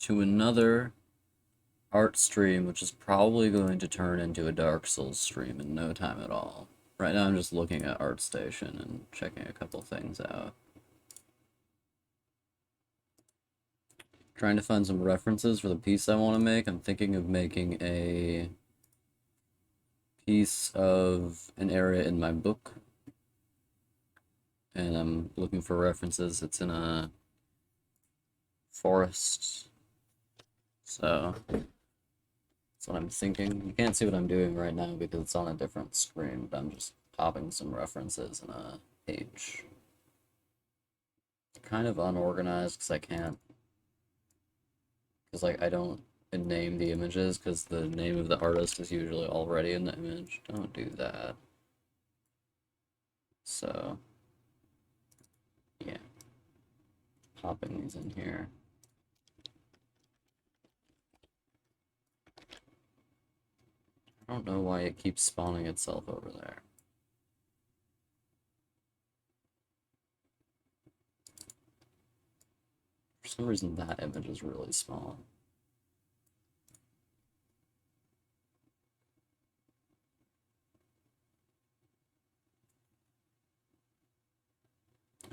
to another art stream, which is probably going to turn into a Dark Souls stream in no time at all. Right now I'm just looking at ArtStation and checking a couple things out. Trying to find some references for the piece I want to make. I'm thinking of making a piece of an area in my book. And I'm looking for references. It's in a forest. So that's what I'm thinking. You can't see what I'm doing right now because it's on a different screen, but I'm just popping some references in a page. Kind of unorganized because I can't, because like I don't name the images because the name of the artist is usually already in the image. Don't do that. So yeah, popping these in here. I don't know why it keeps spawning itself over there. For some reason that image is really small.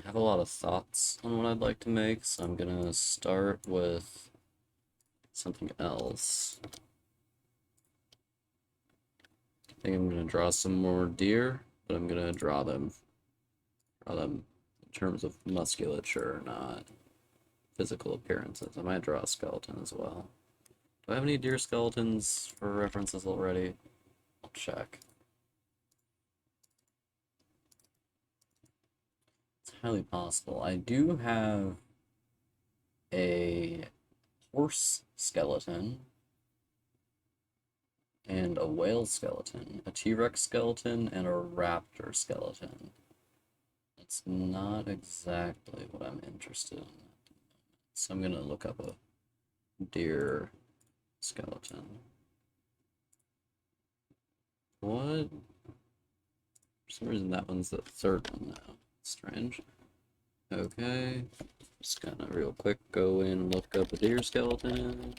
I have a lot of thoughts on what I'd like to make, so I'm gonna start with something else. I think I'm gonna draw some more deer, but I'm gonna draw them in terms of musculature, not physical appearances. I might draw a skeleton as well. Do I have any deer skeletons for references already? I'll check. It's highly possible. I do have a horse skeleton and a whale skeleton, a T-Rex skeleton, and a raptor skeleton. That's not exactly what I'm interested in. So I'm gonna look up a deer skeleton. What? For some reason that one's the third one now. Strange. Okay. Just gonna real quick go in and look up a deer skeleton.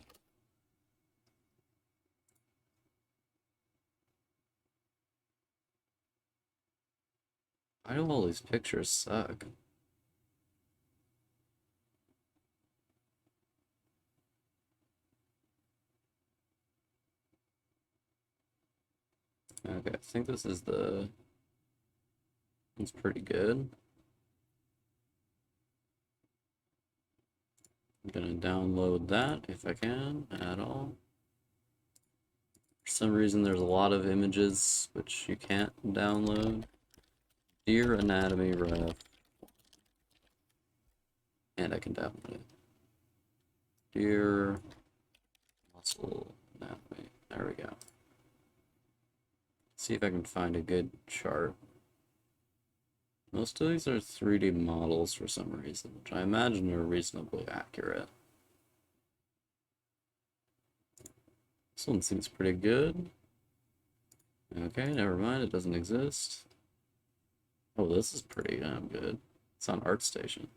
Why do all these pictures suck? Okay, I think this is the... It's pretty good. I'm gonna download that if I can at all. For some reason there's a lot of images which you can't download. Deer anatomy ref. And I can download it. Deer muscle anatomy. There we go. See if I can find a good chart. Most of these are 3D models for some reason, which I imagine are reasonably accurate. This one seems pretty good. Okay, never mind, it doesn't exist. Oh, this is pretty damn good. It's on ArtStation.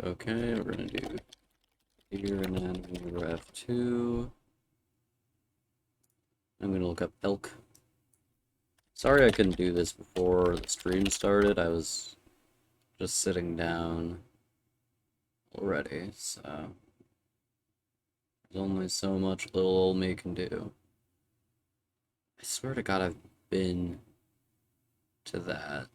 Okay, we're gonna do deer anatomy ref 2. I'm gonna look up elk. Sorry I couldn't do this before the stream started. I was just sitting down already, so there's only so much little old me can do. I swear to God, I've been to that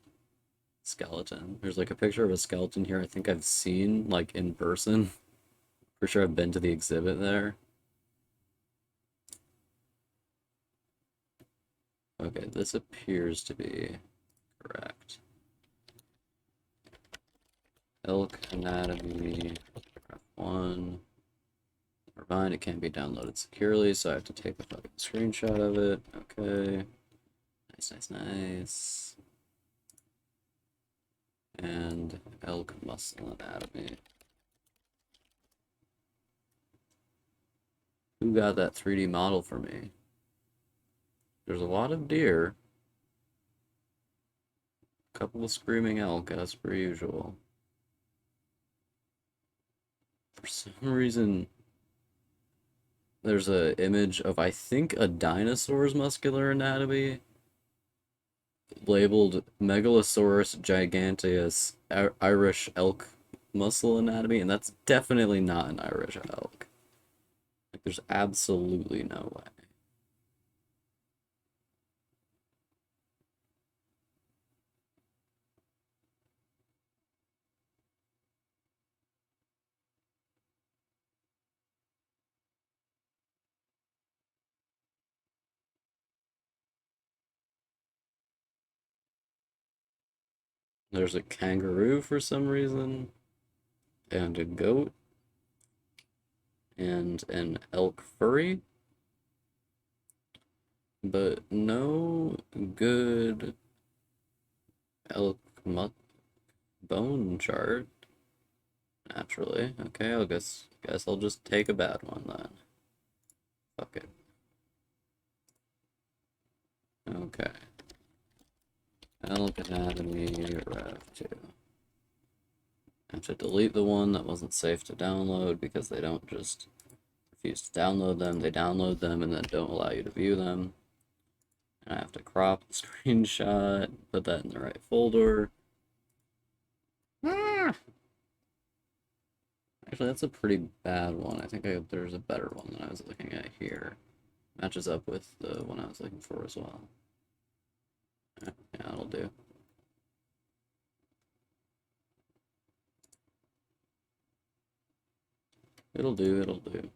skeleton. There's like a picture of a skeleton here I think I've seen like in person. For sure I've been to the exhibit there. Okay, this appears to be correct. Elk anatomy, paragraph 1. Never mind, it can't be downloaded securely, so I have to take a fucking screenshot of it. Okay. Nice, nice, nice. And elk muscle anatomy. Who got that 3D model for me? There's a lot of deer. Couple of screaming elk, as per usual. For some reason, there's a image of, I think, a dinosaur's muscular anatomy labeled Megalosaurus giganteus Irish elk muscle anatomy, and that's definitely not an Irish elk. Like, there's absolutely no way. There's a kangaroo for some reason, and a goat, and an elk furry, but no good elk bone chart, naturally. Okay, guess I'll just take a bad one then. Fuck it. Okay. Elk Anatomy Rev 2. I have to delete the one that wasn't safe to download because they don't just refuse to download them, they download them and then don't allow you to view them. And I have to crop the screenshot, put that in the right folder. Actually, that's a pretty bad one. I think there's a better one than I was looking at here. Matches up with the one I was looking for as well. Yeah, that'll do. It'll do, it'll do.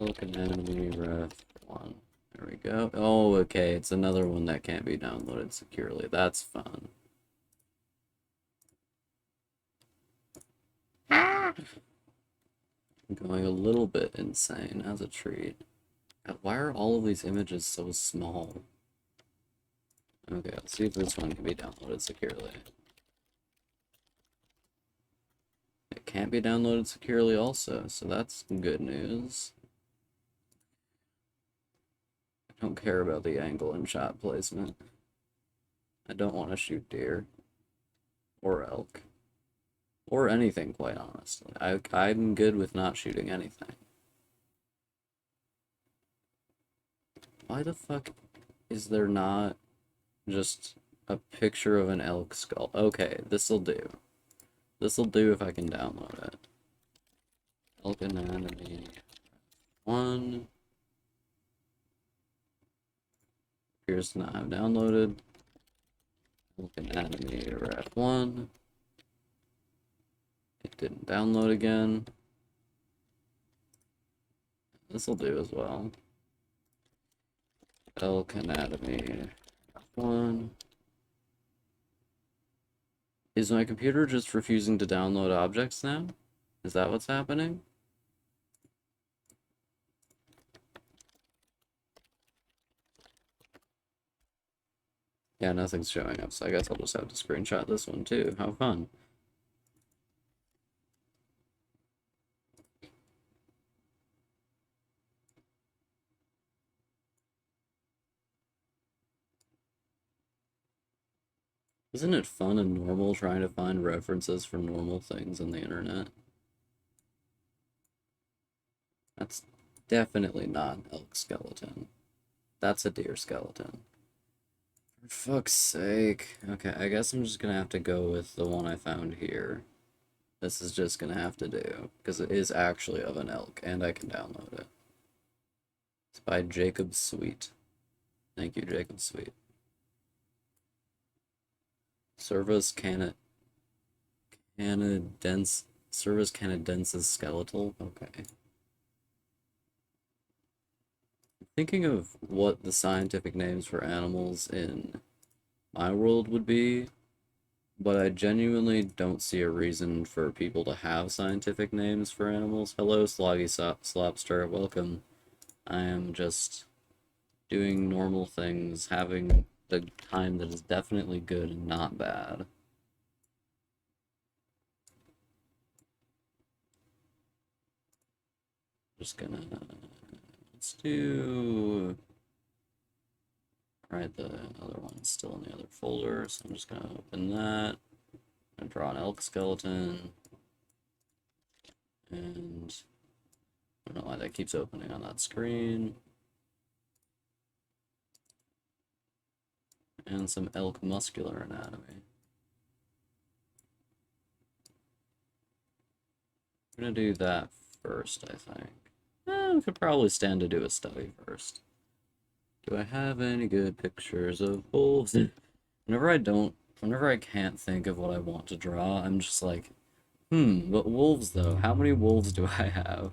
Elk Anatomy Ref 1. There we go. Oh, okay, it's another one that can't be downloaded securely. That's fun. I'm going a little bit insane as a treat. Why are all of these images so small? Okay, let's see if this one can be downloaded securely. It can't be downloaded securely also, so that's good news. I don't care about the angle and shot placement. I don't want to shoot deer. Or elk. Or anything, quite honestly. I'm good with not shooting anything. Why the fuck is there not just a picture of an elk skull? Okay, this'll do. This'll do if I can download it. Elk Anatomy 1. Appears to not have downloaded. Elk Anatomy Ref 1. It didn't download again. This'll do as well. Elk Anatomy 1. Is my computer just refusing to download objects now? Is that what's happening? Yeah, nothing's showing up, so I guess I'll just have to screenshot this one too. How fun. Isn't it fun and normal trying to find references for normal things on the internet? That's definitely not an elk skeleton. That's a deer skeleton. For fuck's sake. Okay, I guess I'm just gonna have to go with the one I found here. This is just gonna have to do, because it is actually of an elk, and I can download it. It's by Jacob Sweet. Thank you, Jacob Sweet. Servus Servus canadensis skeletal? Okay. Thinking of what the scientific names for animals in my world would be, but I genuinely don't see a reason for people to have scientific names for animals. Hello, Sloggy Slopster, welcome. I am just doing normal things, having the time that is definitely good and not bad. Just gonna, let's do Right, the other one's still in the other folder, so I'm just gonna open that and draw an elk skeleton. And I don't know why that keeps opening on that screen. And some elk muscular anatomy. I'm gonna do that first, I think. We could probably stand to do a study first. Do I have any good pictures of wolves? Whenever I can't think of what I want to draw, I'm just like, but wolves though? How many wolves do I have?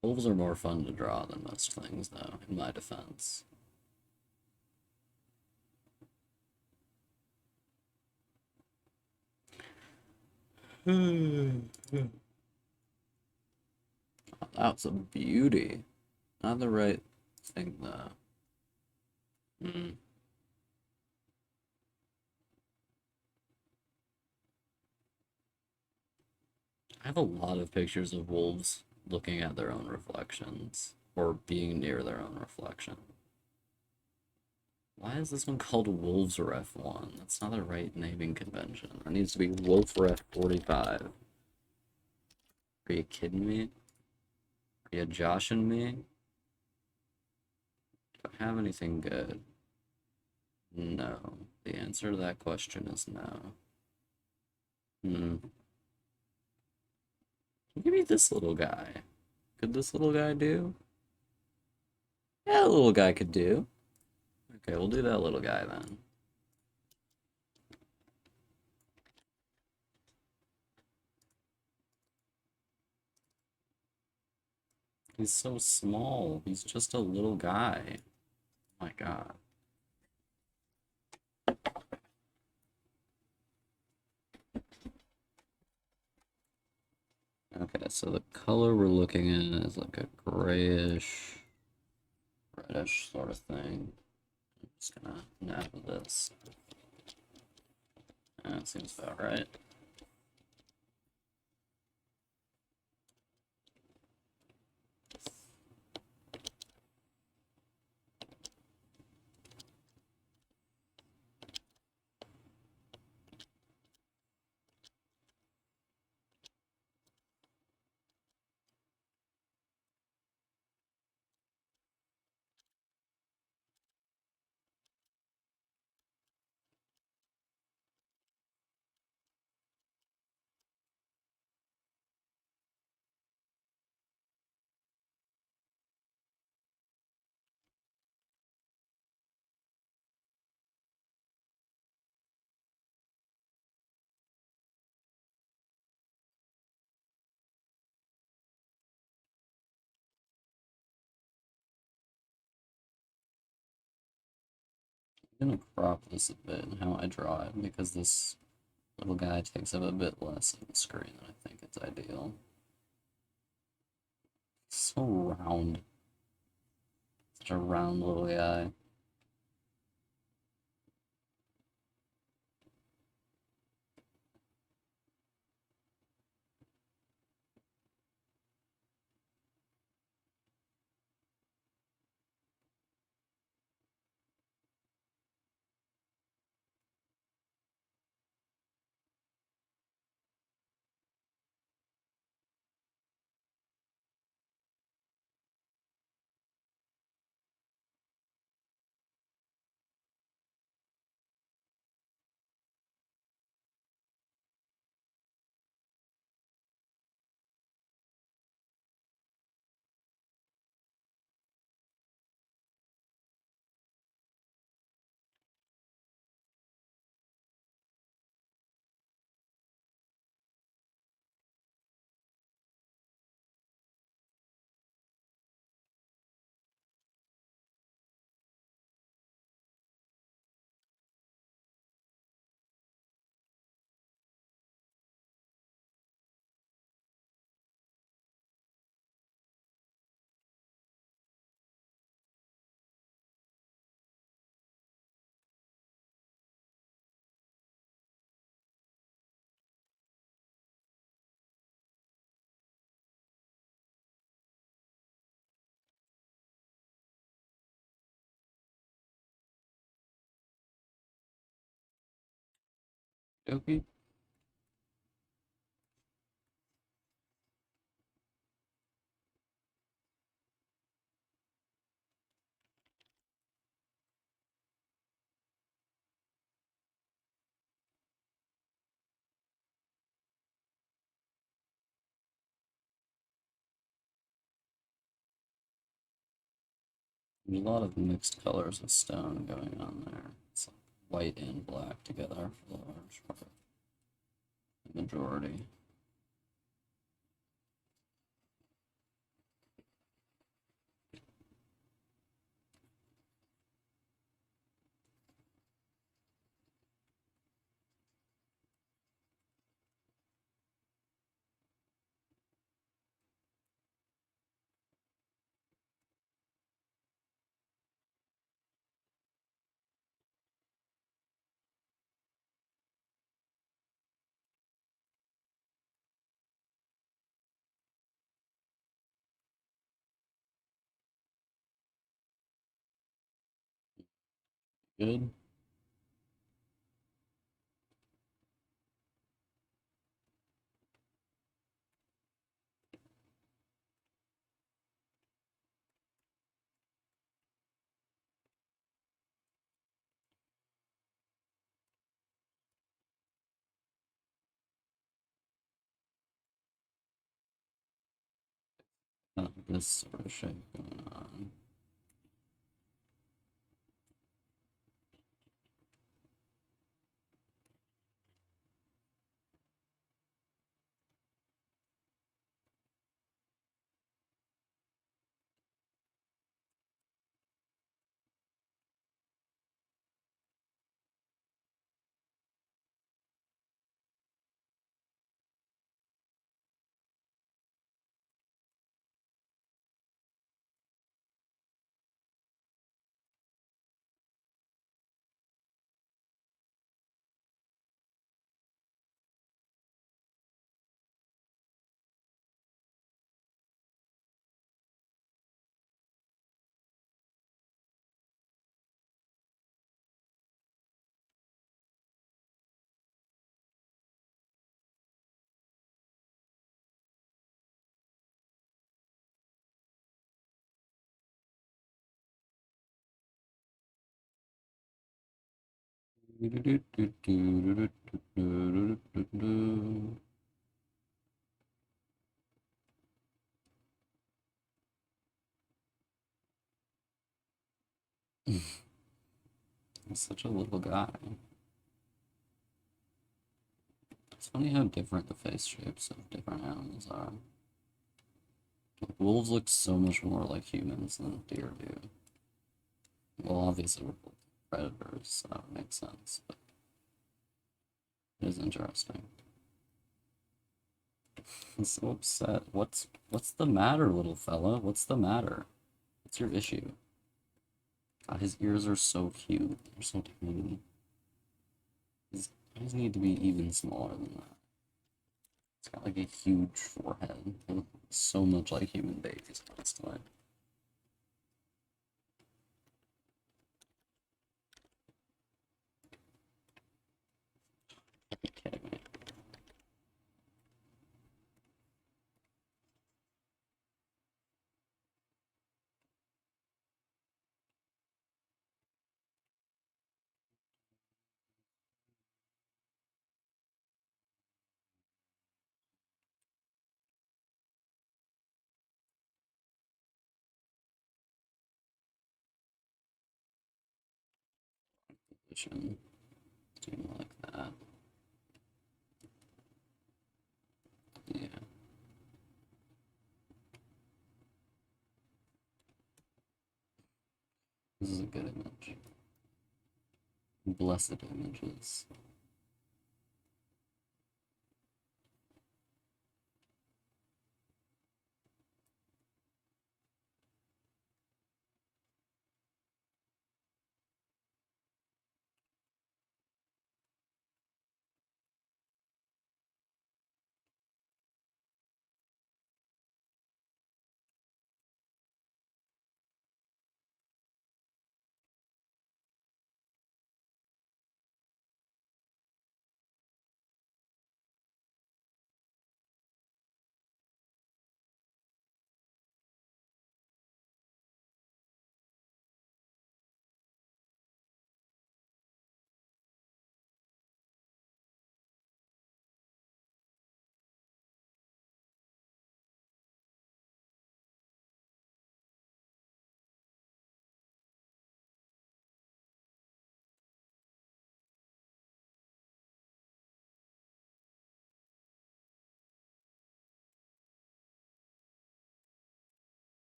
Wolves are more fun to draw than most things, though, in my defense. That's a beauty. Not the right thing, though. Hmm. I have a lot of pictures of wolves looking at their own reflections, or being near their own reflection. Why is this one called Wolves Ref 1? That's not the right naming convention. That needs to be Wolf Ref 45. Are you kidding me? Are you joshing me? Do I have anything good? No. The answer to that question is no. Hmm. Give me this little guy. Could this little guy do? Yeah, the little guy could do. Okay, we'll do that little guy then. He's so small. He's just a little guy. Oh my God. Okay, so the color we're looking at is like a grayish, reddish sort of thing. I'm just gonna nab this. That seems about right. I'm gonna crop this a bit in how I draw it because this little guy takes up a bit less of the screen than I think it's ideal. So round. Such a round little guy. Okay. There's a lot of mixed colors of stone going on there. It's like white and black together for the large part, the majority. Good. This sort of shape going on. He's such a little guy. It's funny how different the face shapes of different animals are. Like, wolves look so much more like humans than deer do. Well, obviously we're both predators, so that makes sense, but it is interesting. I'm so upset. What's the matter, little fella? What's the matter? What's your issue? God, his ears are so cute. They're so tiny. His eyes need to be even smaller than that. It's got like a huge forehead. They look so much like human babies, honestly. Are you kidding me? Position. Doing like that. Yeah, this is a good image. Blessed images.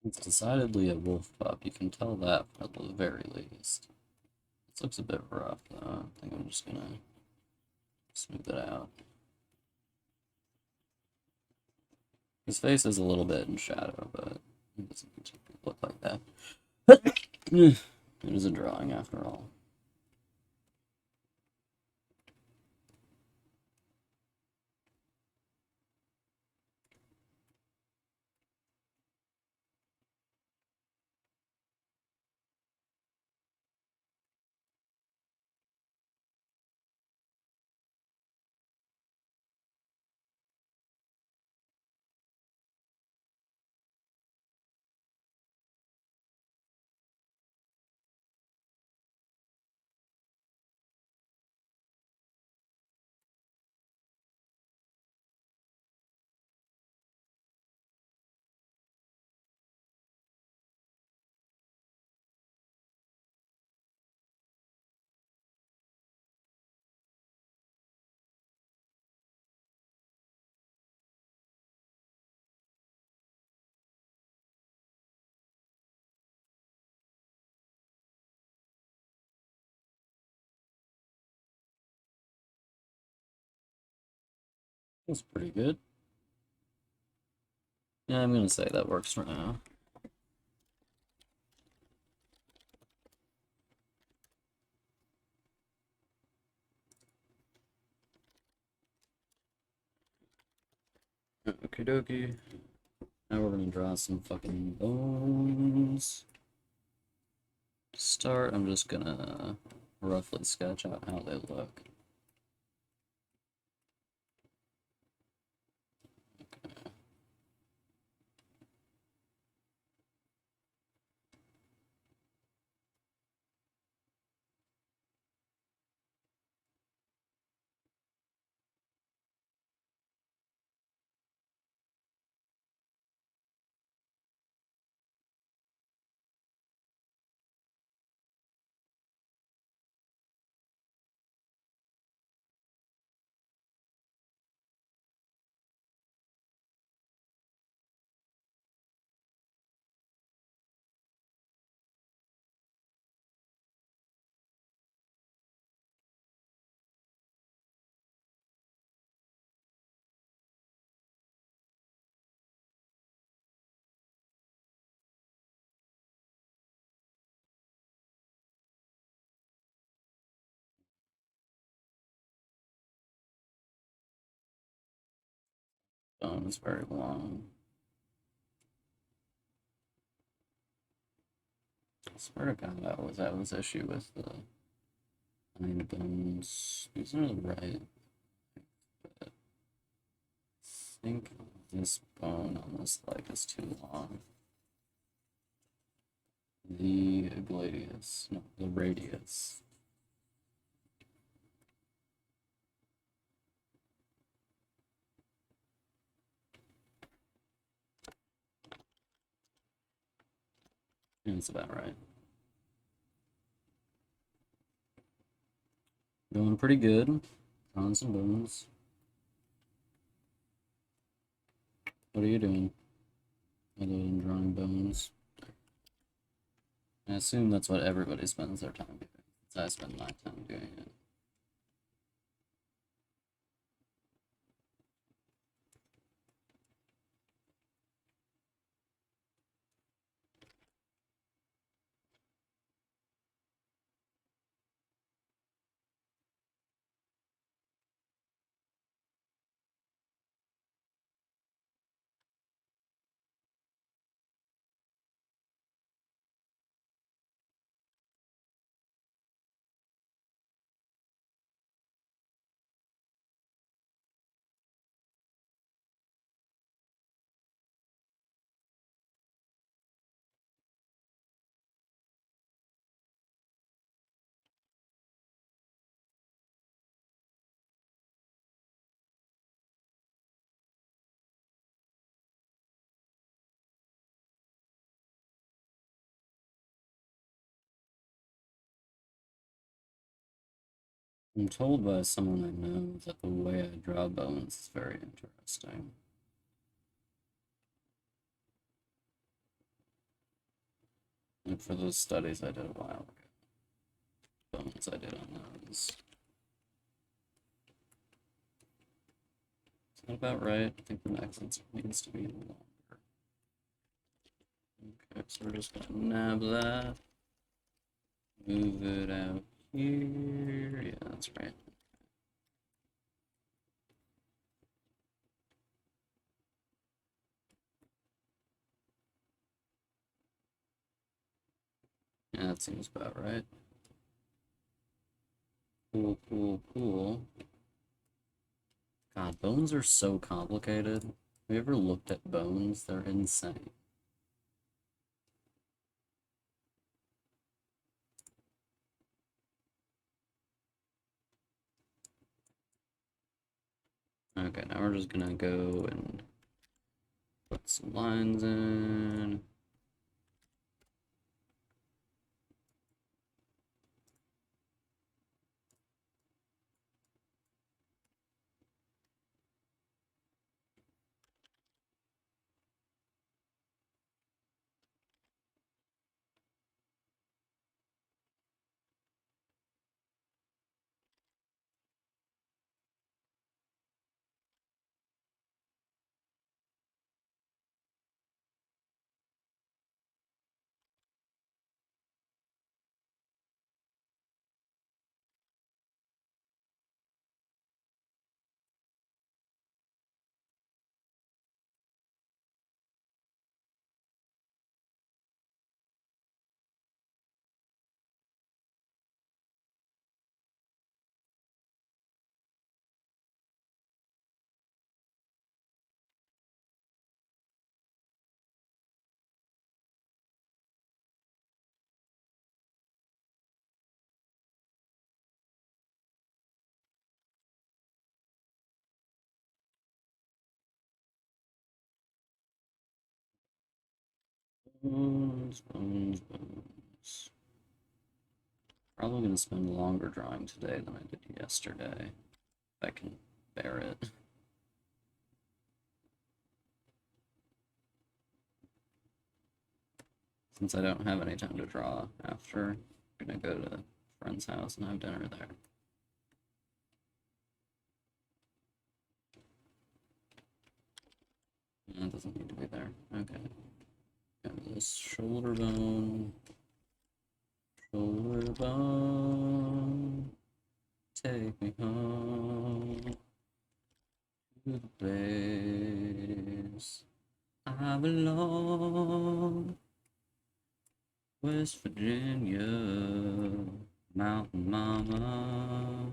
It's decidedly a wolf pup. You can tell that at the very least. This looks a bit rough, though. I think I'm just gonna smooth it out. His face is a little bit in shadow, but it doesn't particularly look like that. It is a drawing, after all. That's pretty good. Yeah, I'm gonna say that works for now. Okie dokie. Now we're gonna draw some fucking bones. To start, I'm just gonna roughly sketch out how they look. Bone is very long. I swear to God, that was issue with the hind bones. These are right. But I think this bone on this leg is too long. The gladius, no, the radius. That's about right. Going pretty good. Drawing some bones. What are you doing? Other than drawing bones. I assume that's what everybody spends their time doing. I spend my time doing it. I'm told by someone I know that the way I draw bones is very interesting. Like for those studies I did a while ago. Bones I did on those. Is that about right? I think the next needs to be longer. Okay, so we're just gonna nab that. Move it out here. Yeah, that's right. Yeah, that seems about right. Cool, cool, cool. God, bones are so complicated. Have you ever looked at bones? They're insane. Okay, now we're just gonna go and put some lines in. Bones, bones, bones. Probably gonna spend longer drawing today than I did yesterday. If I can bear it. Since I don't have any time to draw after, I'm gonna go to a friend's house and have dinner there. That doesn't need to be there. Okay. Got this shoulder bone. Shoulder bone. Take me home to the place I belong. West Virginia, Mountain Mama,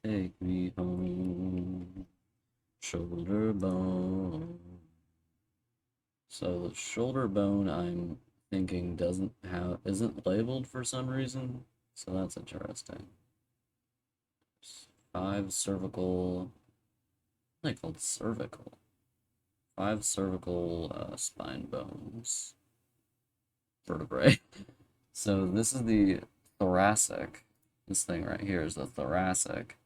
take me home. Shoulder bone. So the shoulder bone I'm thinking isn't labeled for some reason. So that's interesting. 5 cervical, what are they called? Cervical. 5 cervical spine bones. Vertebrae. So this is the thoracic. This thing right here is the thoracic.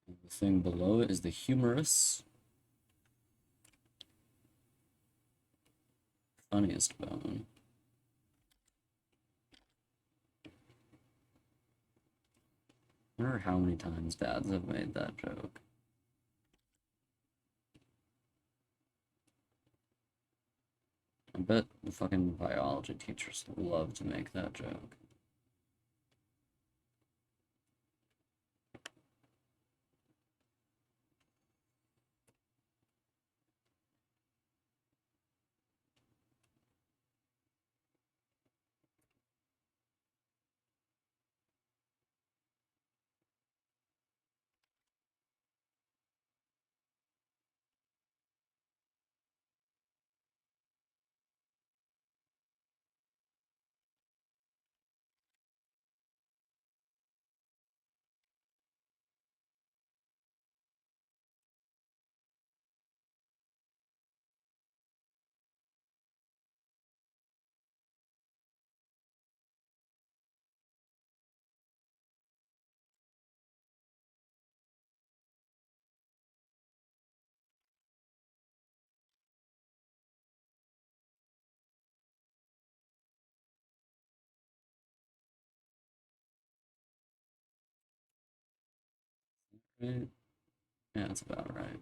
And the thing below it is the humerus. Funniest bone. I wonder how many times dads have made that joke. I bet the fucking biology teachers love to make that joke. Right? Yeah, that's about right.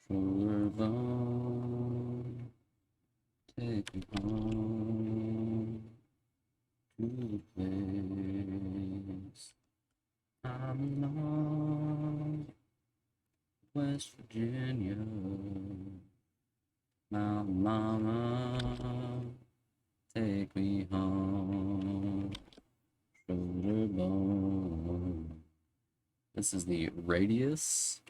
Shoulder bone, take me home to the place I belong, West Virginia, Mountain Mama, take me home, shoulder bone. This is the Radius.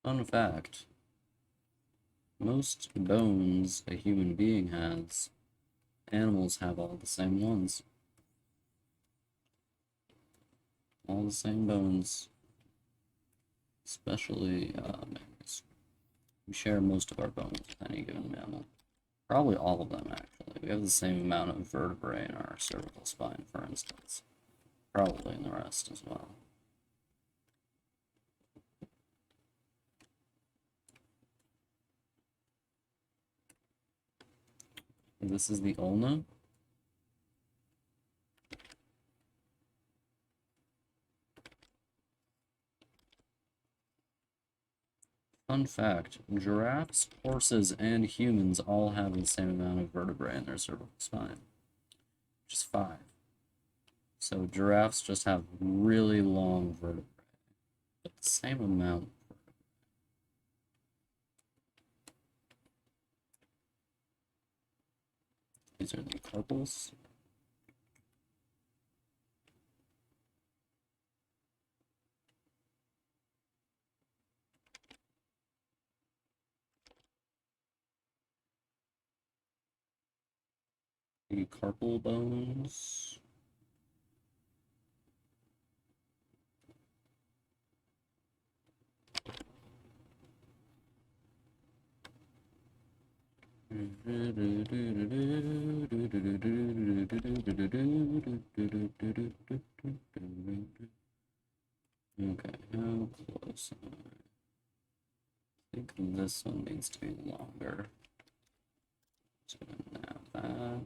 Fun fact, most bones a human being has, animals have all the same ones. All the same bones, especially mammals. We share most of our bones with any given mammal. Probably all of them, actually. We have the same amount of vertebrae in our cervical spine, for instance. Probably in the rest as well. This is the ulna. Fun fact, giraffes, horses, and humans all have the same amount of vertebrae in their cervical spine, which is 5. So giraffes just have really long vertebrae, but the same amount. These are the carpals. The carpal bones. Okay, how close am I? I think this one needs to be longer. So now that.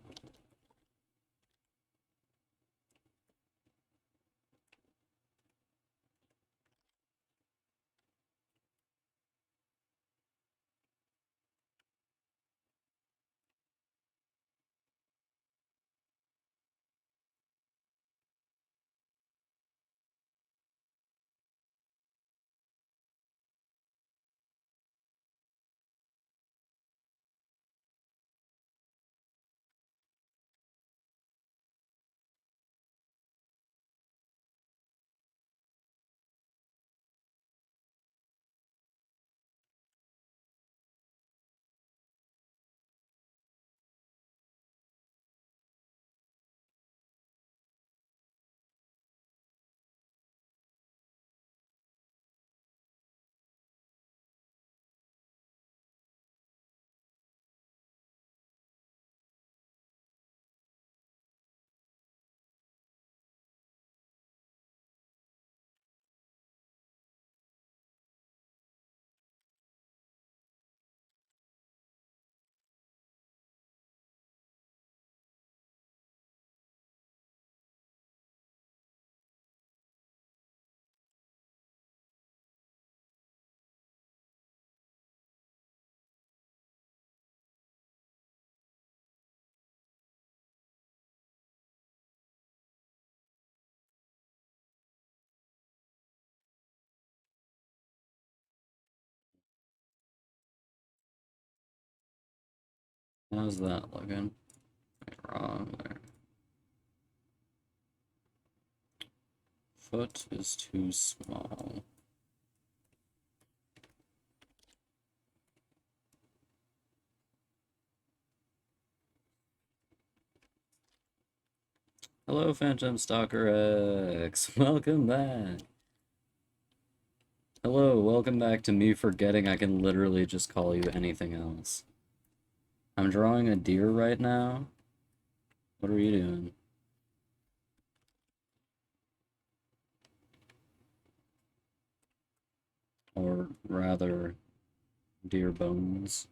How's that looking? Wrong there. Foot is too small. Hello, Phantom Stalker X. Welcome back. Hello, welcome back to me forgetting I can literally just call you anything else. I'm drawing a deer right now. What are you doing? Or rather, deer bones.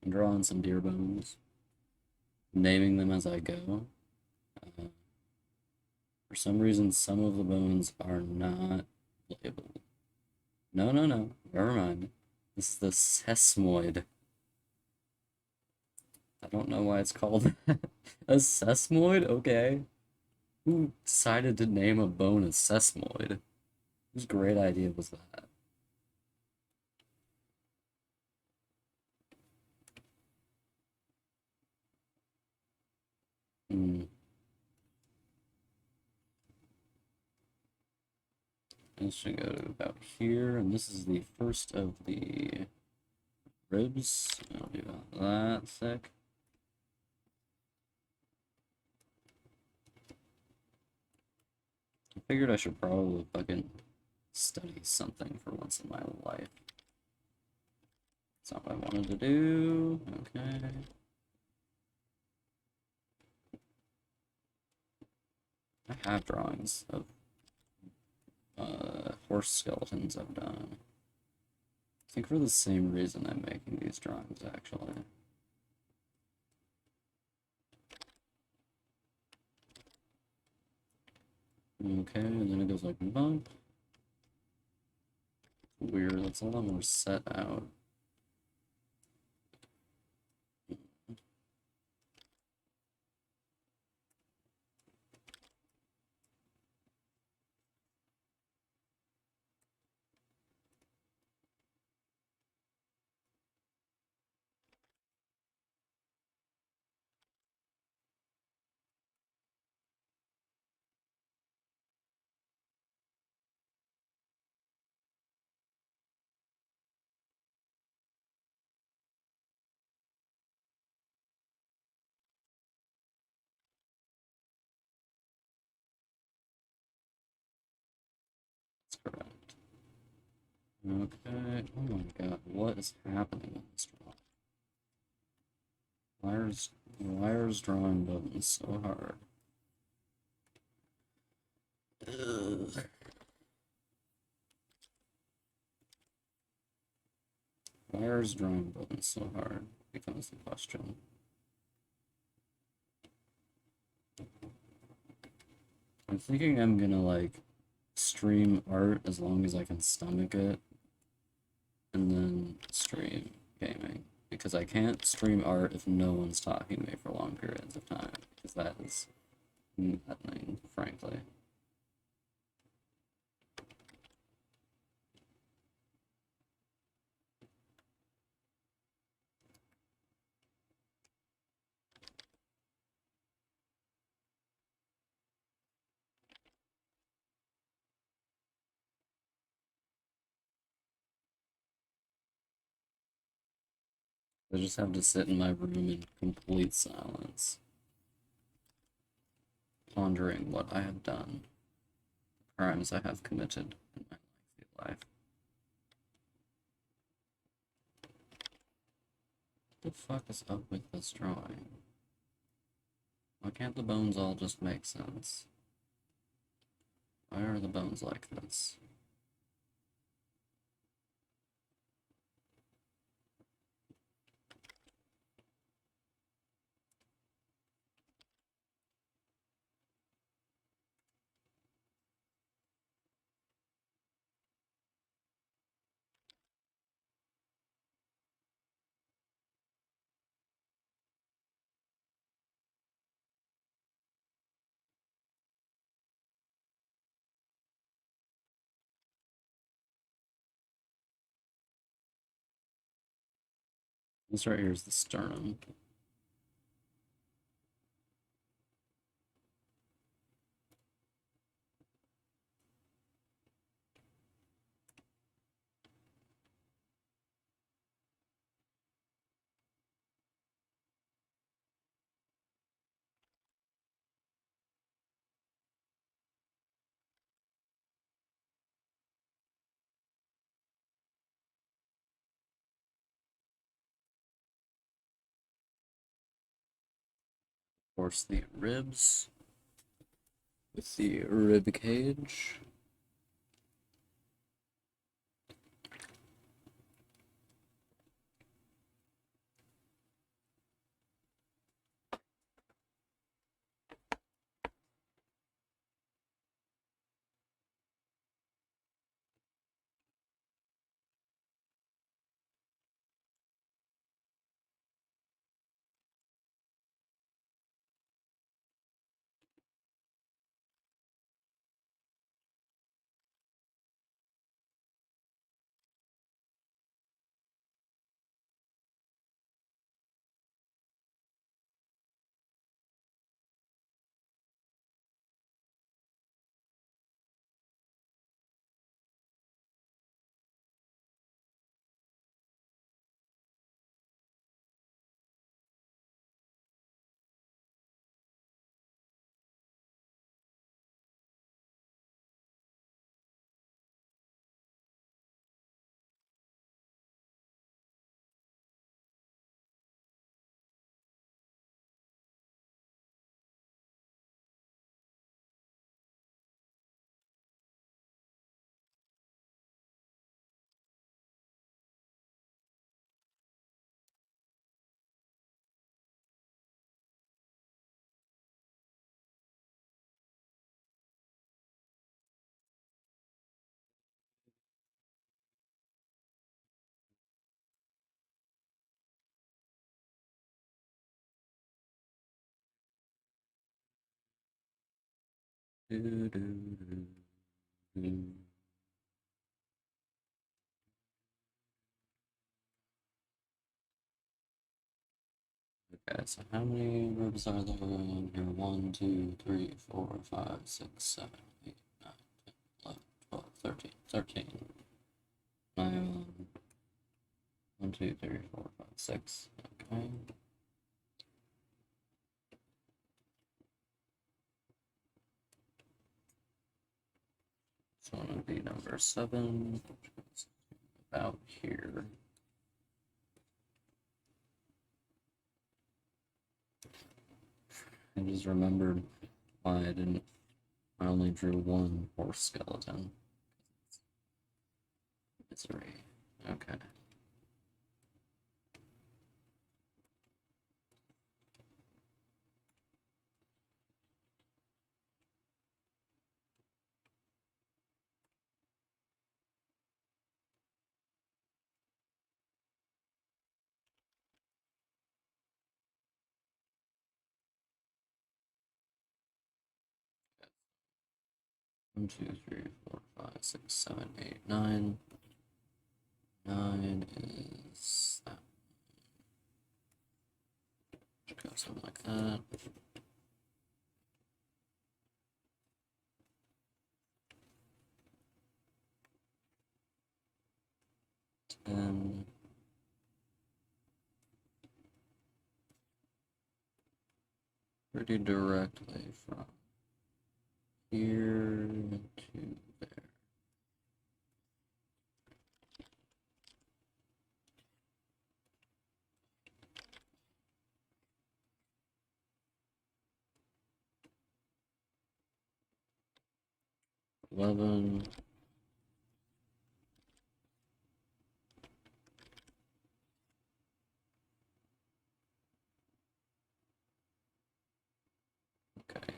I'm drawing some deer bones. Naming them as I go. For some reason, some of the bones are not labeled. No, no, no. Never mind. This is the sesamoid. I don't know why it's called a sesamoid? Okay. Who decided to name a bone a sesamoid? Whose great idea was that? Hmm. This should go to about here, and this is the first of the ribs. I'll do that thick. I figured I should probably fucking study something for once in my life. That's not what I wanted to do. Okay. I have drawings of horse skeletons I've done. I think for the same reason I'm making these drawings, actually. Okay, and then it goes like bump. Weird, that's a lot more set out. That's correct. Okay, oh my god, what is happening in this drawing? Why is drawing buttons so hard? Ugh. Why is drawing buttons so hard? Becomes the question. I'm thinking I'm gonna like stream art as long as I can stomach it, and then stream gaming. Because I can't stream art if no one's talking to me for long periods of time, because that is maddening, frankly. I just have to sit in my room in complete silence, pondering what I have done, crimes I have committed in my life. What the fuck is up with this drawing? Why can't the bones all just make sense? Why are the bones like this? This right here is the sternum. course, the ribs with the rib cage. Do, do, do, do. Okay, so how many ribs are there in here? 1, 2, 3, 4, 5, 6, 7, 8, 9, 10, 11, 12, 13. 13. 1, 2, 3, 4, 5, 6. Okay. So it would be number 7, which is about here. I just remembered why I only drew one horse skeleton. Misery. Okay. One, two, three, four, five, six, seven, eight, 9. 9 is that. Should go something like that. 10. Pretty directly from here to there. Eleven. Okay.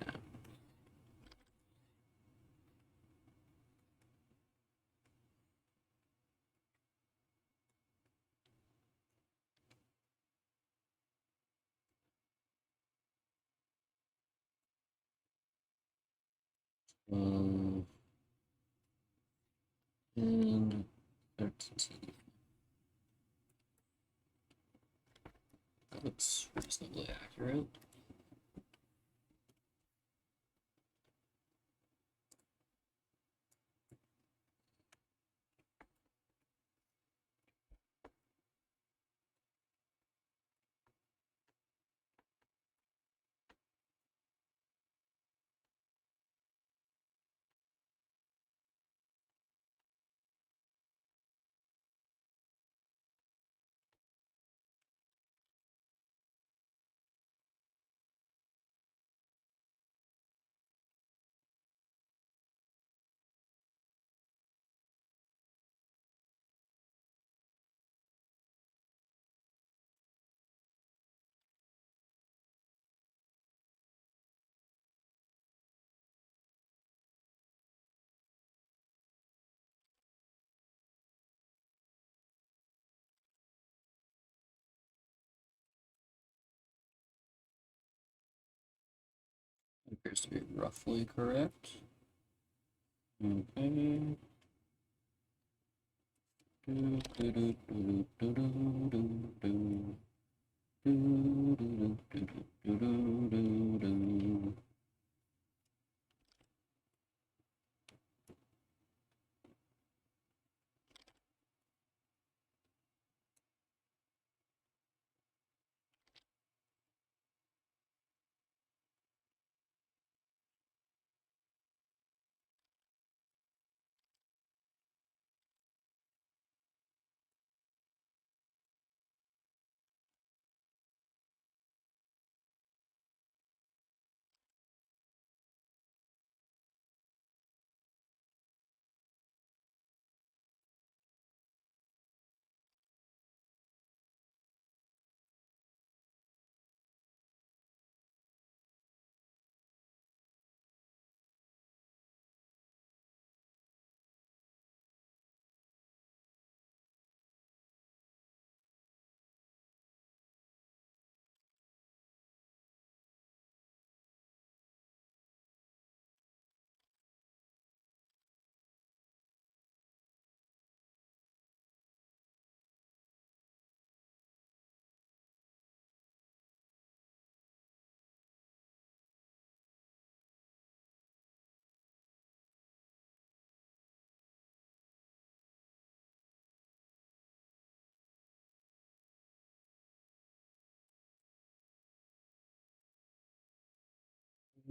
Um, and 13. That looks reasonably accurate. Appears to be roughly correct. Okay.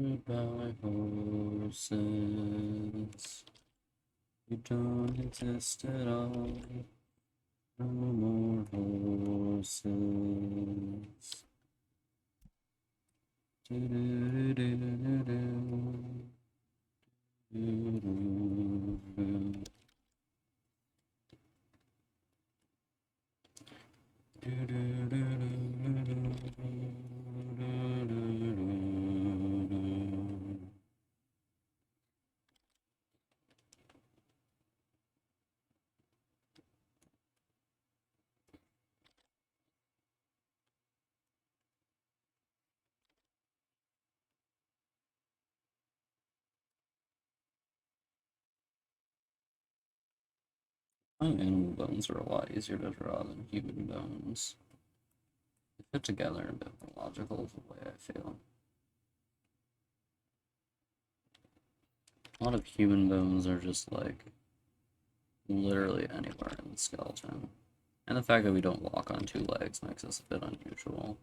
Goodbye, horses. You don't exist at all. No more horses. Animal bones are a lot easier to draw than human bones. They fit together in a bit more logical is the way I feel. A lot of human bones are just like literally anywhere in the skeleton. And the fact that we don't walk on two legs makes us a bit unusual.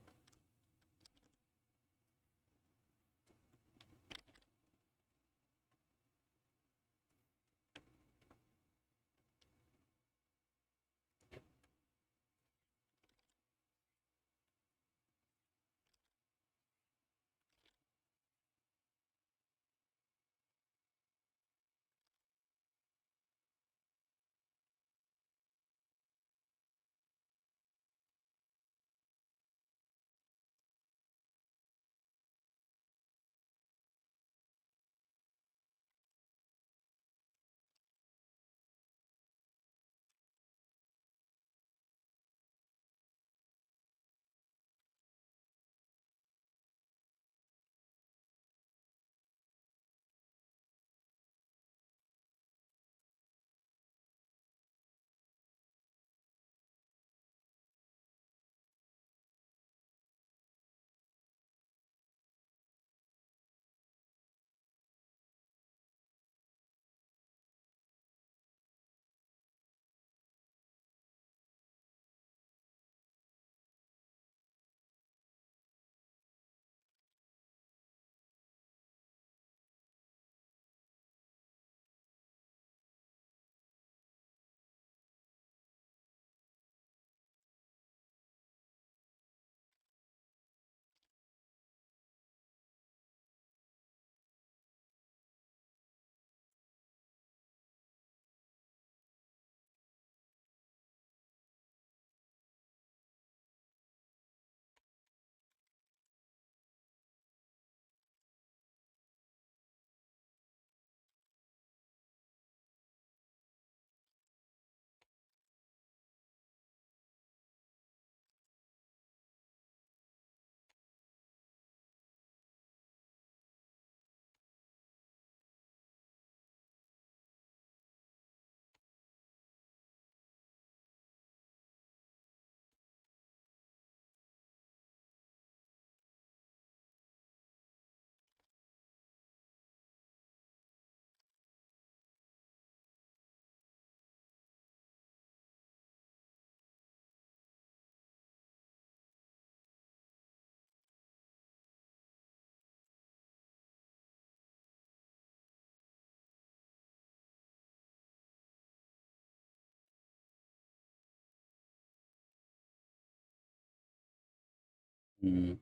Hmm.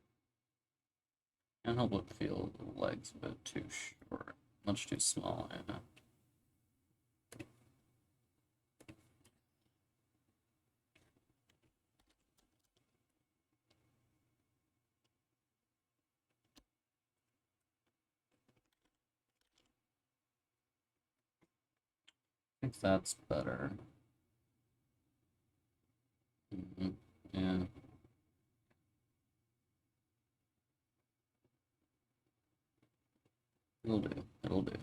Can't help but feel the legs a bit too short, much too small, yeah. I think that's better. Yeah. It'll do. It'll do.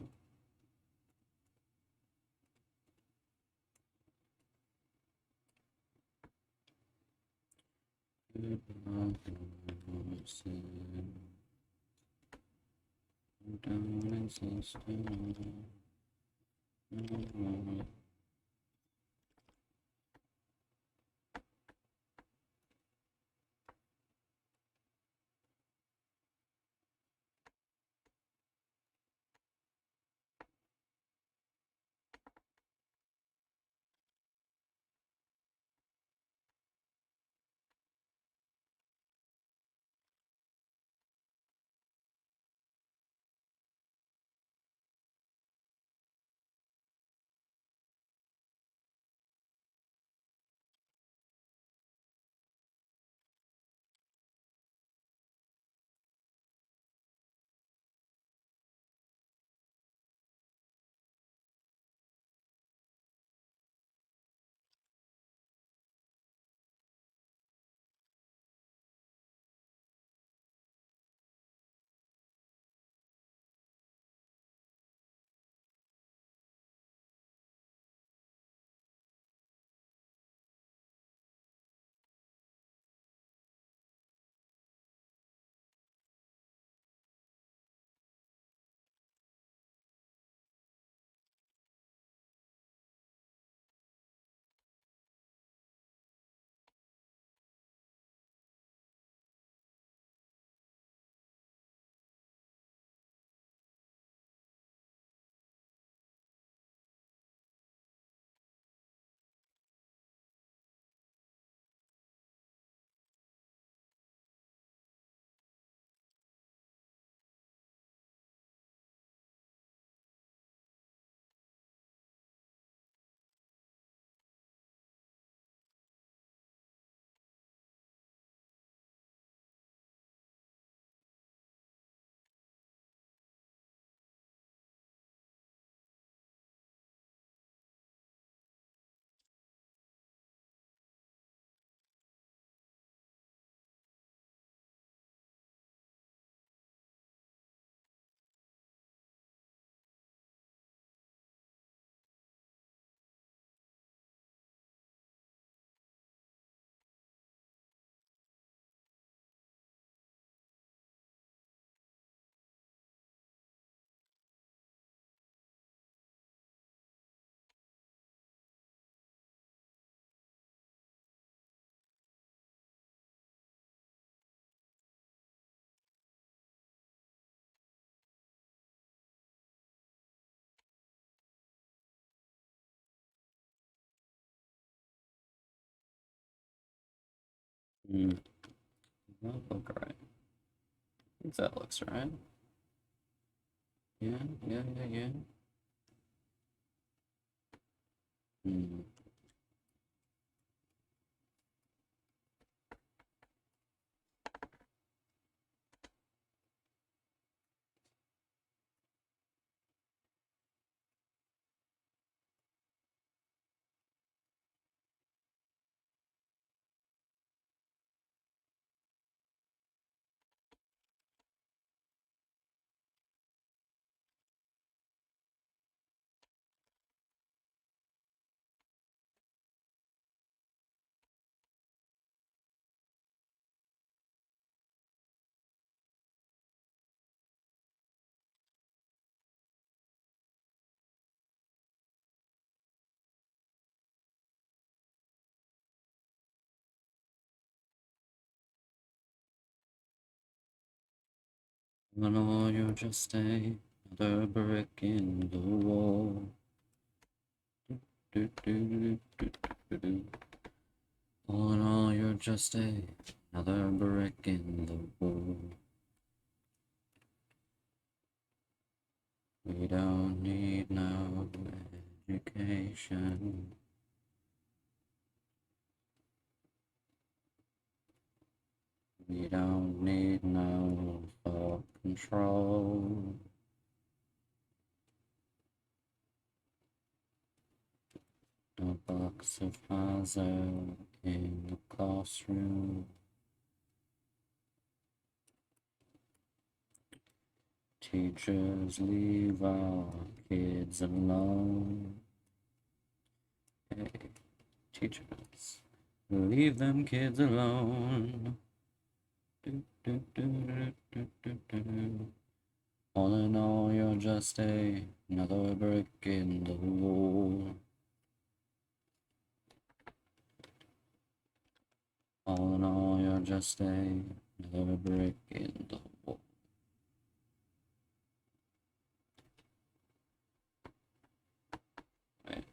Mm. That'll look right. I think that looks right. Yeah, yeah, yeah, yeah. Mm. I know you're just another brick in the wall. Do, do, do, do, do, do, do. All in all, you're just Another brick in the wall. We don't need no education. We don't need no thought control. A box of puzzle in the classroom. Teachers leave our kids alone. Hey, teachers, leave them kids alone. Do, do, do, do, do, do, do. All in all, you're just another brick in the wall. All in all, you're just another brick in the wall. Right.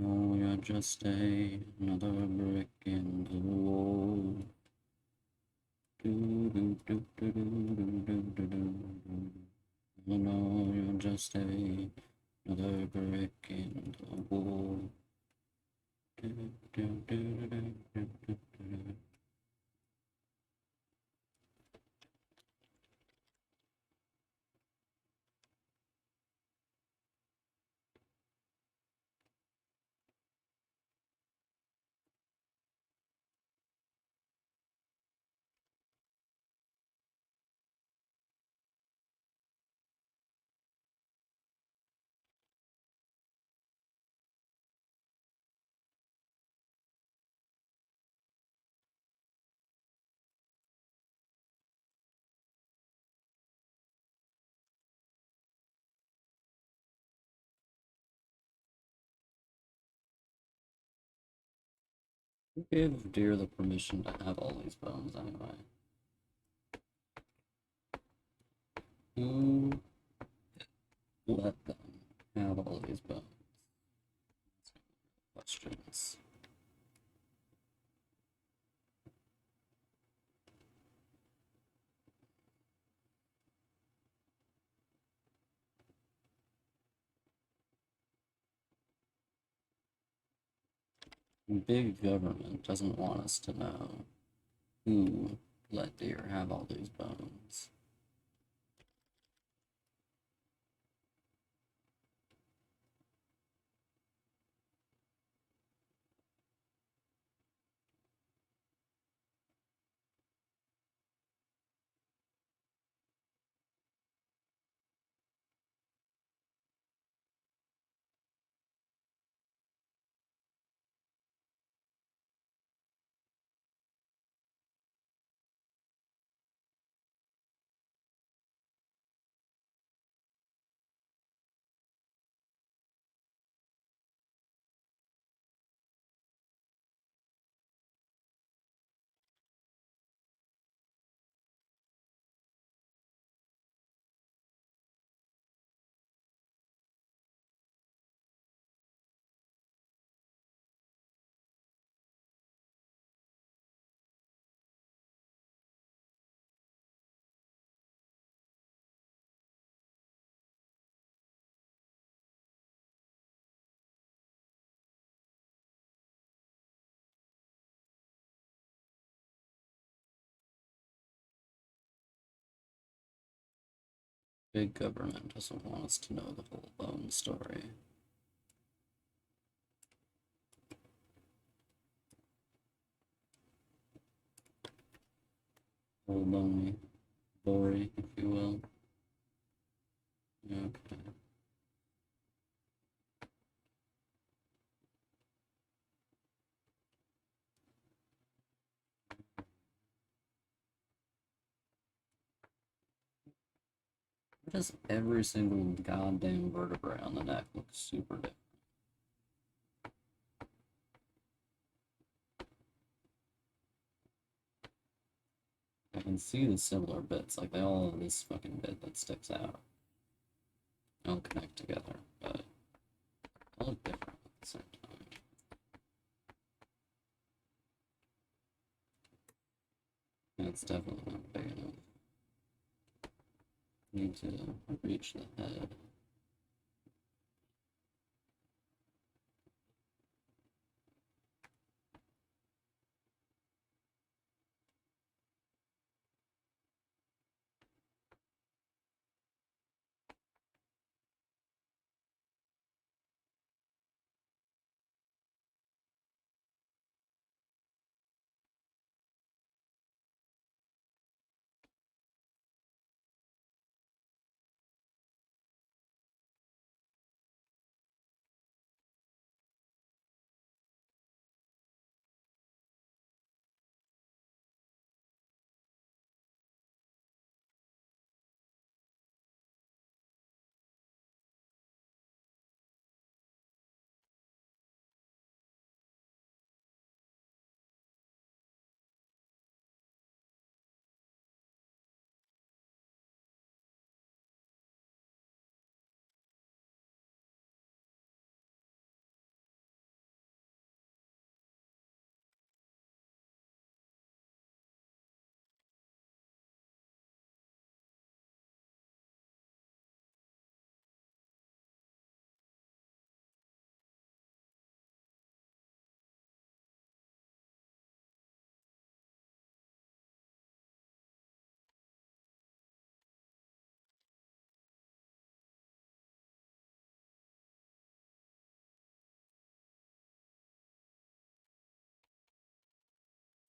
Oh, you're just another brick in the wall. Do, do, do, do, do, do, do, do, do. Oh no, you're just another brick in the wall. Do, do, do, do, do, do, do, do. Who gave Deer the permission to have all these bones anyway? Who let them have all these bones? Questions. Big government doesn't want us to know who let Deer have all these bones. Big government doesn't want us to know the whole bone story. Whole bony story, if you will. Okay. Why does every single goddamn vertebrae on the neck look super different? I can see the similar bits, like they all have this fucking bit that sticks out. They all connect together, but they look different at the same time. That's definitely not big enough. Need to reach the head.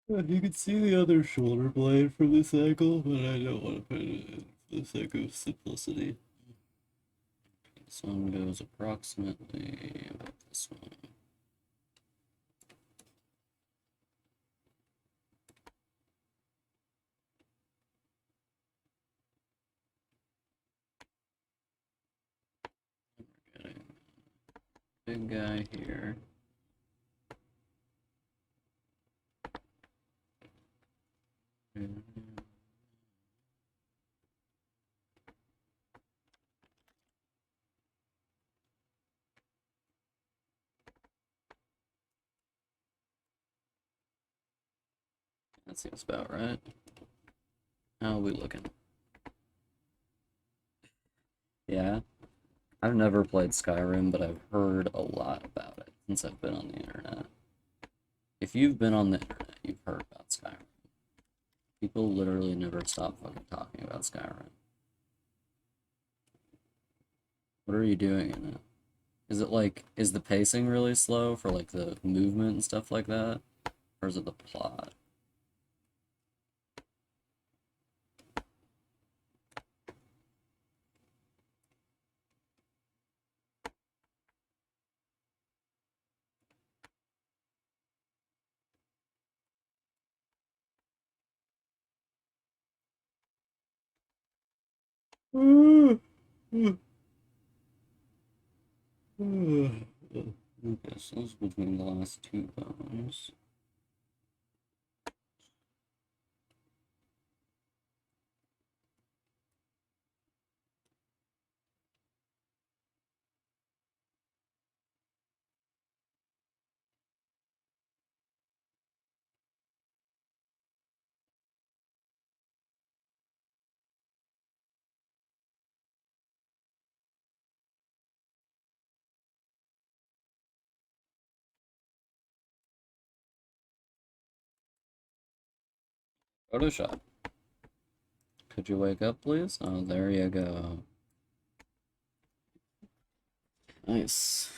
You can see the other shoulder blade from this angle, but I don't want to put it in for the sake of simplicity. This one goes approximately about this one. We're getting a big guy here. That seems about right. How are we looking? Yeah, I've never played Skyrim, but I've heard a lot about it since I've been on the internet. If you've been on the internet, you've heard about Skyrim. People literally never stop fucking talking about Skyrim. What are you doing in it? Is it like, is the pacing really slow for like the movement and stuff like that? Or is it the plot? Okay, so this is between the last two bones. Photoshop. Could you wake up, please? Oh, there you go. Nice.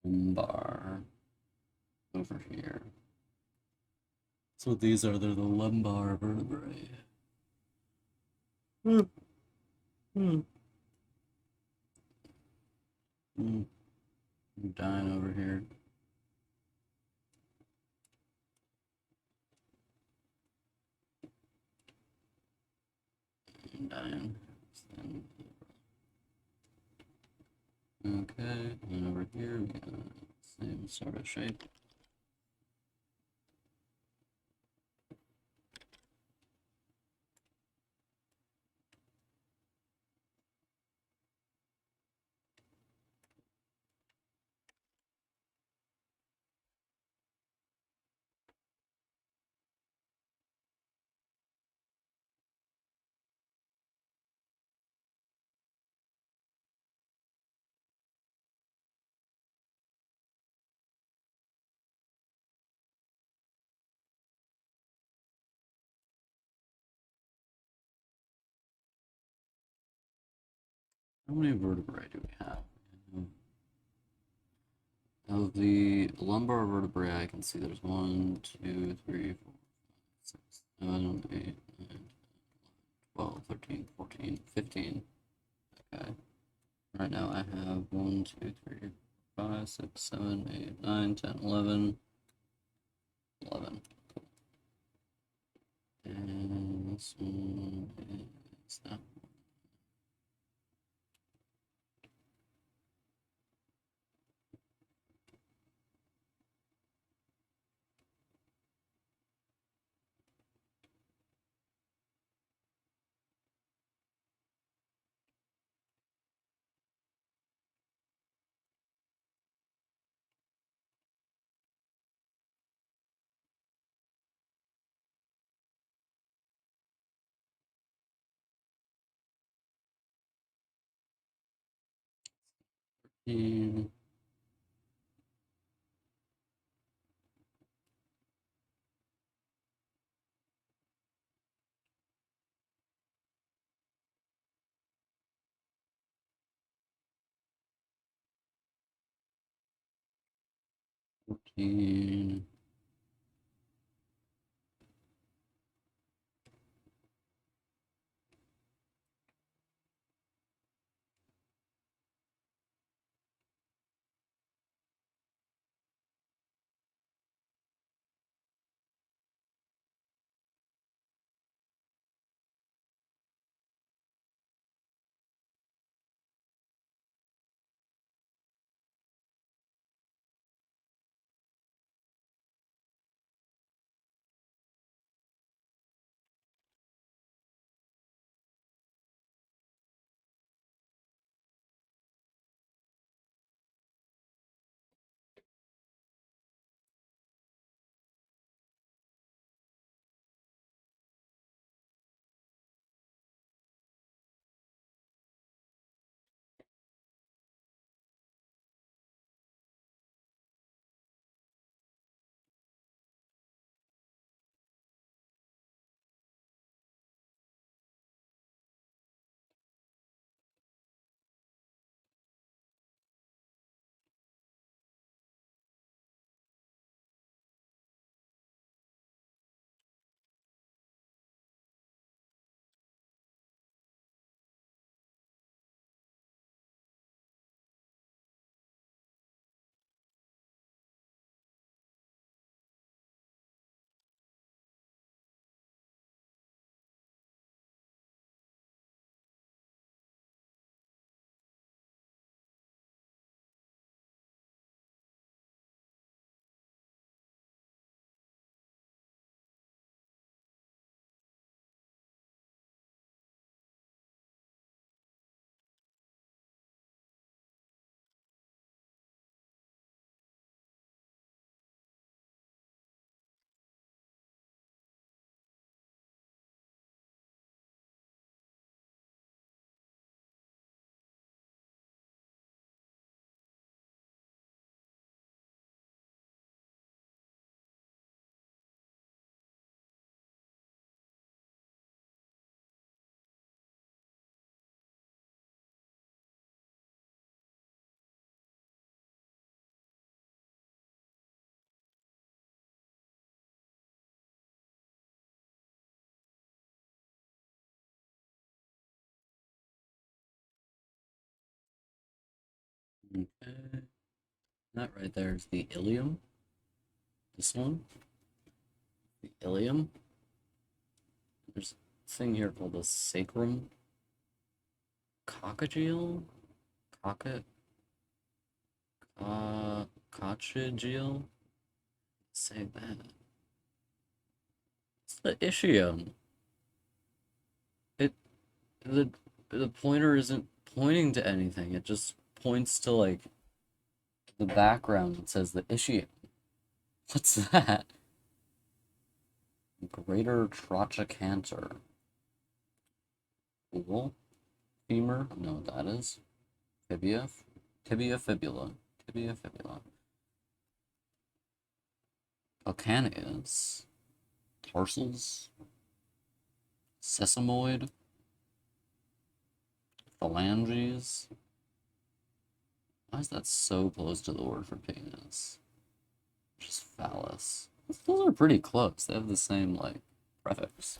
Lumbar over here. So these are the lumbar vertebrae. Hmm. Hmm. Hmm. I'm dying over here. I'm dying. Okay, and over here we got the same sort of shape. How many vertebrae do we have? Of the lumbar vertebrae, I can see there's 1, 2, 3, 4, 5, 6, 7, 8, 9, 12, 13, 14, 15. Okay. Right now I have 1, 2, 3, 4, 5, 6, 7, 8, 9, 10, 11. 11. Cool. And this one is that. 13. Fourteen. Okay. That right there is the ilium. This one. The ilium. There's a thing here called the sacrum coccygeal? Cocket? Coccygeal? Say that. It's the ischium. It the the pointer isn't pointing to anything. It just points to like the background that says the ischium. What's that? Greater trochanter. Cool. Femur? I know what that is. Tibia? Tibia fibula. Tibia fibula. Calcaneus. Tarsals. Sesamoid. Phalanges. Why is that so close to the word for penis? Just phallus. Those are pretty close. They have the same, like, prefix.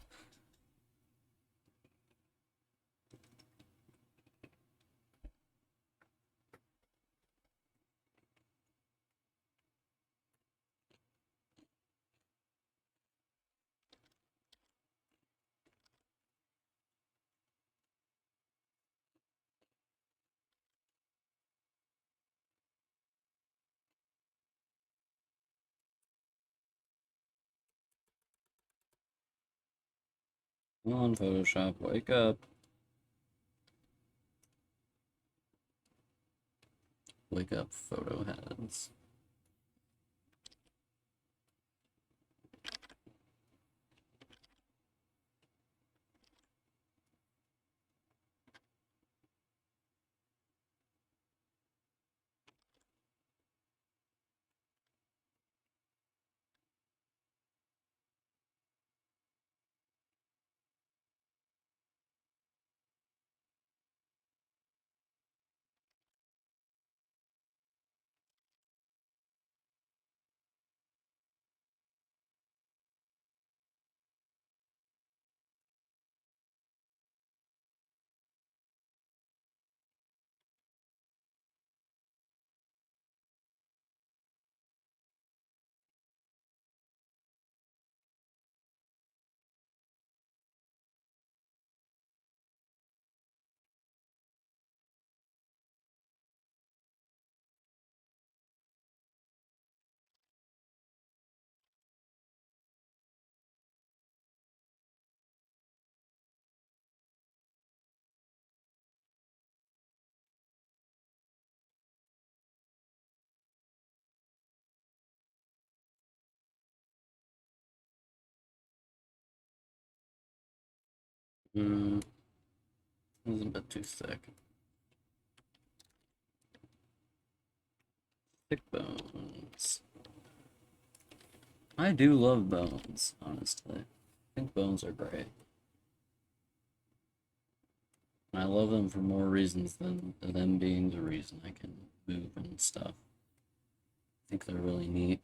Come on, Photoshop, wake up. Wake up, photo heads. Hmm, this is a bit too thick. Thick bones. I do love bones, honestly. I think bones are great. And I love them for more reasons than them being the reason I can move and stuff. I think they're really neat.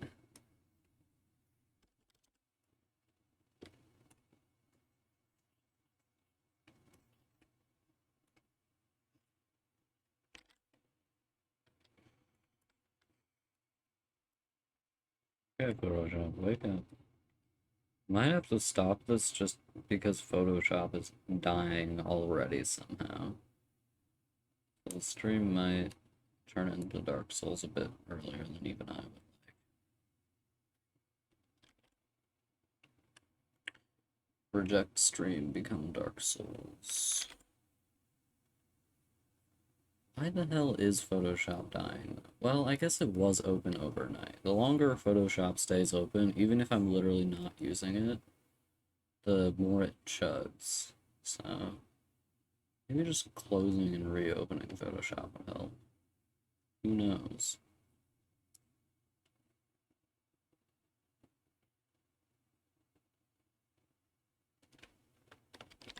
Okay, Photoshop, wake up. Might have to stop this just because Photoshop is dying already somehow. The stream might turn into Dark Souls a bit earlier than even I would like. Reject stream, become Dark Souls. Why the hell is Photoshop dying? Well, I guess it was open overnight. The longer Photoshop stays open, even if I'm literally not using it, the more it chugs. So, maybe just closing and reopening Photoshop would help. Who knows?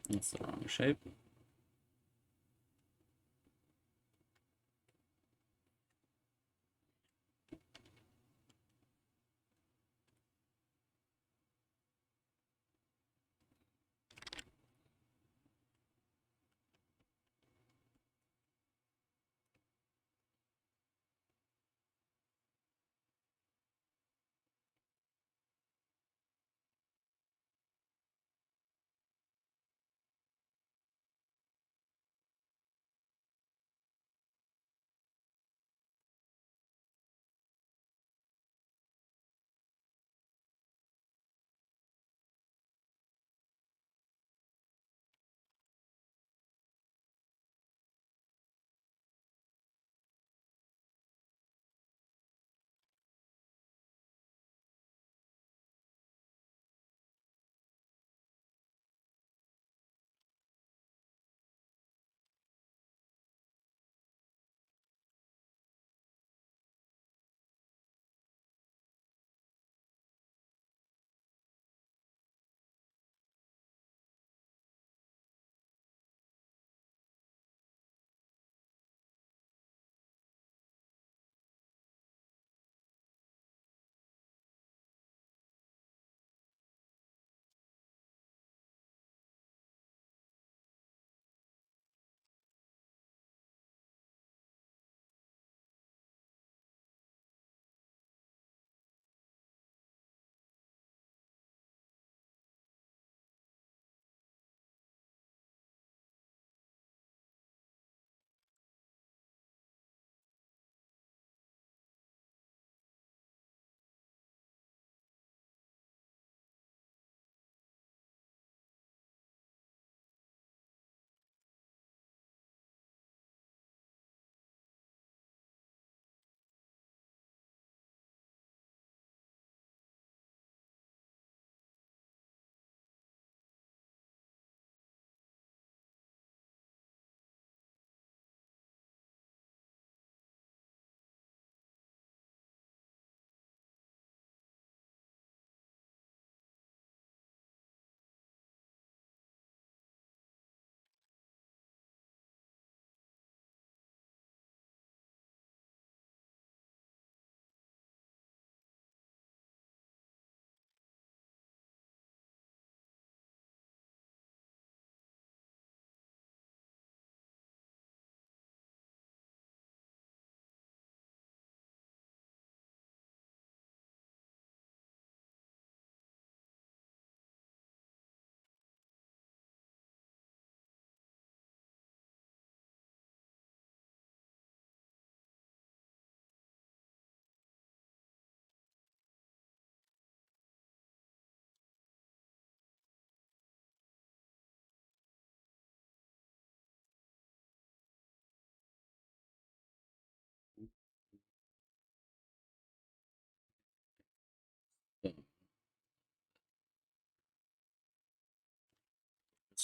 That's the wrong shape.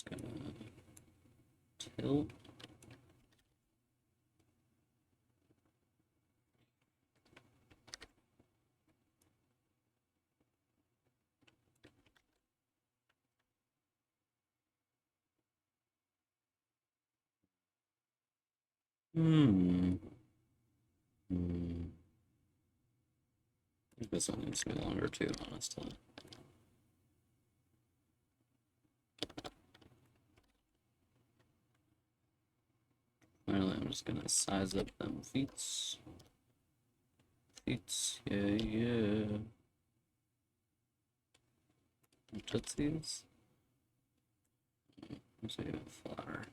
just gonna tilt. Hmm. Hmm. I think this one needs to be longer too, honestly. Finally, I'm just gonna size up them feet. Feet, yeah, yeah. Tootsies. Let's see, flatter.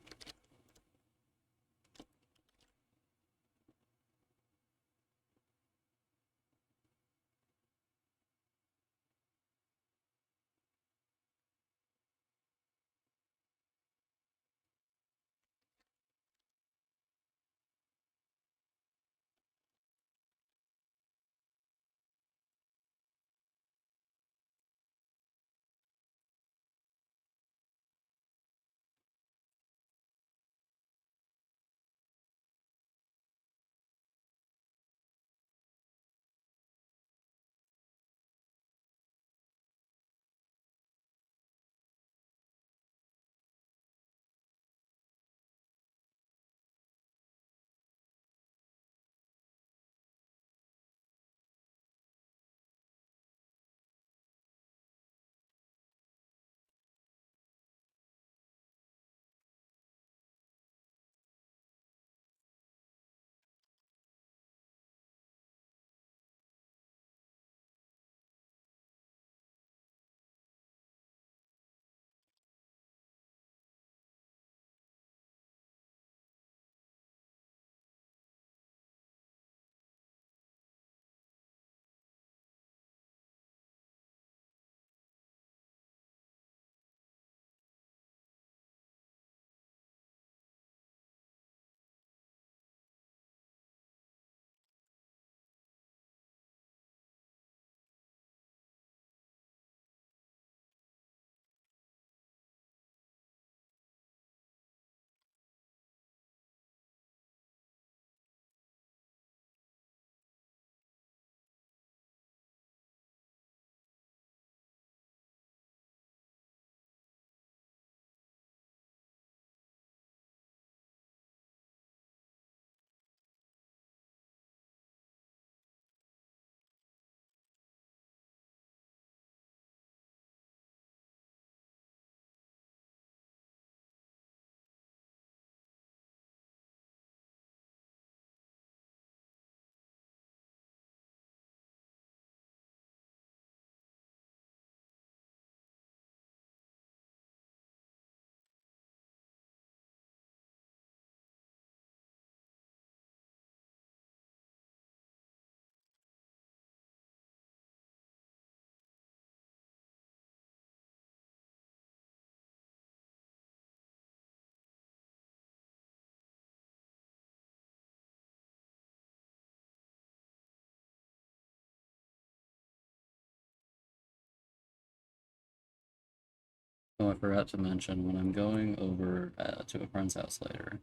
Oh, I forgot to mention, when I'm going over to a friend's house later,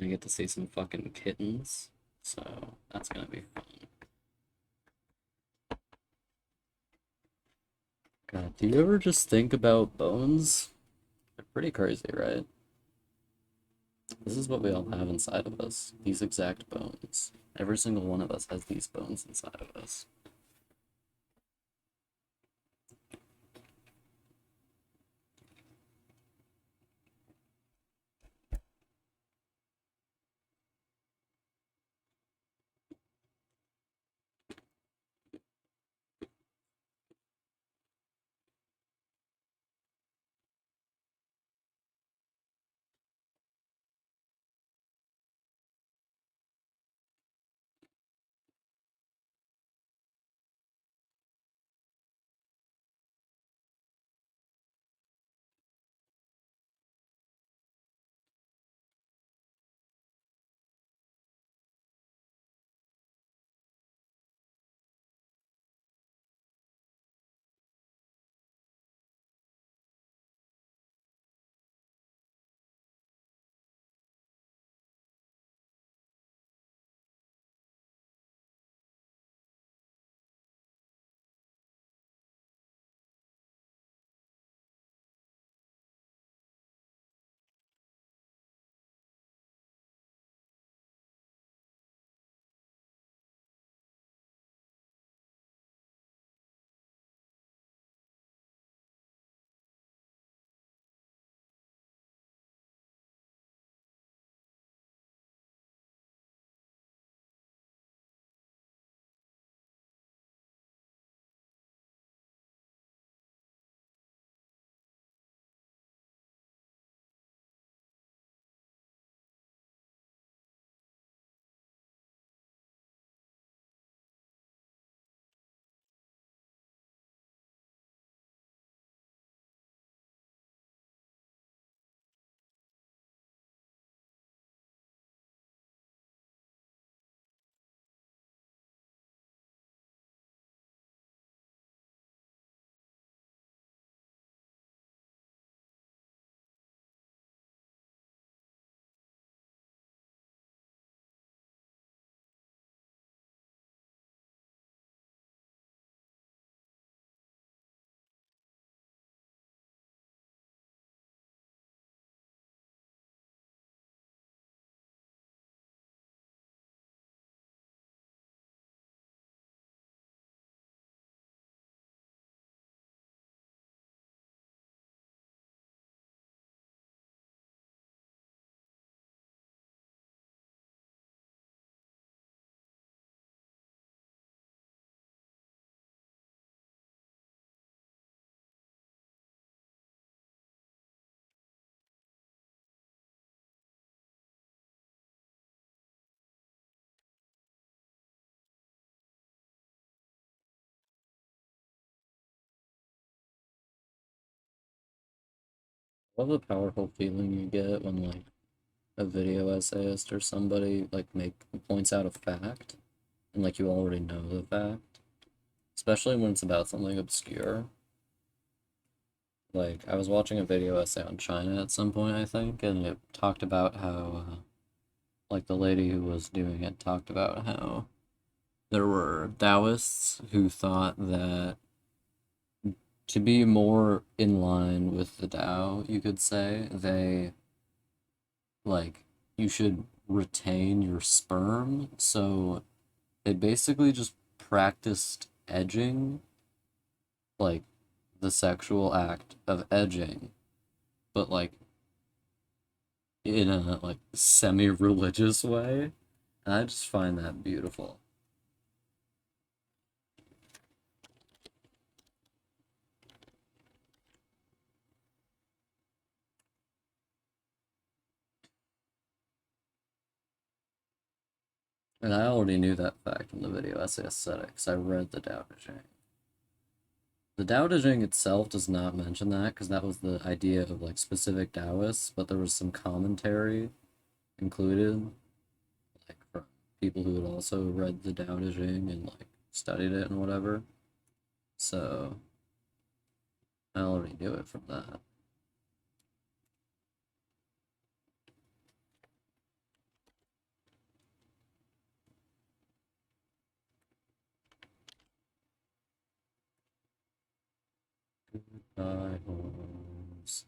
I get to see some fucking kittens, so that's gonna be fun. God, do you ever just think about bones? They're pretty crazy, right? This is what we all have inside of us, these exact bones. Every single one of us has these bones inside of us. love the powerful feeling you get when like a video essayist or somebody like points out a fact and like you already know the fact, especially when it's about something obscure. Like I was watching a video essay on China at some point, I think, and it talked about how like the lady who was doing it talked about how there were Taoists who thought that to be more in line with the Tao, you could say, they like you should retain your sperm. So they basically just practiced edging, like the sexual act of edging, but like in a like semi-religious way. And I just find that beautiful. And I already knew that fact in the video essay aesthetics. I read the Tao Te Ching. The Tao Te Ching itself does not mention that because that was the idea of like specific Taoists, but there was some commentary included, like from people who had also read the Tao Te Ching and like studied it and whatever. So I already knew it from that. Goodbye, horses.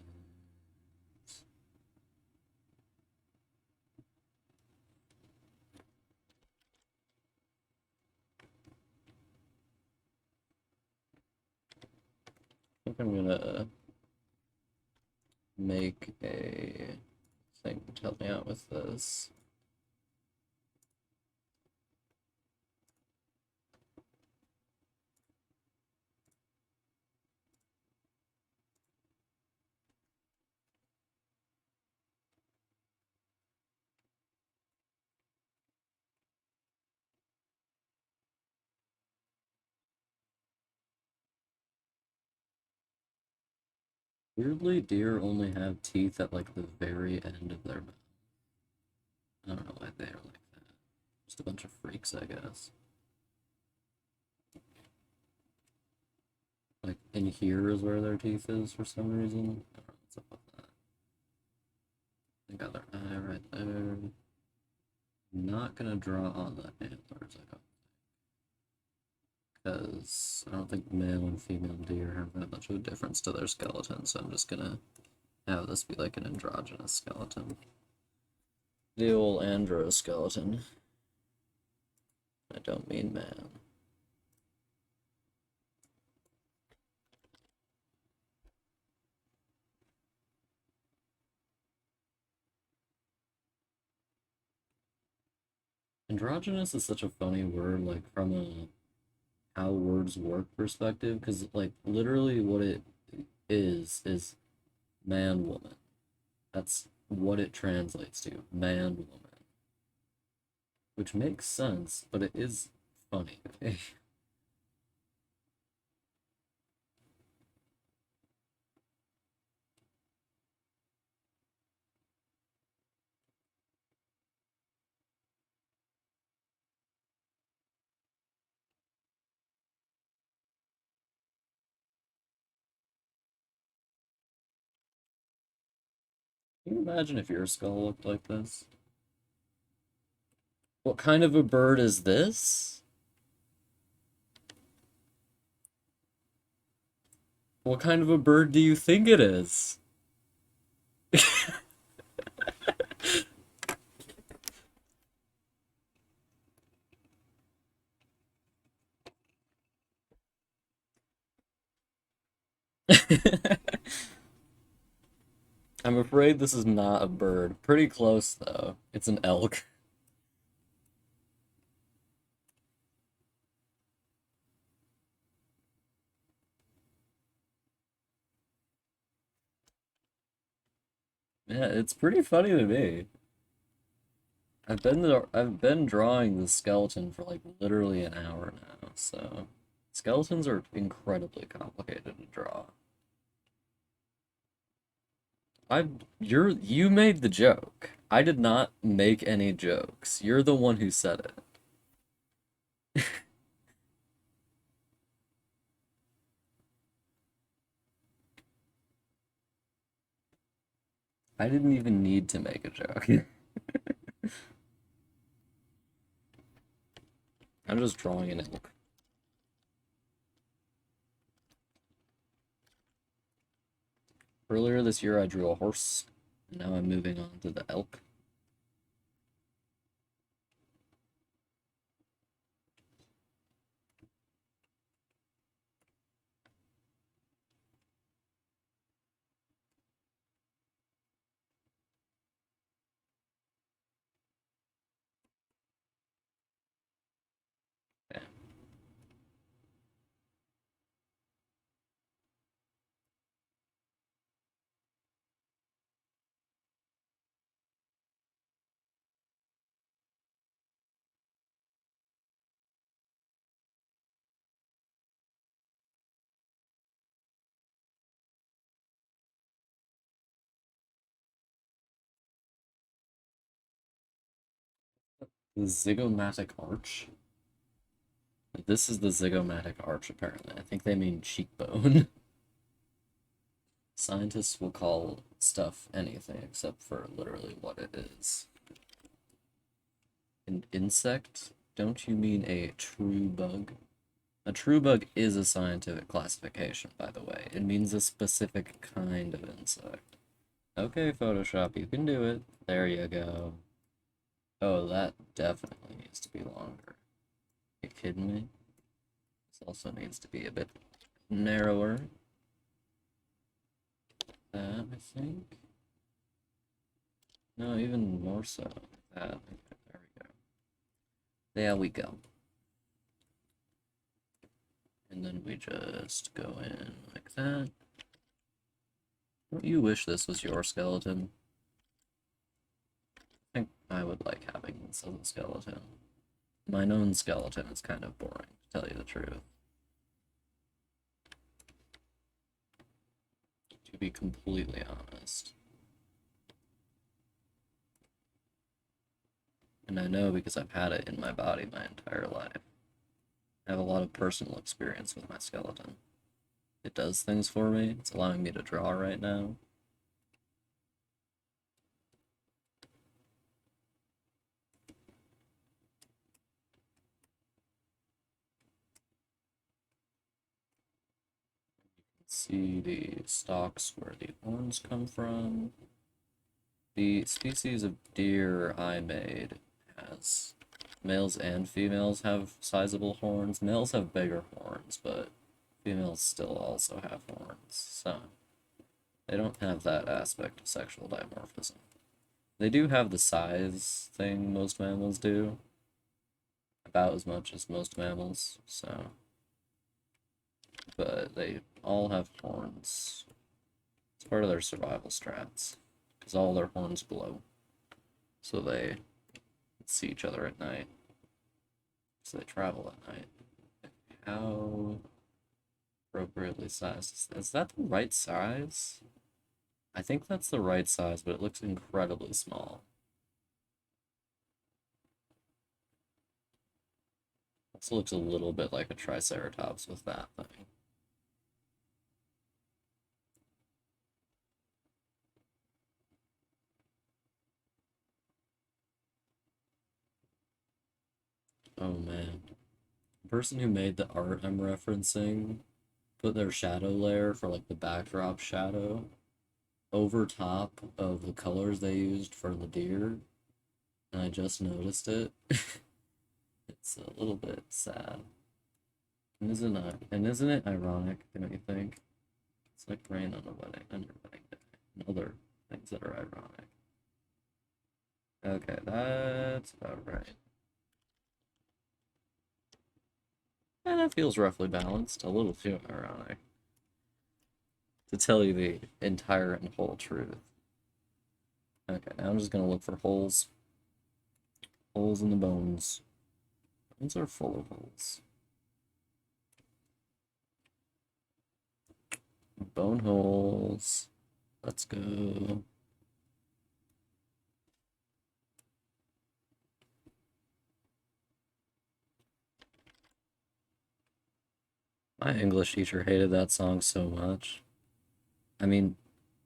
I think I'm gonna make a thing to help me out with this. Weirdly, deer only have teeth at like the very end of their mouth. I don't know why they're like that. Just a bunch of freaks, I guess. Like in here is where their teeth is for some reason. I don't know what's up with that. They got their eye right there. Not gonna draw on the antlers, I don't, because I don't think male and female deer have that much of a difference to their skeleton, so I'm just gonna have this be like an androgynous skeleton. The old androskeleton. I don't mean man. Androgynous is such a funny word, like from a how words work perspective, because like literally what it is man woman. That's what it translates to, man woman. Which makes sense, but it is funny. Can you imagine if your skull looked like this? What kind of a bird is this? What kind of a bird do you think it is? I'm afraid this is not a bird. Pretty close, though. It's an elk. Yeah, it's pretty funny to me. I've been drawing the skeleton for like literally an hour now, so skeletons are incredibly complicated to draw. You made the joke. I did not make any jokes. You're the one who said it. I didn't even need to make a joke. I'm just drawing an elk. Earlier this year, I drew a horse. And now I'm moving on to the elk. Okay. The zygomatic arch. This is the zygomatic arch, apparently. I think they mean cheekbone. Scientists will call stuff anything except for literally what it is. An insect? Don't you mean a true bug? A true bug is a scientific classification, by the way. It means a specific kind of insect. Okay, Photoshop, you can do it. There you go. Oh, that definitely needs to be longer. Are you kidding me? This also needs to be a bit narrower. That, I think. No, even more so. That. There we go. There we go. And then we just go in like that. Don't you wish this was your skeleton? I think I would like having this as a skeleton. My own skeleton is kind of boring, to tell you the truth. To be completely honest. And I know because I've had it in my body my entire life. I have a lot of personal experience with my skeleton. It does things for me. It's allowing me to draw right now. See the stalks where the horns come from. The species of deer I made has males and females have sizable horns. Males have bigger horns, but females still also have horns, so they don't have that aspect of sexual dimorphism. They do have the size thing most mammals do, about as much as most mammals, so. But they all have horns. It's part of their survival strats, because all their horns glow, so they see each other at night. So they travel at night. How appropriately sized is that the right size? I think that's the right size, but it looks incredibly small. Also looks a little bit like a Triceratops with that thing. Oh man. The person who made the art I'm referencing put their shadow layer for like the backdrop shadow over top of the colors they used for the deer, and I just noticed it. It's a little bit sad. And isn't it ironic, don't you think? It's like rain on your wedding day, and other things that are ironic. Okay, that's about right. And that feels roughly balanced. A little too ironic. To tell you the entire and whole truth. Okay, now I'm just gonna look for holes. Holes in the bones. Bones are full of holes. Bone holes. Let's go. My English teacher hated that song so much. I mean,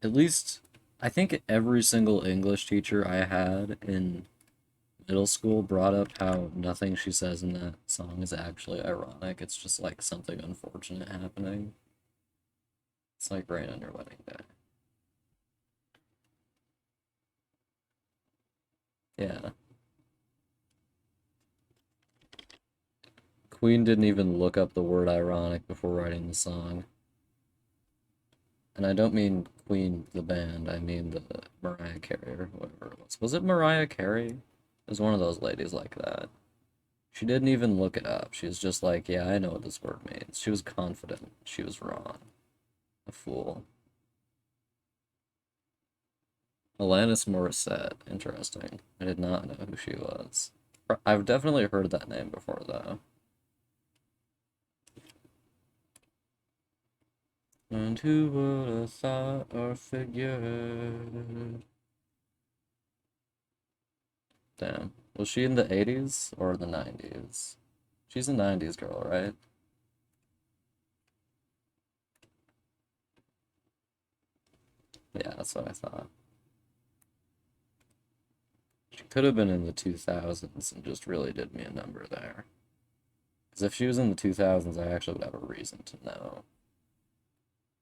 at least I think every single English teacher I had in middle school brought up how nothing she says in that song is actually ironic. It's just like something unfortunate happening. It's like rain on your wedding day. Yeah. Queen didn't even look up the word ironic before writing the song. And I don't mean Queen the band, I mean the Mariah Carey or whoever it was. Was it Mariah Carey? It was one of those ladies like that. She didn't even look it up. She was just like, yeah, I know what this word means. She was confident. She was wrong. A fool. Alanis Morissette. Interesting. I did not know who she was. I've definitely heard that name before, though. And who would have thought or figured? Damn. Was she in the 80s or the 90s? She's a 90s girl, right? Yeah, that's what I thought. She could have been in the 2000s and just really did me a number there. Because if she was in the 2000s, I actually would have a reason to know.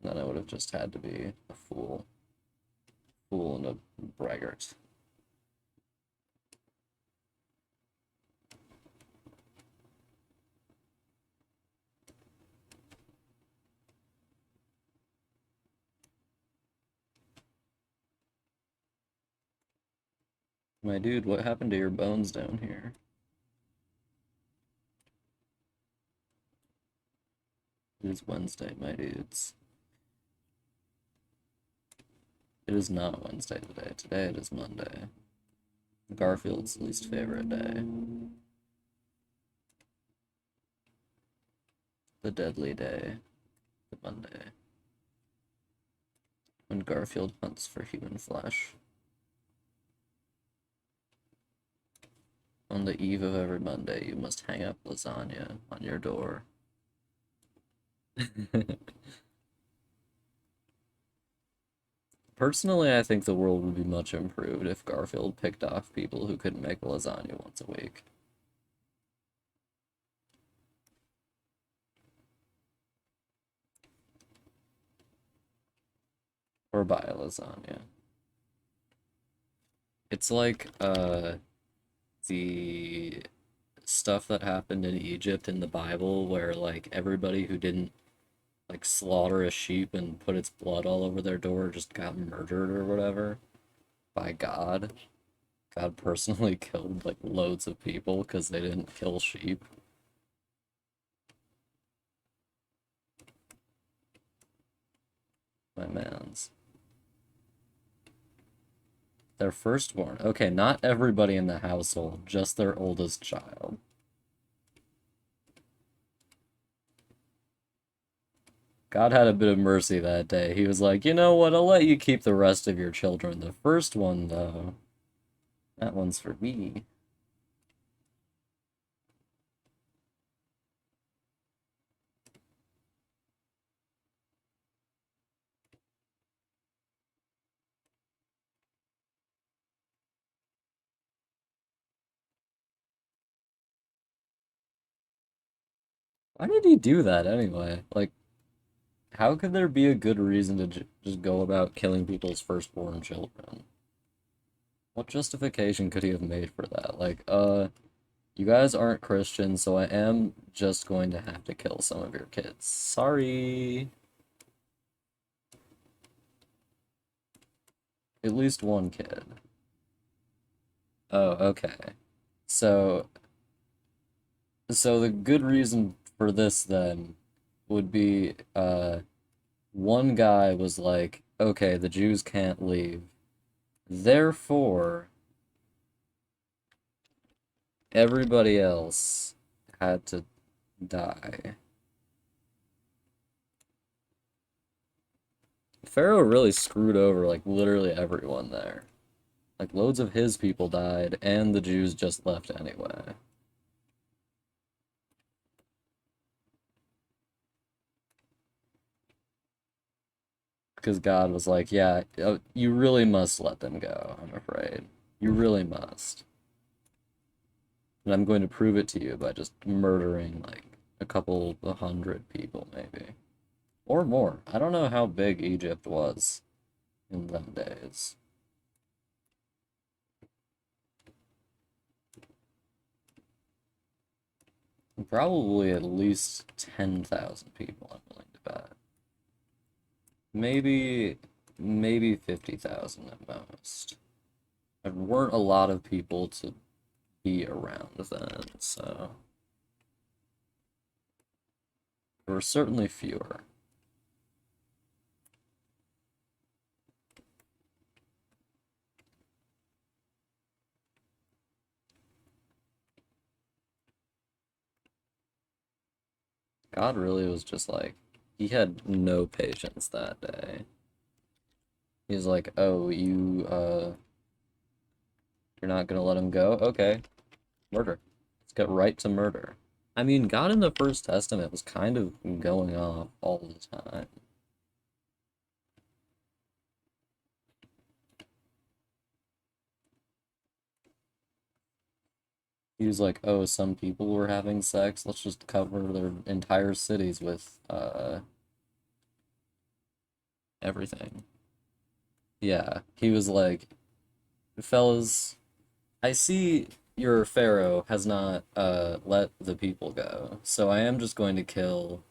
And then I would have just had to be a fool. Fool and a braggart. My dude, what happened to your bones down here? It is Wednesday, my dudes. It is not Wednesday today. Today it is Monday. Garfield's least favorite day. The deadly day. The Monday. When Garfield hunts for human flesh. On the eve of every Monday, you must hang up lasagna on your door. Personally, I think the world would be much improved if Garfield picked off people who couldn't make lasagna once a week. Or buy a lasagna. It's like the stuff that happened in Egypt in the Bible where like everybody who didn't like slaughter a sheep and put its blood all over their door just got murdered or whatever by God. God personally killed like loads of people because they didn't kill sheep. My man's. Their firstborn. Okay, not everybody in the household, just their oldest child. God had a bit of mercy that day. He was like, you know what, I'll let you keep the rest of your children. The first one, though, that one's for me. Why did he do that anyway? Like, how could there be a good reason to just go about killing people's firstborn children? What justification could he have made for that? Like, you guys aren't Christian, so I am just going to have to kill some of your kids. Sorry. At least one kid. Oh, okay. So, so the good reason for this then would be, one guy was like, okay, the Jews can't leave. Therefore, everybody else had to die. Pharaoh really screwed over like literally everyone there. Like loads of his people died, and the Jews just left anyway. Because God was like, yeah, you really must let them go, I'm afraid. You really must. And I'm going to prove it to you by just murdering like a couple of hundred people, maybe. Or more. I don't know how big Egypt was in them days. Probably at least 10,000 people, I'm willing to bet. Maybe, maybe 50,000 at most. There weren't a lot of people to be around then, so there were certainly fewer. God really was just like, he had no patience that day. He's like, oh, you're not gonna let him go? Okay, murder. Let's get right to murder. I mean, God in the First Testament was kind of going off all the time. He was like, oh, some people were having sex. Let's just cover their entire cities with everything. Yeah, he was like, fellas, I see your pharaoh has not let the people go, so I am just going to kill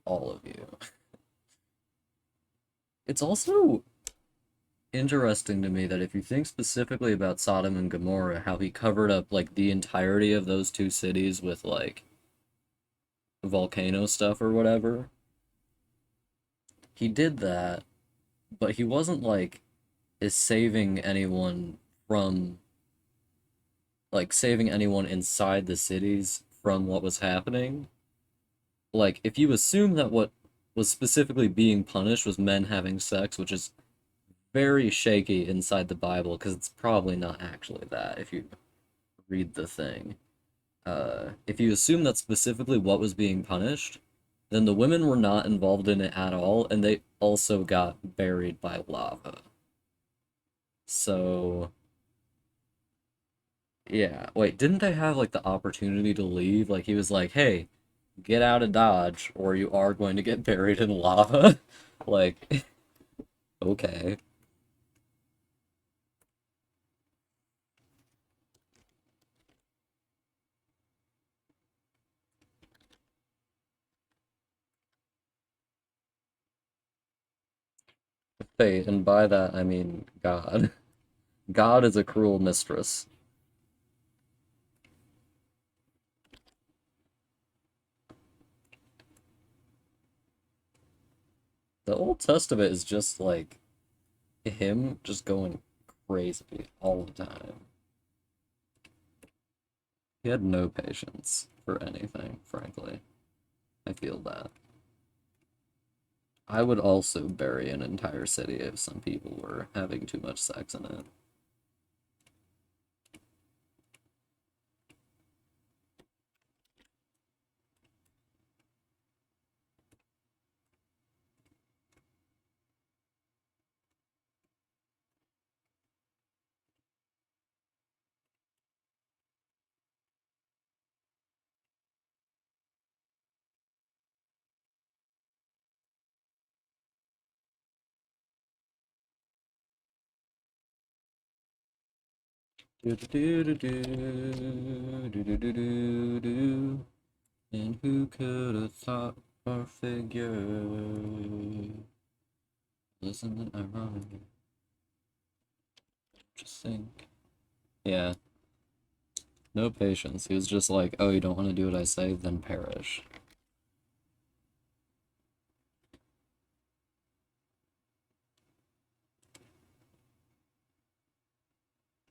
all of you. It's also interesting to me that if you think specifically about Sodom and Gomorrah, how he covered up like the entirety of those two cities with like volcano stuff or whatever, he did that, but he wasn't like is saving anyone from like saving anyone inside the cities from what was happening. Like if you assume that what was specifically being punished was men having sex, which is very shaky inside the Bible because it's probably not actually that if you read the thing. If you assume that's specifically what was being punished, then the women were not involved in it at all, and they also got buried by lava. So, yeah. Wait, didn't they have like the opportunity to leave? Like he was like, "Hey, get out of Dodge, or you are going to get buried in lava." Like, okay. Fate, and by that I mean God. God is a cruel mistress. The Old Testament is just like him just going crazy all the time. He had no patience for anything, frankly. I feel that. I would also bury an entire city if some people were having too much sex in it. Do do do do do do do do do. And who could have thought our figure? Isn't it ironic? Just think. Yeah, no patience. He was just like, oh, you don't want to do what I say, then perish.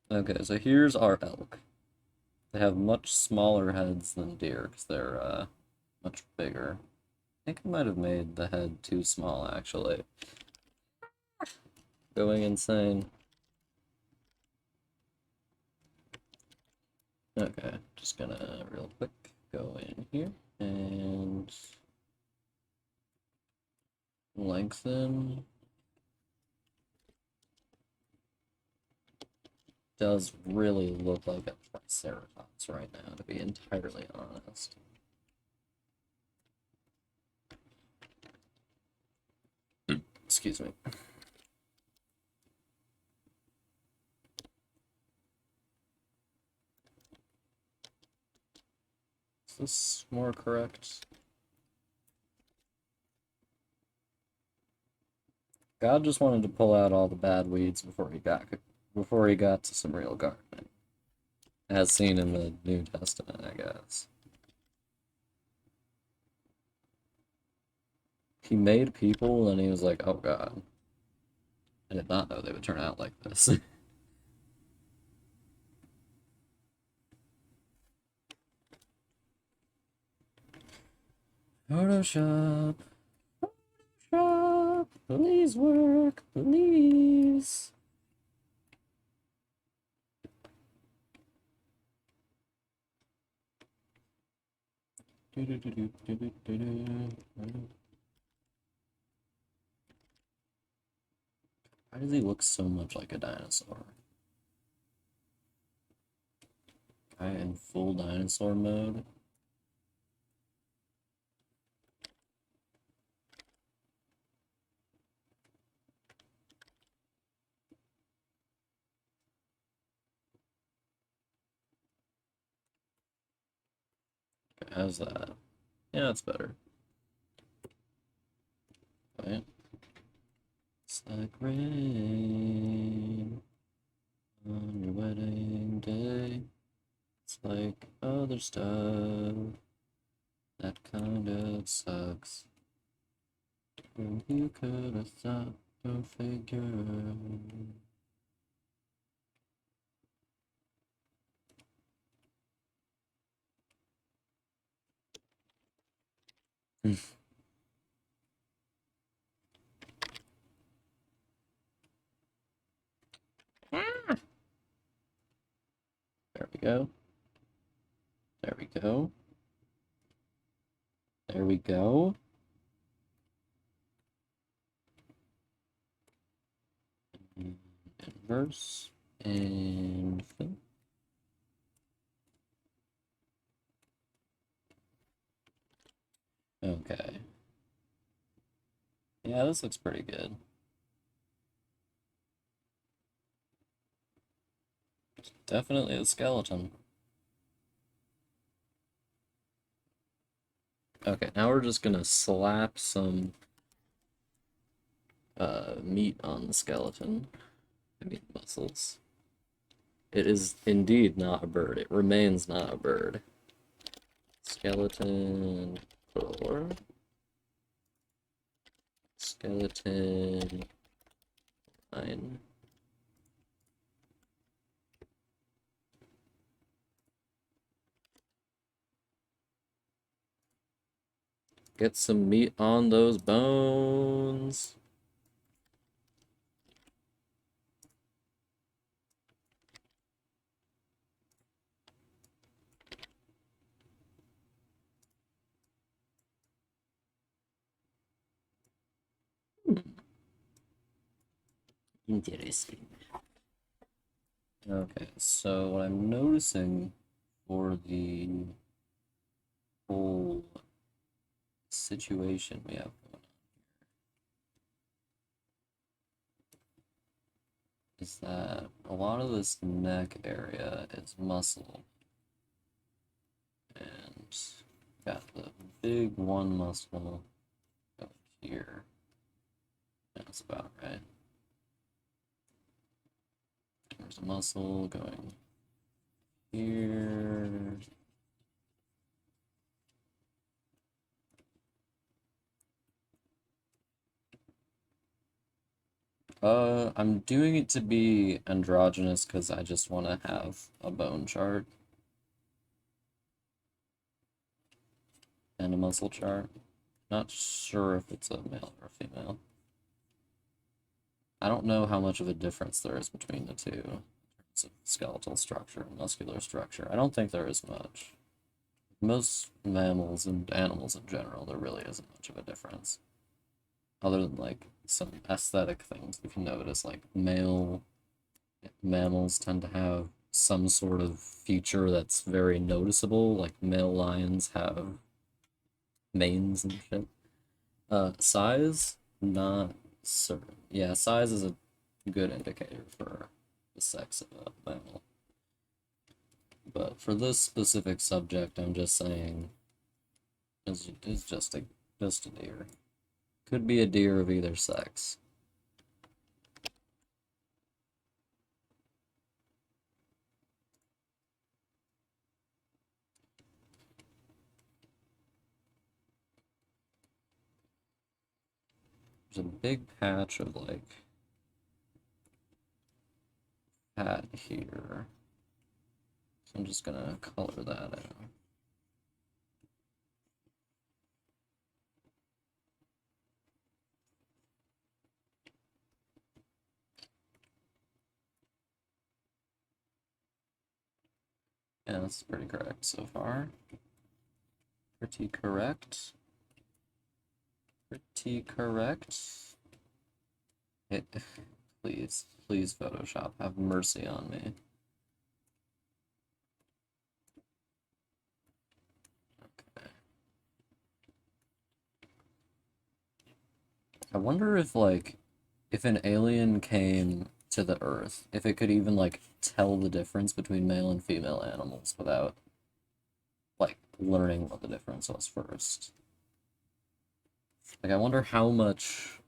Okay, so here's our elk. They have much smaller heads than deer because they're much bigger. I think I might have made the head too small actually. going insane. Okay, just gonna real quick go in here and lengthen. Does really look like a Triceratops right now, to be entirely honest. Excuse me. Is this more correct? God just wanted to pull out all the bad weeds before he got to some real gardening. As seen in the New Testament, I guess. He made people and he was like, oh God. I did not know they would turn out like this. Photoshop. Photoshop. Please work. Please. Why does he look so much like a dinosaur? Guy in full dinosaur mode. Okay, how's that? Yeah, it's better. Right? It's like rain on your wedding day. It's like other stuff that kind of sucks. And you could have thought, go figure. There we go. There we go. There we go. Inverse and fill. Okay. Yeah, this looks pretty good. Definitely a skeleton. Okay, now we're just gonna slap some meat on the skeleton. I mean muscles. It is indeed not a bird. It remains not a bird. Skeleton 4. Skeleton 9. Get some meat on those bones. Interesting. Okay, so what I'm noticing for the whole situation we have going on is that a lot of this neck area is muscle. And got the big one muscle over here. That's about right. There's a muscle going here. I'm doing it to be androgynous because I just want to have a bone chart and a muscle chart. Not sure if it's a male or a female. I don't know how much of a difference there is between the two in terms of skeletal structure and muscular structure. I don't think there is much. Most mammals and animals in general, there really isn't much of a difference. Other than like some aesthetic things. If you notice, like male mammals tend to have some sort of feature that's very noticeable, like male lions have manes and shit. Size, not certain. Yeah, size is a good indicator for the sex of a mammal. But for this specific subject, I'm just saying is just a deer. Could be a deer of either sex. There's a big patch of like fat here. So I'm just gonna color that in. Yeah, that's pretty correct so far. Pretty correct. Pretty correct. It, please, please, Photoshop, have mercy on me. Okay. I wonder if, like, if an alien came to the Earth, if it could even, like, tell the difference between male and female animals without, like, learning what the difference was first. Like, I wonder how much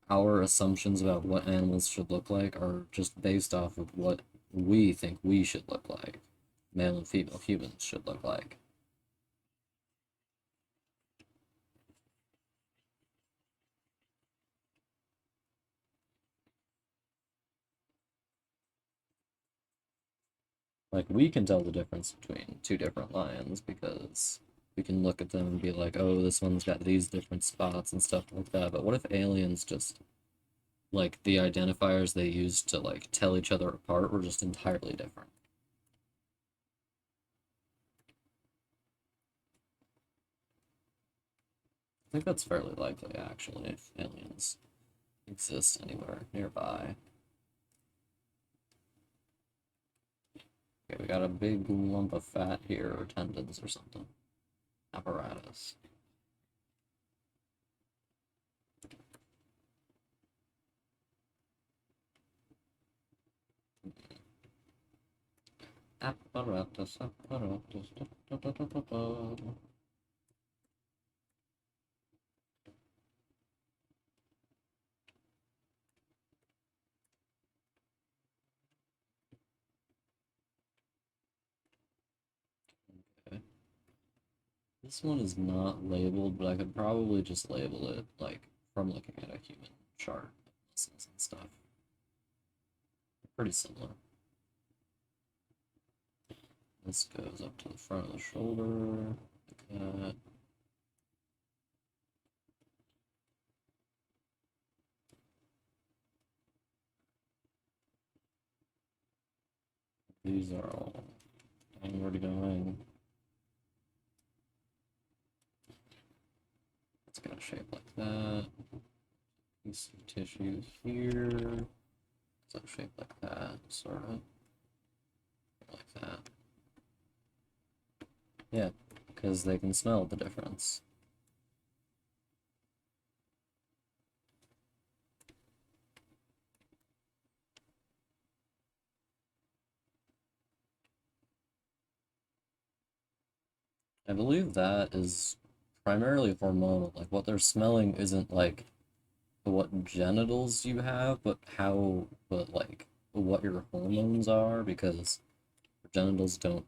our assumptions about what animals should look like are just based off of what we think we should look like, male and female humans should look like. Like, we can tell the difference between two different lions because we can look at them and be like, oh, this one's got these different spots and stuff like that. But what if aliens just, like, the identifiers they used to, like, tell each other apart were just entirely different? I think that's fairly likely, actually, if aliens exist anywhere nearby. Okay, we got a big lump of fat here, or tendons or something. Apparatus. Apparatus, apparatus. Da, da, da, da, da. Okay. This one is not labeled, but I could probably just label it, like, from looking at a human chart, muscles and stuff. Pretty similar. This goes up to the front of the shoulder, like that. These are all downward going. It's got a shape like that. Piece of tissue here. It's got a shape like that, sort of. Like that. Yeah, because they can smell the difference. I believe that is primarily hormonal. Like, what they're smelling isn't like what genitals you have, but like what your hormones are, because genitals don't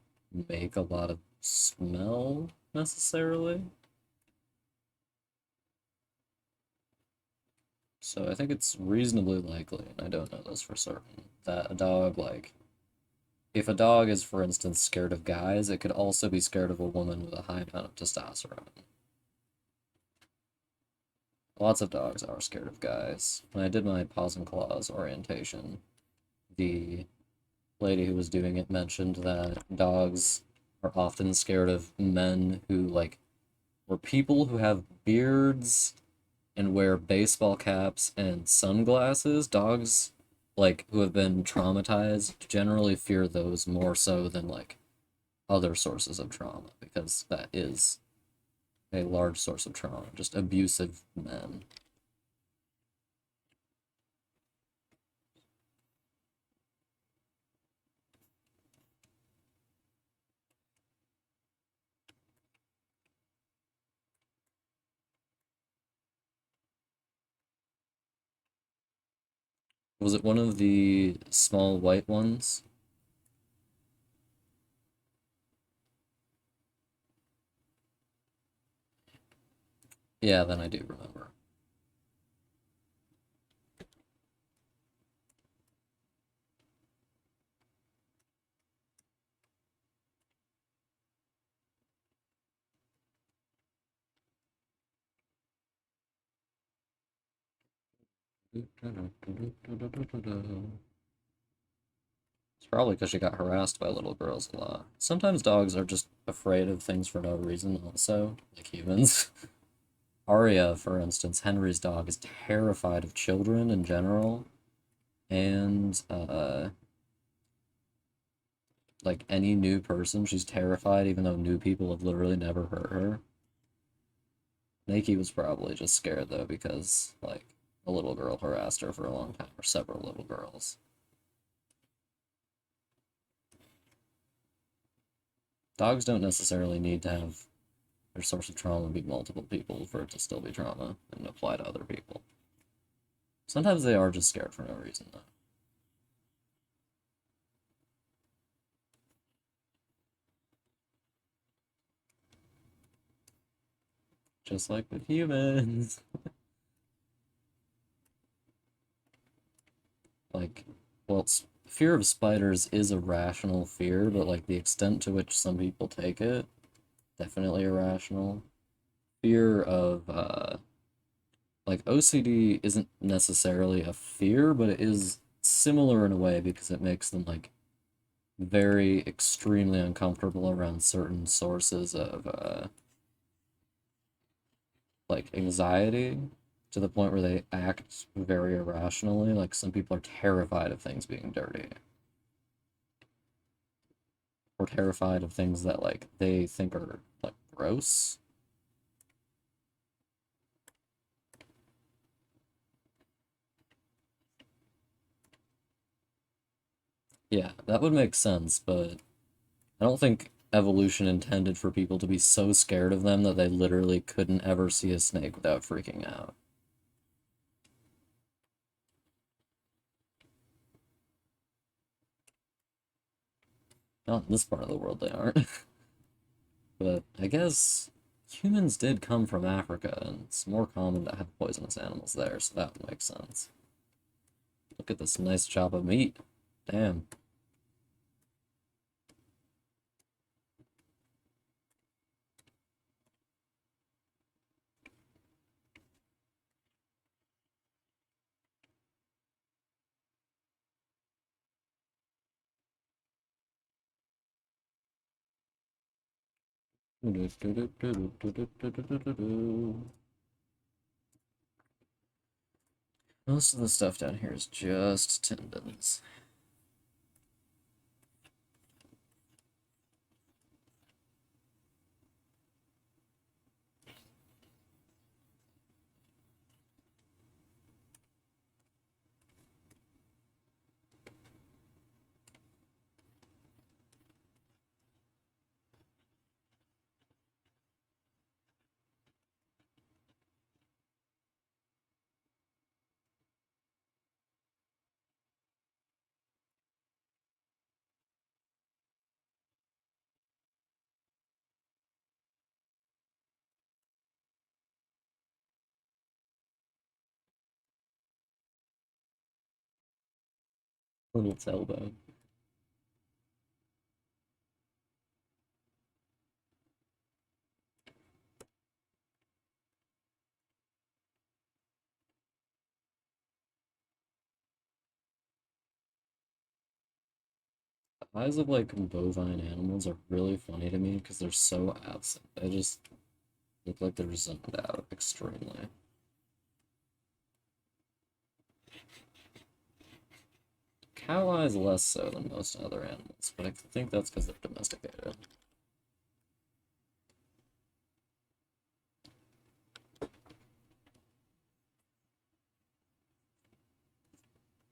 make a lot of smell necessarily. So I think it's reasonably likely, and I don't know this for certain, that a dog, like, if a dog is, for instance, scared of guys, it could also be scared of a woman with a high amount of testosterone. Lots of dogs are scared of guys. When I did my paws and claws orientation, the lady who was doing it mentioned that dogs are often scared of men who, like, were people who have beards and wear baseball caps and sunglasses. Dogs, like, who have been traumatized generally fear those more so than, like, other sources of trauma, because that is a large source of trauma, just abusive men. Was it one of the small white ones? Yeah, then I do remember. It's probably because she got harassed by little girls a lot. Sometimes dogs are just afraid of things for no reason, also, like humans. Arya, for instance, Henry's dog, is terrified of children in general, and like any new person, she's terrified, even though new people have literally never hurt her. Nikki was probably just scared though, because like a little girl harassed her for a long time, or several little girls. Dogs don't necessarily need to have their source of trauma be multiple people for it to still be trauma and apply to other people. Sometimes they are just scared for no reason, though. Just like with humans. Like, well, fear of spiders is a rational fear, but like the extent to which some people take it, definitely irrational. Fear of, like, OCD isn't necessarily a fear, but it is similar in a way because it makes them, like, very extremely uncomfortable around certain sources of, like, anxiety to the point where they act very irrationally. Like, some people are terrified of things being dirty, or terrified of things that, like, they think are, like, gross. Yeah, that would make sense, but I don't think evolution intended for people to be so scared of them that they literally couldn't ever see a snake without freaking out. Not in this part of the world, they aren't. But I guess humans did come from Africa, and it's more common to have poisonous animals there, so that would make sense. Look at this nice chop of meat. Damn. Most of the stuff down here is just tendons. On its elbow. Eyes of like bovine animals are really funny to me because they're so absent. They just look like they're zoned out extremely. Cow eyes less so than most other animals, but I think that's because they're domesticated.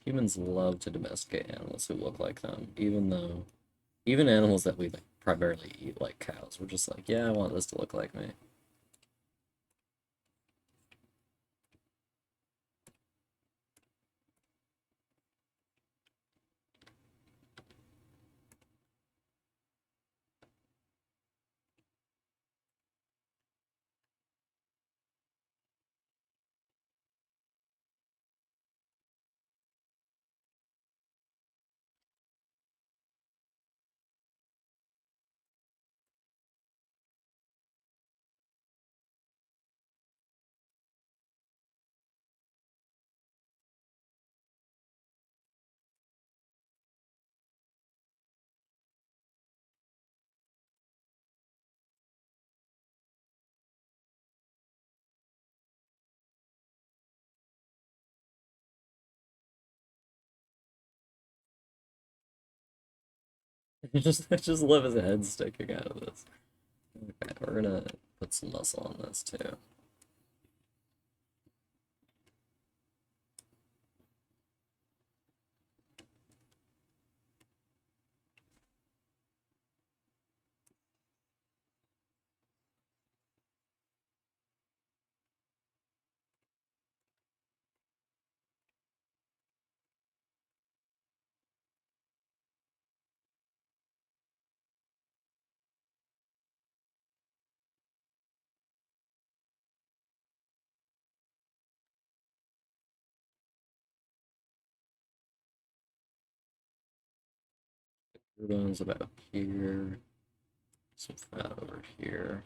Humans love to domesticate animals who look like them, even animals that we like primarily eat like cows, we're just like, yeah, I want this to look like me. Just love his head sticking out of this. Okay, we're gonna put some muscle on this too. Bones about here. Some fat over here.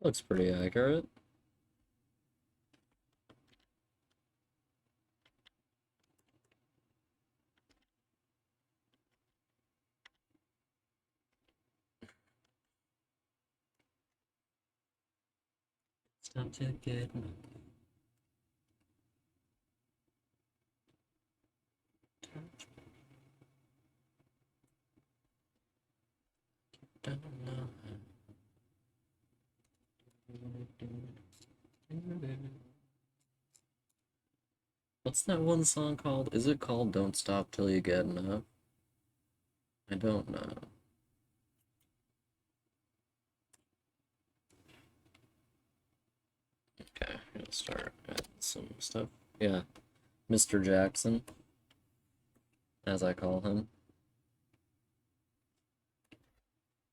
Looks pretty accurate. Stop to get don't know. What's that one song called? Is it called Don't Stop Till You Get Enough? I don't know. Okay, I'm gonna start adding some stuff. Yeah, Mr. Jackson, as I call him.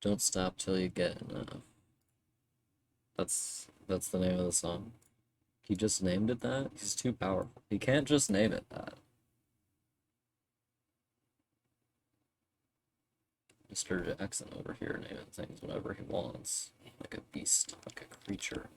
Don't stop till you get enough. That's the name of the song. He just named it that? He's too powerful. He can't just name it that. Mr. Jackson over here naming things whenever he wants. Like a beast, like a creature.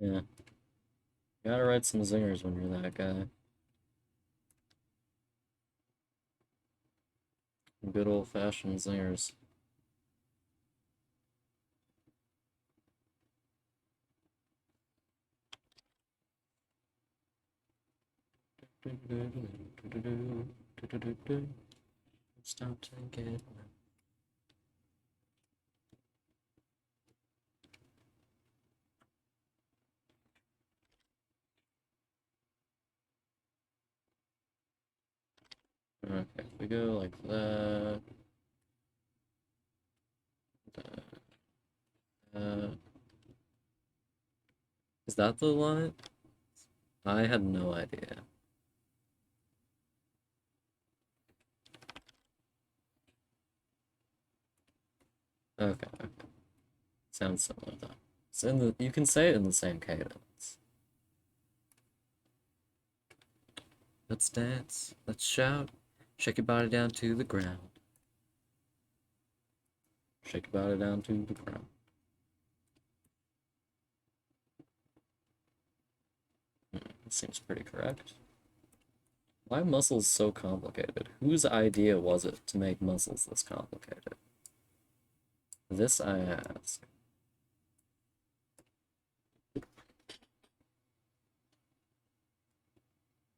Yeah. You gotta write some zingers when you're that guy. Good old-fashioned zingers. Stop taking. Okay, we go like that. Uh, is that the line? I had no idea. Okay, okay. Sounds similar though. It's in the you can say it in the same cadence. Let's dance, let's shout, shake your body down to the ground. Shake your body down to the ground. That seems pretty correct. Why are muscles so complicated? Whose idea was it to make muscles this complicated? This I ask.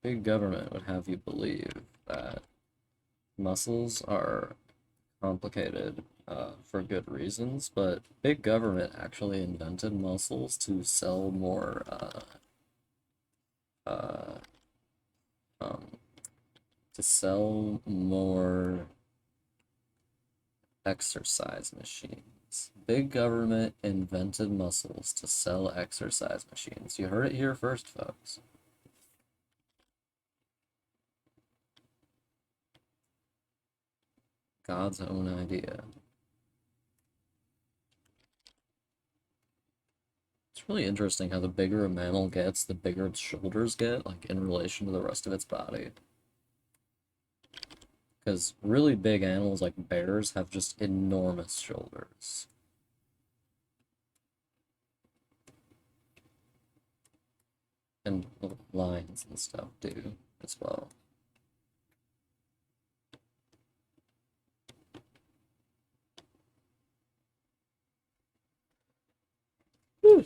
Big government would have you believe that muscles are complicated for good reasons, but big government actually invented muscles to sell more uh, um, exercise machines. Big government invented muscles to sell exercise machines. You heard it here first, folks. God's own idea. It's really interesting how the bigger a mammal gets, the bigger its shoulders get, like in relation to the rest of its body. Because really big animals like bears have just enormous shoulders. And lions and stuff do as well. Whew.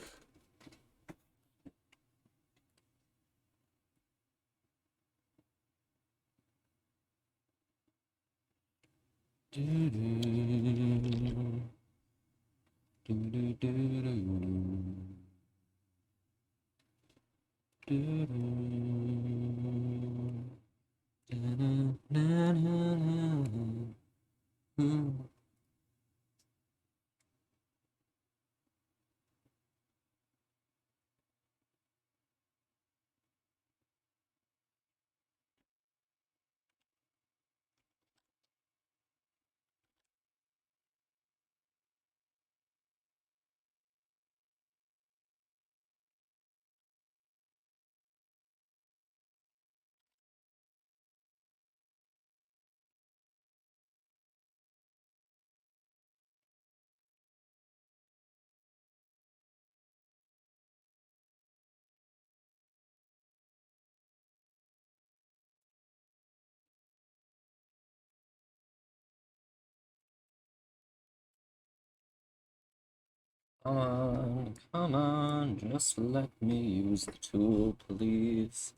Come on, just let me use the tool, please.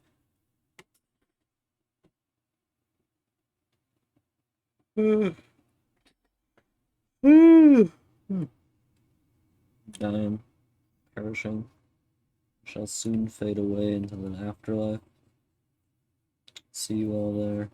Dying, perishing, shall soon fade away into the afterlife. See you all there.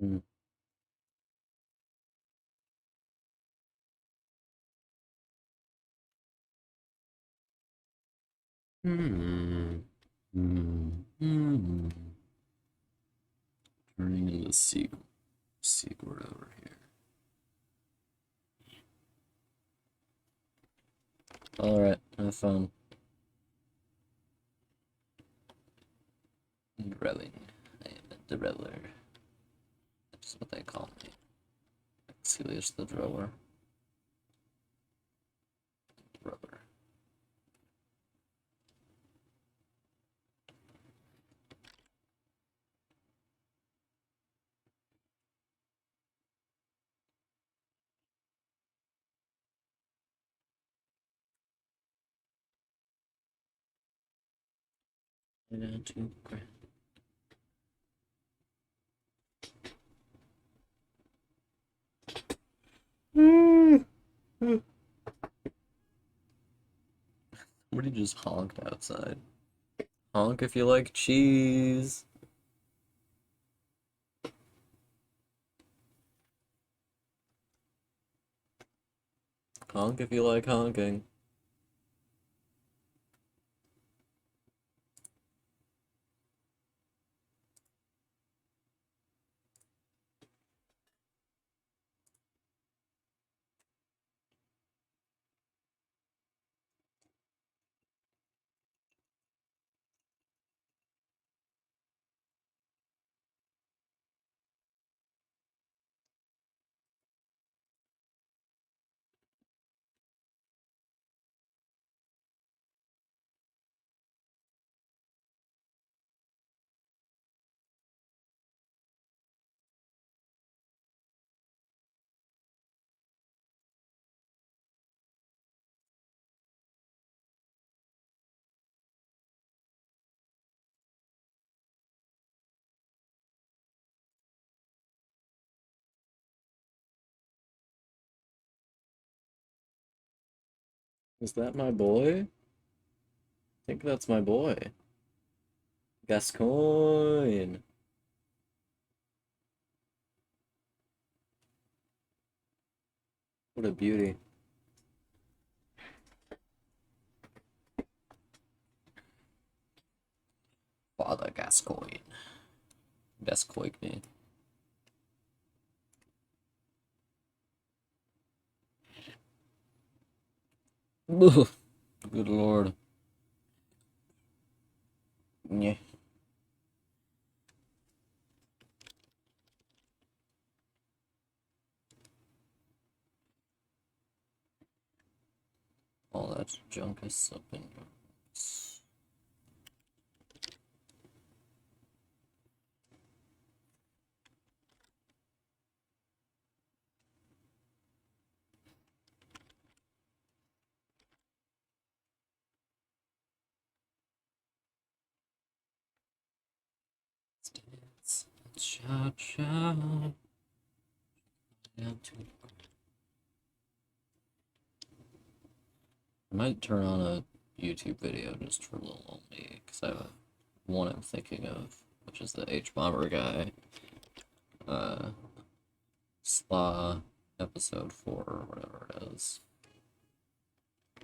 Mm. Hmm. Hmm. Hmm. Turning into the Seaward over here. Alright, have fun. Rowing. I am the rower. That's what they call me. Celius the Drower. Rower. And to grand. Somebody just honked outside. Honk if you like cheese. Honk if you like honking. Is that my boy? I think that's my boy. Gascoigne. What a beauty. Father Gascoigne. Gascoigne. Ugh, good lord. Yeah. All that junk is up in your mouth. Dance, shout, shout. Down to I might turn on a YouTube video just for Lil Only, because I have one I'm thinking of, which is the H Bomber guy. Spa episode 4 or whatever it is.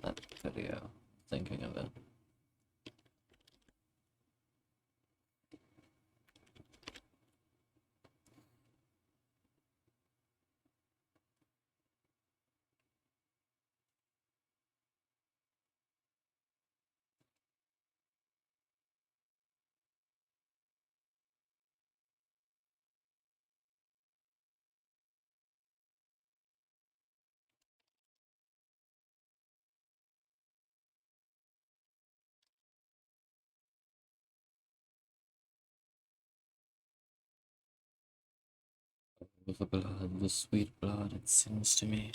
That video. Thinking of it. With the blood, the sweet blood, it sings to me.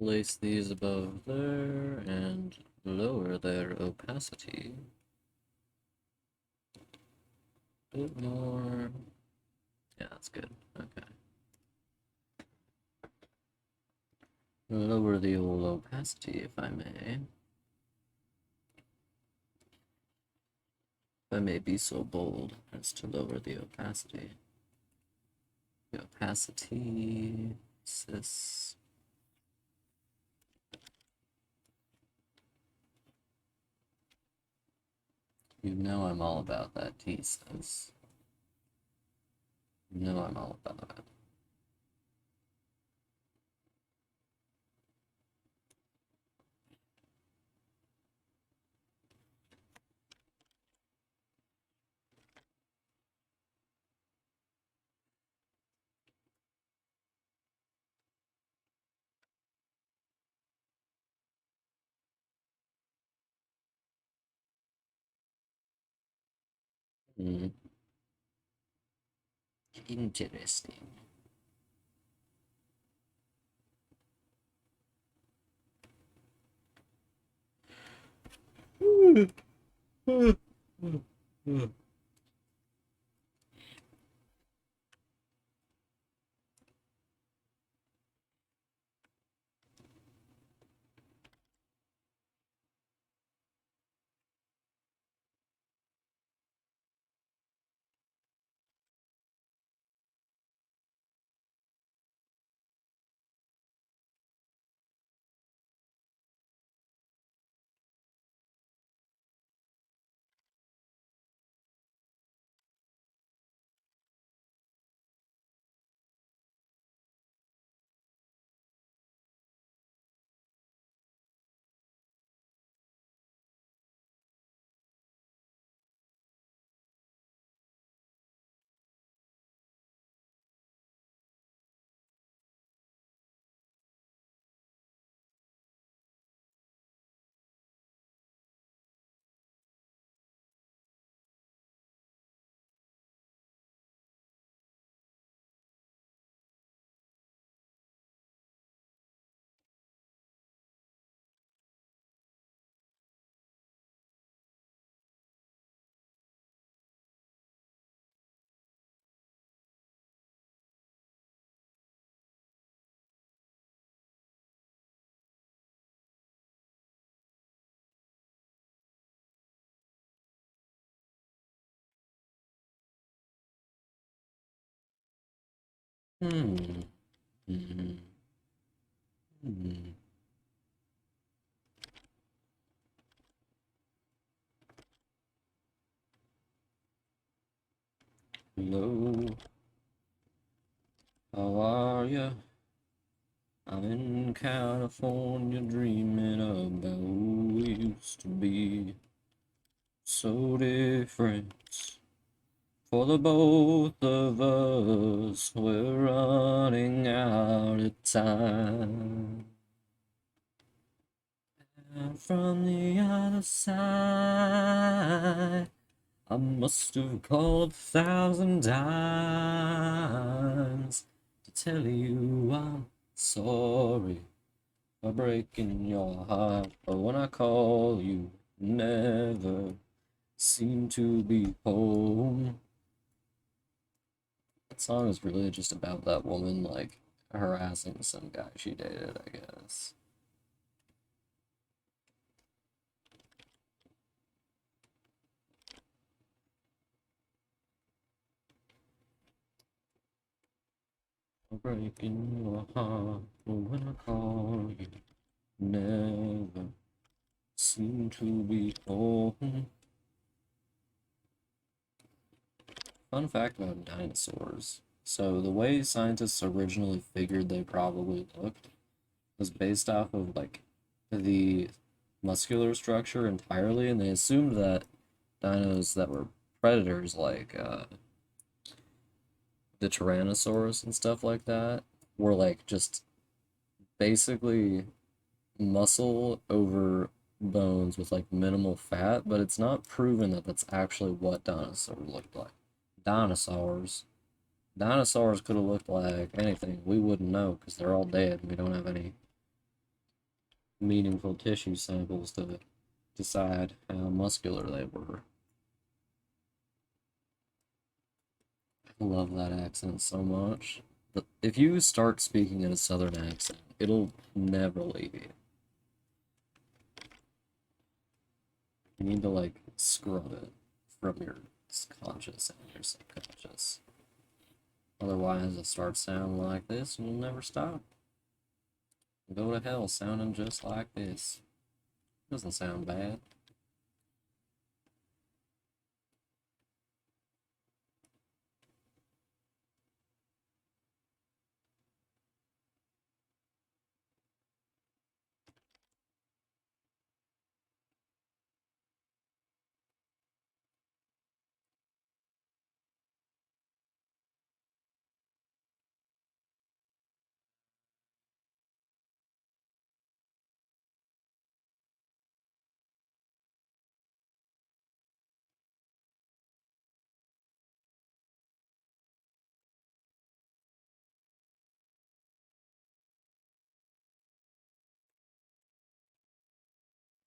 place these above there and lower their opacity. A bit more. Yeah, that's good. Okay. Lower the old opacity, if I may. If I may be so bold as to lower the opacity. The opacity, cis. You know I'm all about that T-cis. You know I'm all about that. Mm. Interesting. Hmm. Hmm. Hmm. Hello. How are ya? I'm in California dreaming about who we used to be. So different. For the both of us, we're running out of time. And from the other side, I must have called 1,000 times to tell you I'm sorry for breaking your heart. But when I call, you never seem to be home. That song is really just about that woman, like, harassing some guy she dated, I guess. Breaking your heart, but when I call, you never seem to be home. Fun fact about dinosaurs. So, the way scientists originally figured they probably looked was based off of, like, the muscular structure entirely, and they assumed that dinos that were predators, like, the Tyrannosaurus and stuff like that, were, like, just basically muscle over bones with, like, minimal fat, but it's not proven that that's actually what dinosaurs looked like. Dinosaurs. Dinosaurs could have looked like anything. We wouldn't know because they're all dead. We don't have any meaningful tissue samples to decide how muscular they were. I love that accent so much. But if you start speaking in a southern accent, it'll never leave you. You need to like scrub it from your conscious and your subconscious. Otherwise, it starts sounding like this and you'll never stop. Go to hell sounding just like this. Doesn't sound bad.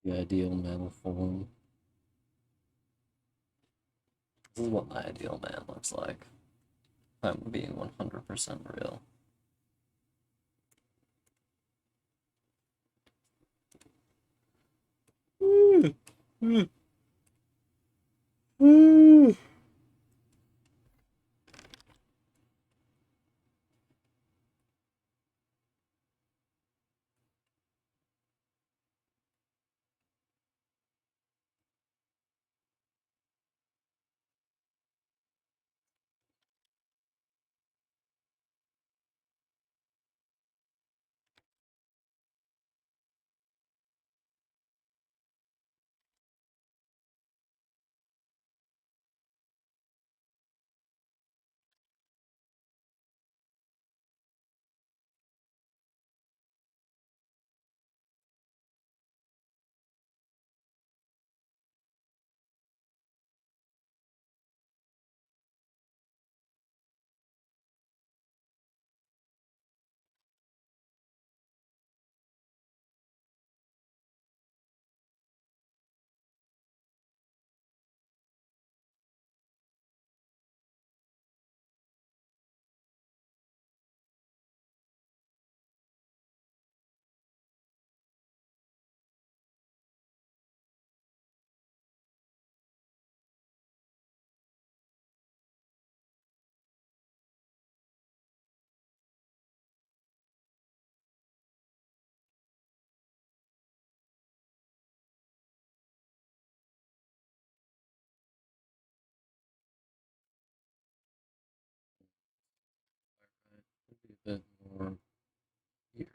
The ideal male form. This is what my ideal man looks like. I'm being 100% real. Maybe a bit more here.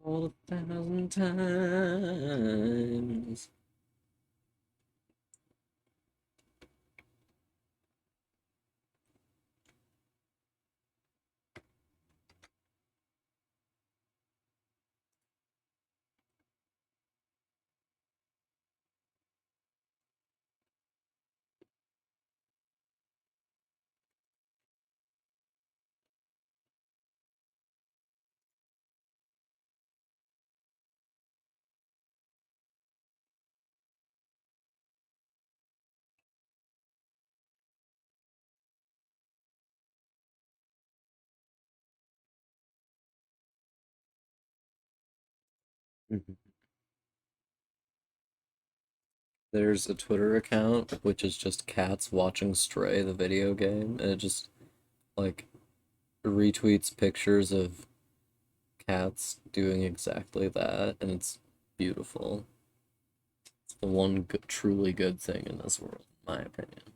All 1,000 times. Mhm. There's a Twitter account which is just cats watching Stray, the video game, and it just like retweets pictures of cats doing exactly that, and it's beautiful. It's the one good, truly good thing in this world, in my opinion.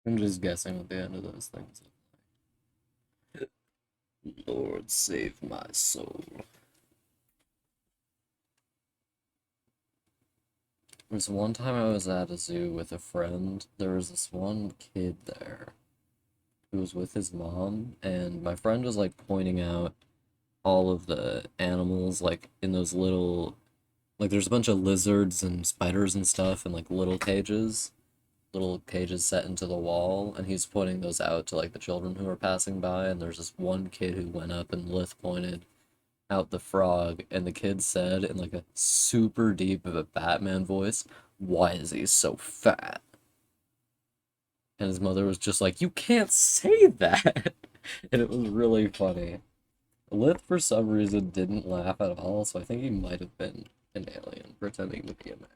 I'm just guessing what the end of those things. Lord save my soul. There's one time I was at a zoo with a friend. There was this one kid there who was with his mom, and my friend was like pointing out all of the animals like in those little like there's a bunch of lizards and spiders and stuff in like little cages set into the wall, and he's pointing those out to like the children who are passing by, and there's this one kid who went up and Lith pointed out the frog, and the kid said in like a super deep of a Batman voice, "Why is he so fat?" And his mother was just like, "You can't say that!" And it was really funny. Lith, for some reason, didn't laugh at all, so I think he might have been an alien pretending to be a man.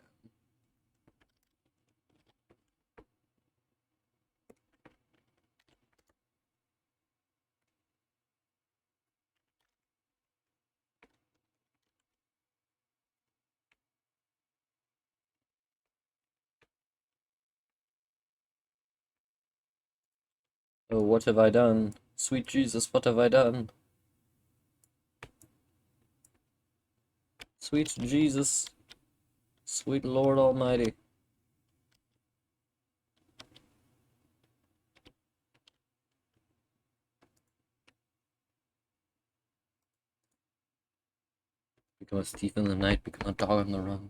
Oh, what have I done? Sweet Jesus, what have I done? Sweet Jesus, sweet Lord Almighty. Become a thief in the night, become a dog on the run.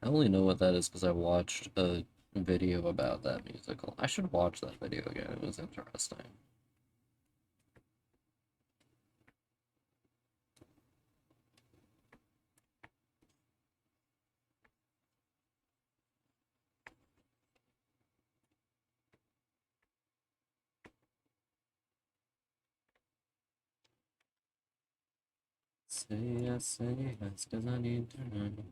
I only know what that is because I watched a video about that musical. I should watch that video again, it was interesting. say yes, 'cause I need to know. It's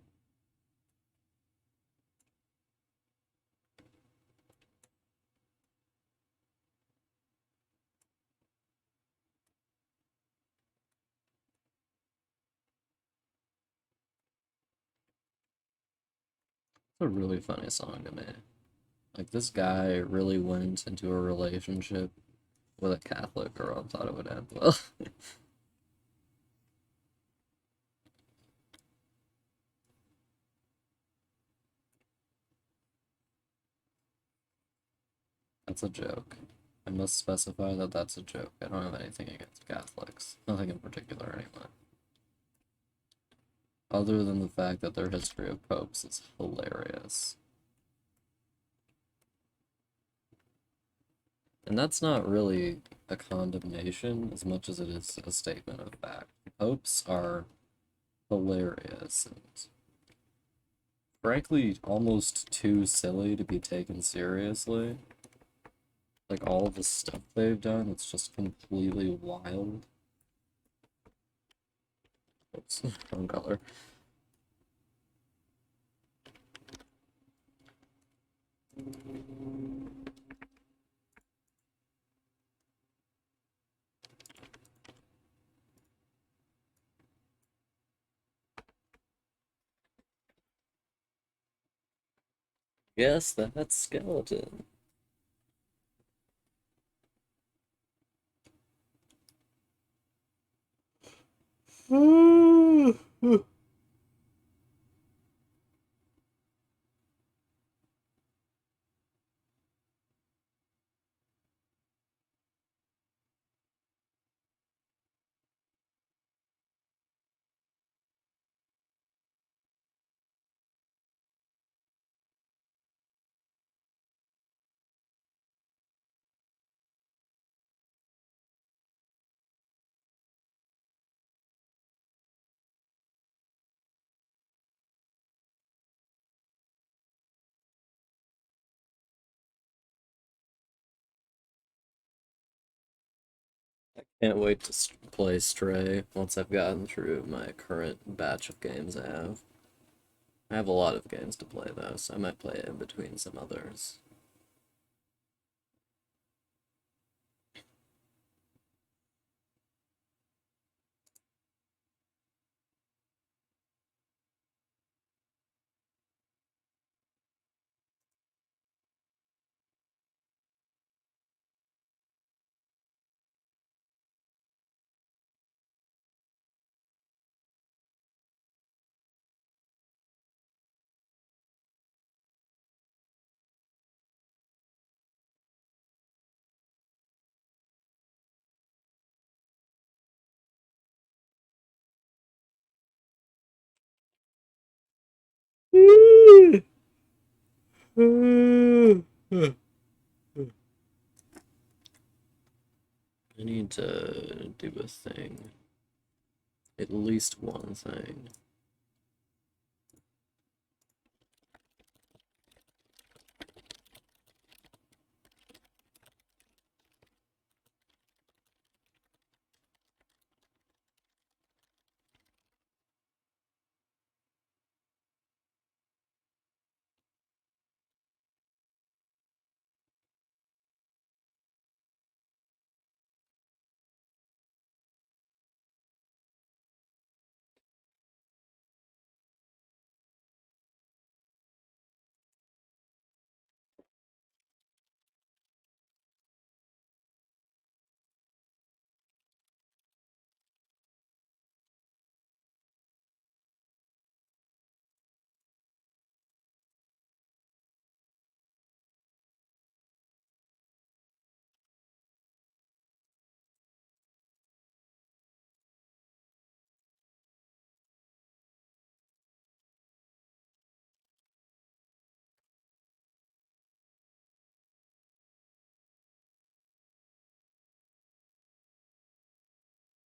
a really funny song to me. Like, this guy really went into a relationship with a Catholic girl and thought it would end well. That's a joke. I must specify that that's a joke. I don't have anything against Catholics. Nothing in particular, anyway. Other than the fact that their history of popes is hilarious. And that's not really a condemnation as much as it is a statement of fact. Popes are hilarious and frankly almost too silly to be taken seriously. Like all the stuff they've done, it's just completely wild. Oops, wrong color. Yes, that's skeleton. Can't wait to play Stray once I've gotten through my current batch of games I have. I have a lot of games to play though, so I might play it in between some others. I need to do a thing. At least one thing.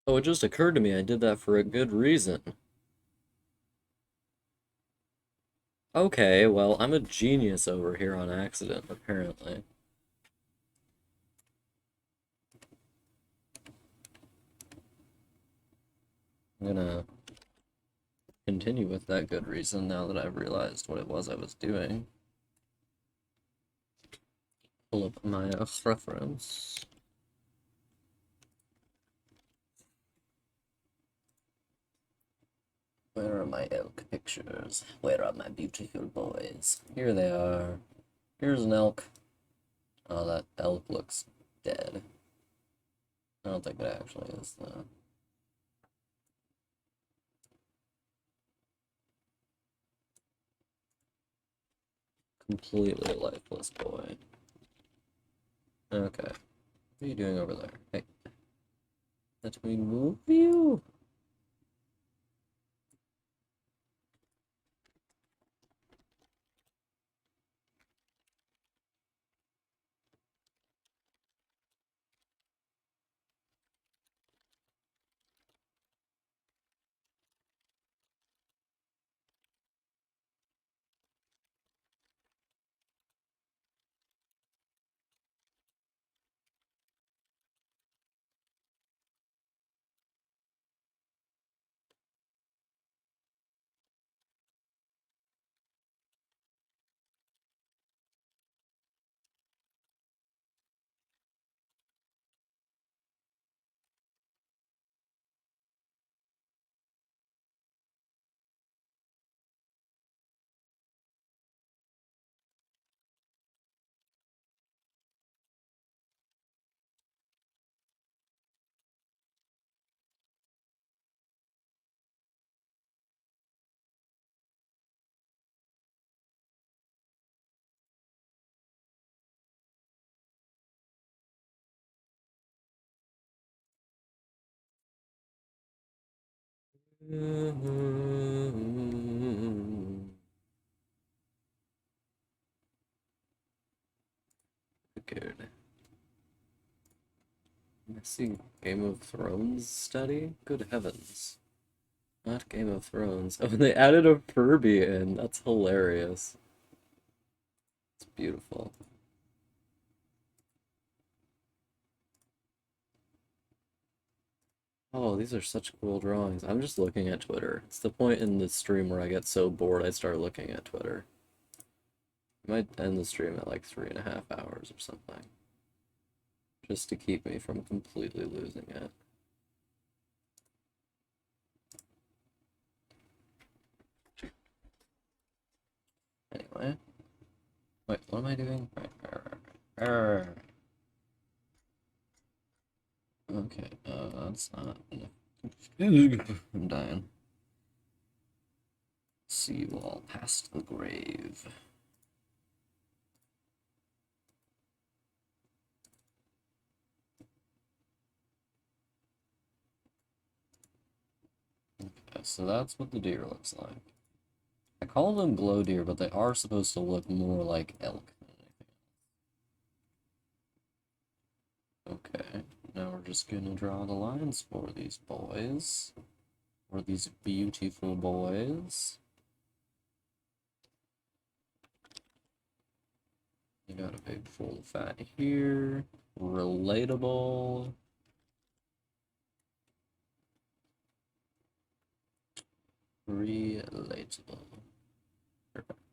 Oh, it just occurred to me I did that for a good reason. Okay, well, I'm a genius over here on accident, apparently. I'm gonna continue with that good reason now that I've realized what it was I was doing. Pull up my reference. Where are my elk pictures? Where are my beautiful boys? Here they are. Here's an elk. Oh, that elk looks dead. I don't think it actually is, though. Completely lifeless boy. Okay. What are you doing over there? Hey. Let me move you. Good. I see Game of Thrones study? Good heavens. Not Game of Thrones. Oh, they added a Furby in. That's hilarious. It's beautiful. Oh, these are such cool drawings. I'm just looking at Twitter. It's the point in the stream where I get so bored I start looking at Twitter. I might end the stream at like 3.5 hours or something. Just to keep me from completely losing it. Anyway. Wait, what am I doing? Okay, that's not enough. I'm dying. See you all past the grave. Okay, so that's what the deer looks like. I call them glow deer, but they are supposed to look more like elk than anything. Okay, now we're just gonna draw the lines for these boys. For these beautiful boys. You got a big full fat here. Relatable. Relatable.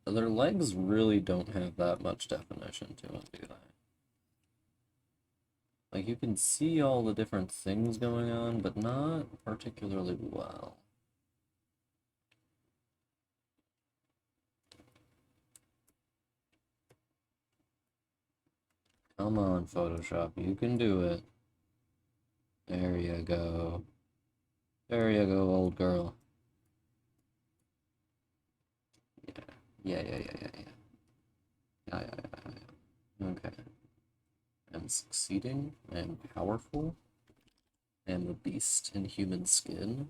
Their legs really don't have that much definition to them, do they? Like, you can see all the different things going on, but not particularly well. Come on, Photoshop, you can do it. There you go. There you go, old girl. Yeah. Yeah. Okay. I'm succeeding. I am powerful. I am a beast in human skin.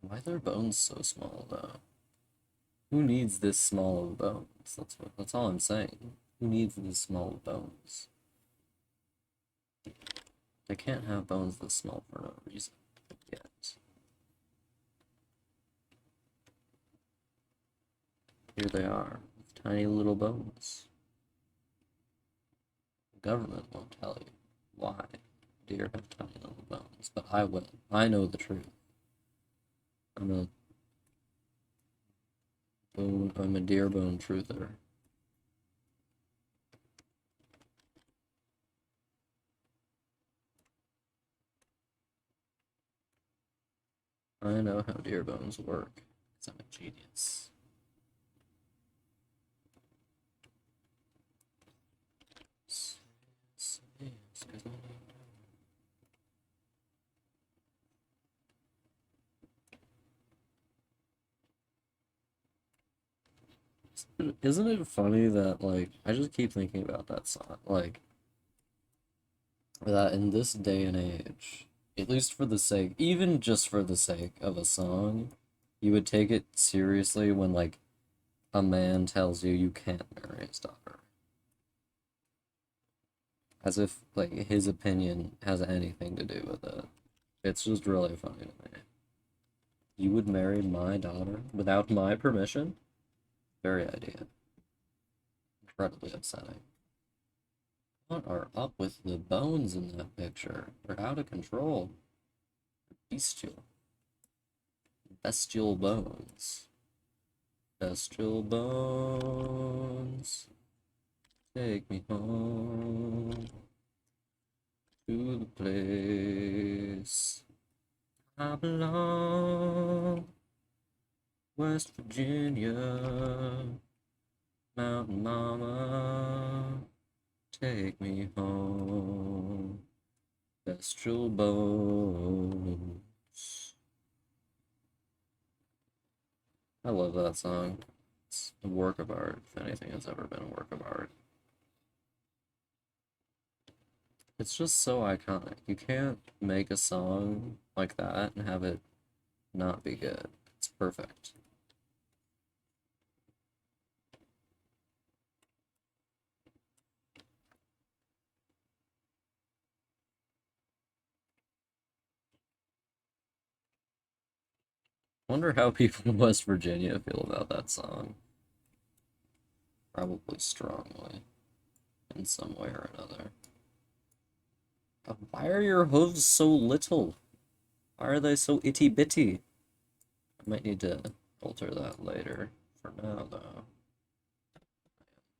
Why are their bones so small, though? Who needs this small of bones? That's all I'm saying. Who needs these small bones? They can't have bones this small for no reason yet. Here they are, with tiny little bones. Government won't tell you why deer have tiny little bones, but I will. I know the truth. I'm a I'm a deer bone truther. I know how deer bones work, because I'm a genius. Isn't it funny that, like, I just keep thinking about that song, like, that in this day and age, at least for the sake, even just for the sake of a song, you would take it seriously when, like, a man tells you you can't marry his daughter. As if, like, his opinion has anything to do with it. It's just really funny to me. You would marry my daughter without my permission? Very idea. Incredibly upsetting. What are up with the bones in that picture? They're out of control. Bestial. Bestial bones. Bestial bones. Take me home to the place I belong. West Virginia. Mountain Mama. Take me home. Bestial bones. I love that song. It's a work of art, if anything has ever been a work of art. It's just so iconic. You can't make a song like that and have it not be good. It's perfect. Wonder how people in West Virginia feel about that song. Probably strongly, in some way or another. Why are your hooves so little? Why are they so itty bitty? I might need to alter that later. For now, though,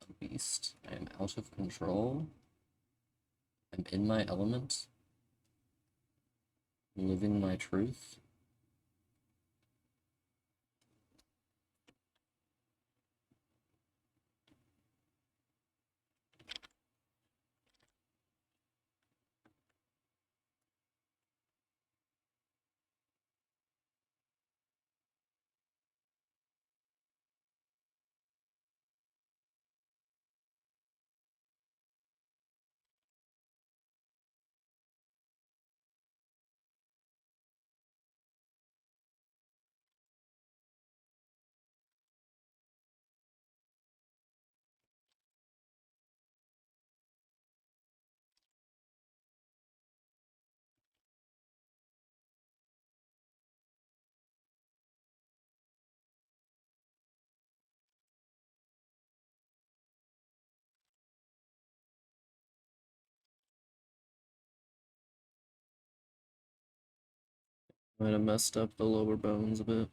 a beast. I am out of control. I'm in my element. Living my truth. Might have messed up the lower bones a bit.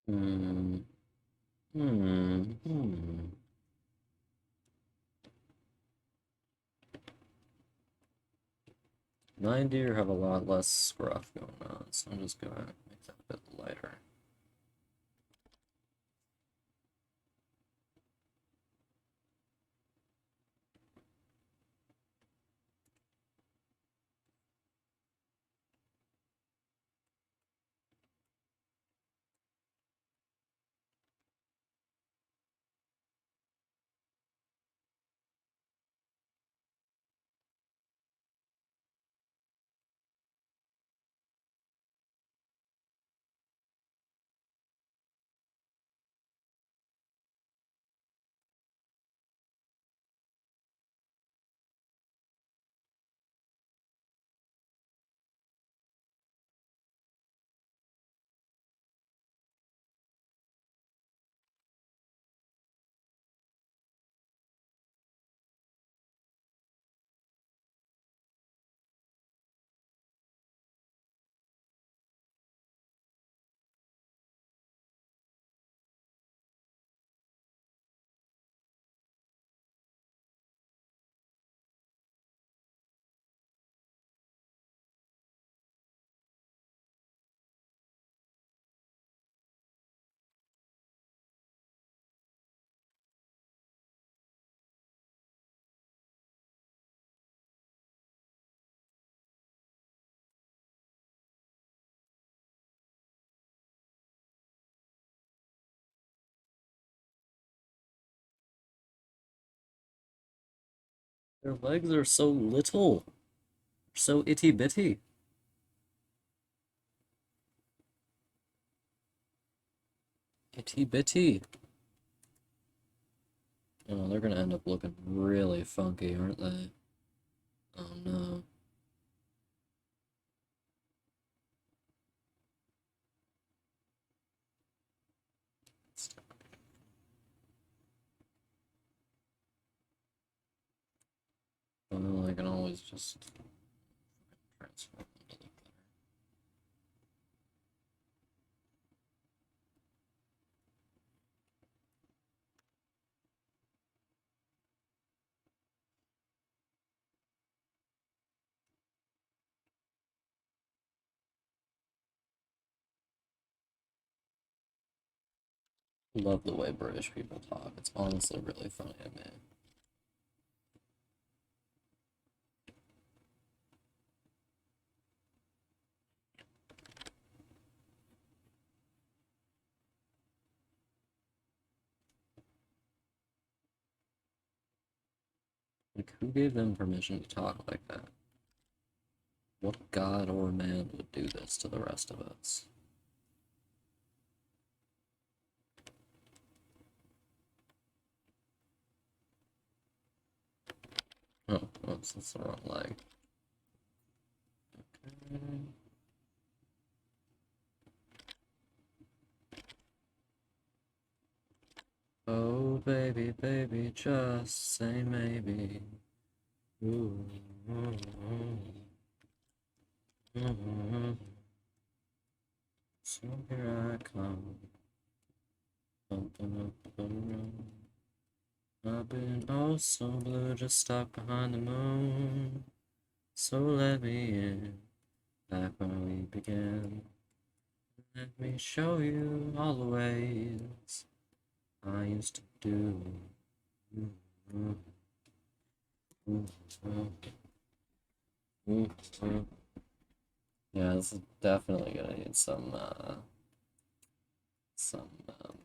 Hmm. Hmm. 90 or have a lot less scruff going on, so I'm just gonna make that a bit lighter. Their legs are so little, so itty bitty. Itty bitty. Oh, they're gonna end up looking really funky, aren't they? Oh no. Well, I can always just transform them to look better. Love the way British people talk. It's honestly really funny to me. Like, who gave them permission to talk like that? What god or man would do this to the rest of us? Oh, that's the wrong leg. Okay. Oh, baby, baby, just say maybe. Ooh, ooh, ooh, ooh. So here I come. Bum, bum, bum, bum. I've been oh so blue, just stuck behind the moon. So let me in, back where we began. Let me show you all the ways I used to do. Yeah, this is definitely gonna need some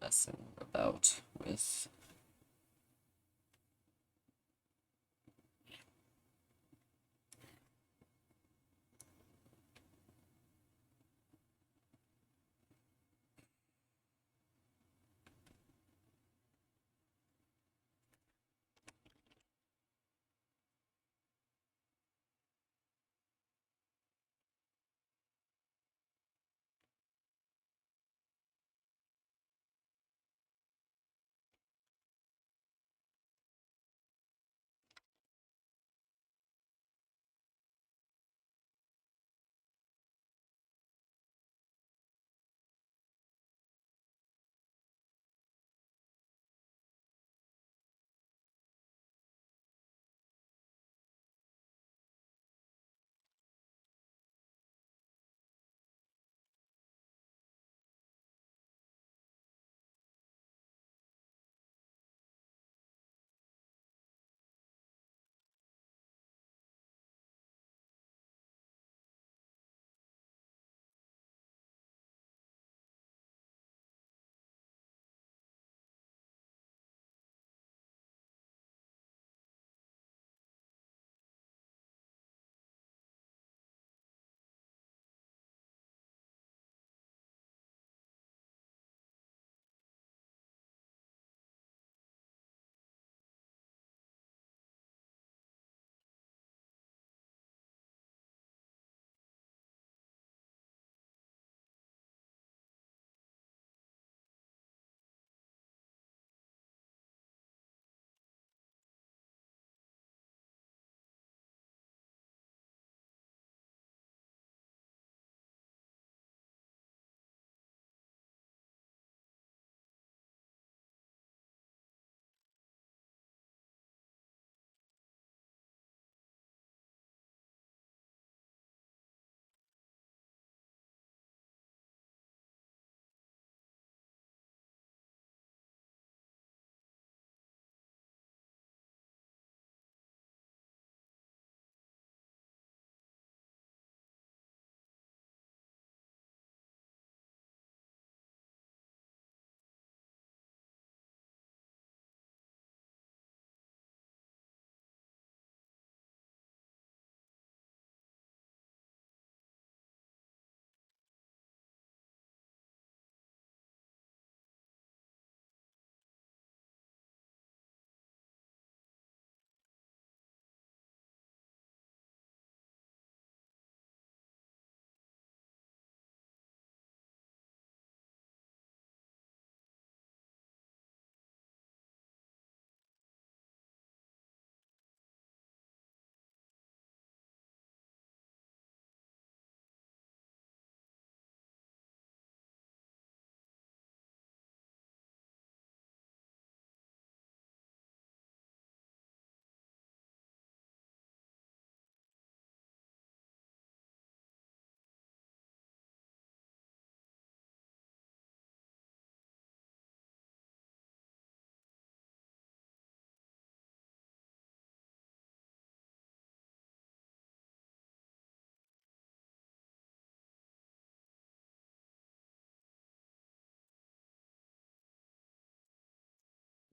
messing about with.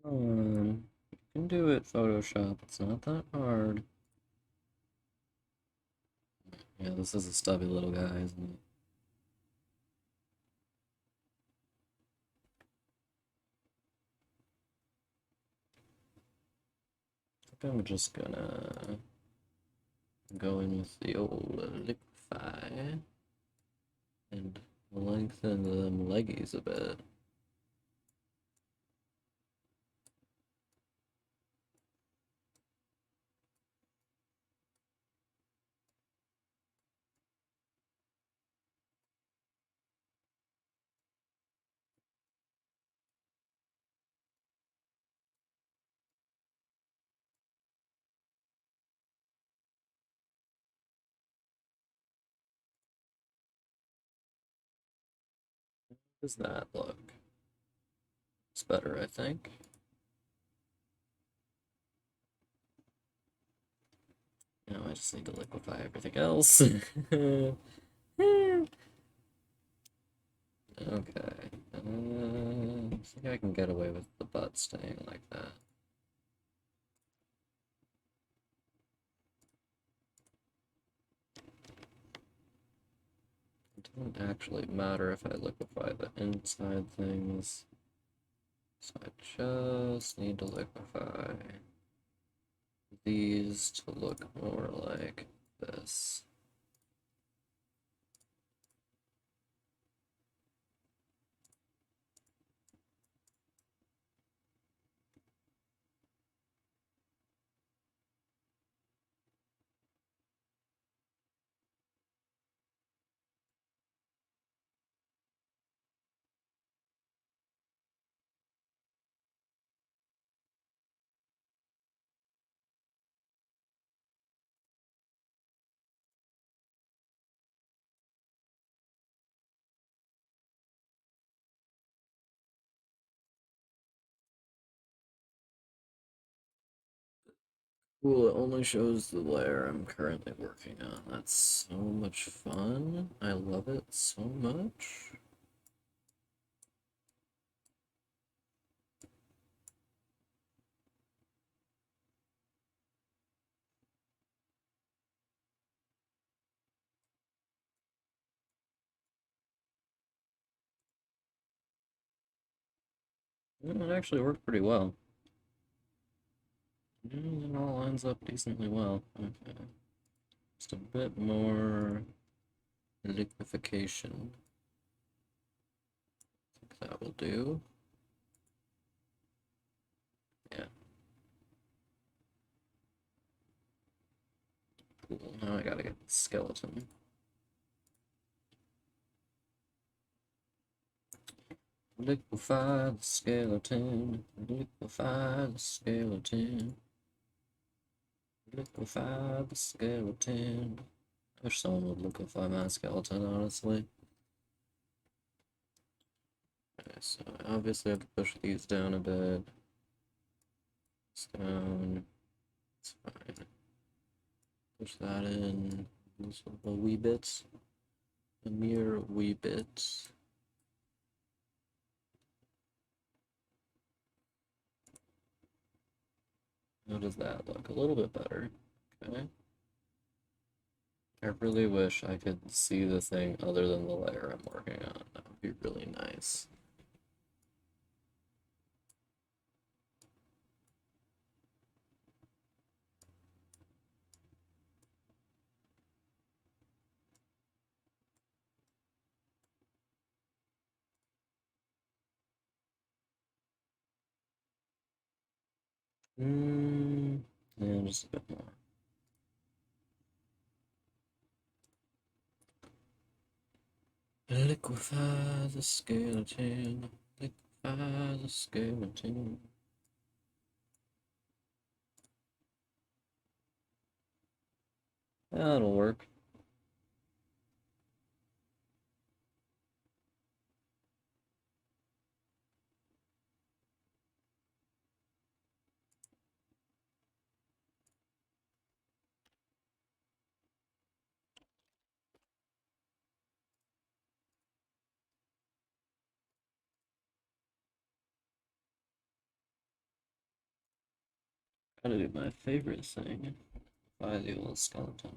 Come on. You can do it, Photoshop. It's not that hard. Yeah, this is a stubby little guy, isn't it? I think I'm just gonna go in with the old liquify and lengthen them leggies a bit. How does that look? It's better, I think. Now I just need to liquefy everything else. Okay. I think I can get away with the butt staying like that. It doesn't actually matter if I liquefy the inside things. So I just need to liquefy these to look more like this. Cool, it only shows the layer I'm currently working on. That's so much fun. I love it so much. It actually worked pretty well. It all lines up decently well. Okay. Just a bit more liquefaction. I think that will do. Yeah. Cool. Now I gotta get the skeleton. Liquefy the skeleton. Liquefy the skeleton. Liquefy the skeleton. I wish someone would liquefy my skeleton, honestly. Okay, so I obviously have to push these down a bit. It's down. It's fine. Push that in just a wee bit. A mere wee bit. How does that look? A little bit better. Okay. I really wish I could see the thing other than the layer I'm working on. That would be really nice. Yeah, just a bit more. Liquefy the skeleton. Liquefy the skeleton. That'll work. Gotta do my favorite thing. Buy the old skeleton.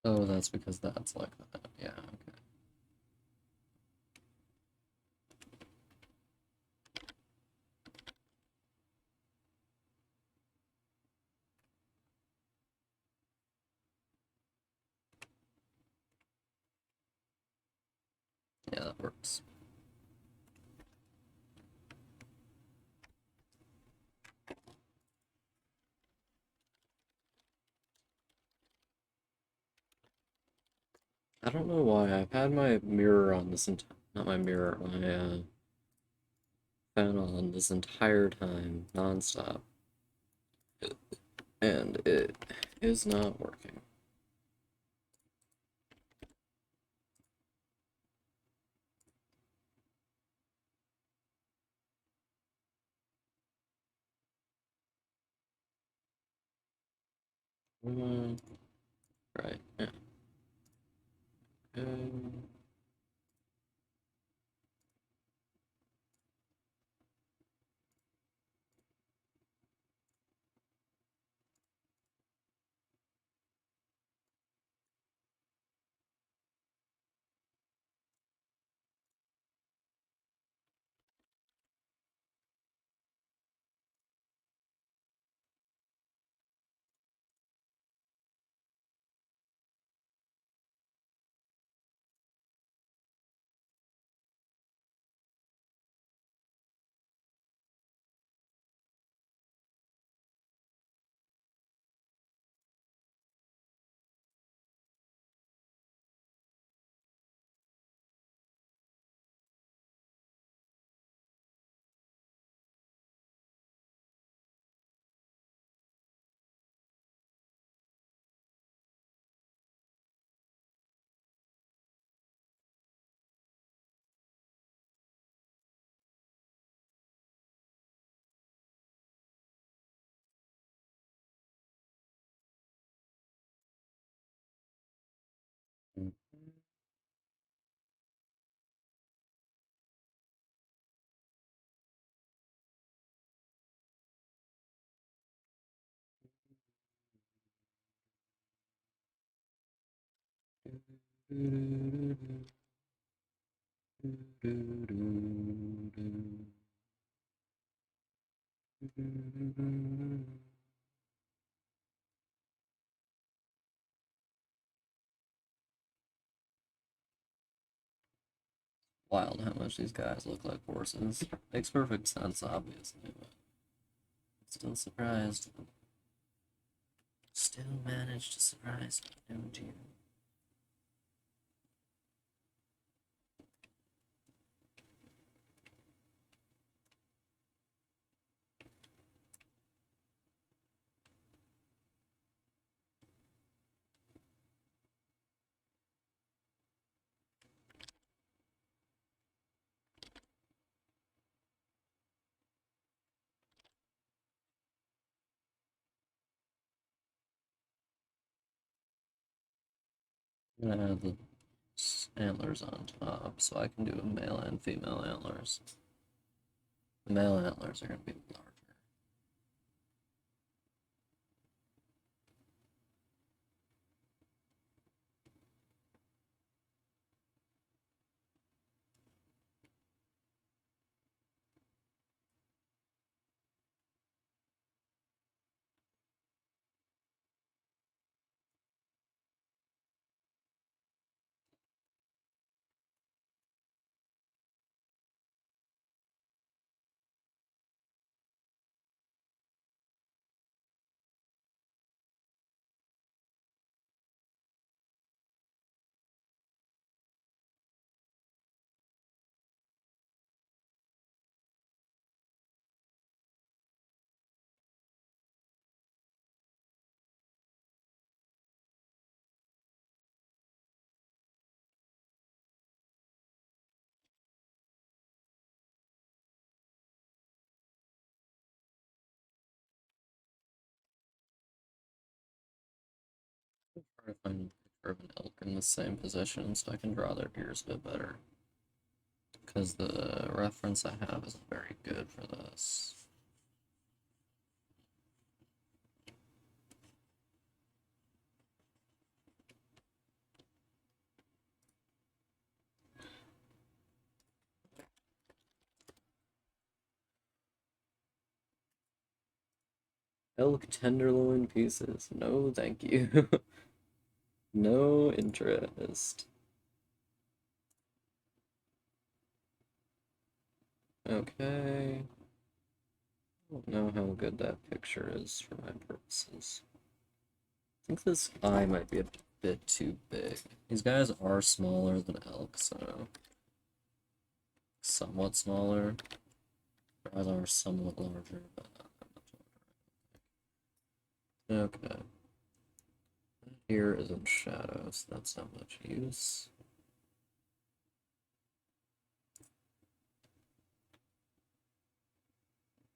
Oh, that's because that's like that. Yeah, okay. Yeah, that works. I don't know why. I've had my mirror on this not my mirror, my fan on this entire time, nonstop, and it is not working. Mm, right. Yeah. Okay. Wild how much these guys look like horses. Makes perfect sense, obviously, but still surprised. Still managed to surprise me, don't you? I'm gonna add the antlers on top so I can do male and female antlers. The male antlers are gonna be larger. Or find a picture of an elk in the same position so I can draw their ears a bit better. Because the reference I have isn't very good for this. Elk tenderloin pieces. No, thank you. No interest. Okay. I don't know how good that picture is for my purposes. I think this eye might be a bit too big. These guys are smaller than elk, so somewhat smaller. Eyes are somewhat larger, but not that much larger. Okay. Here is in shadows. That's not much use.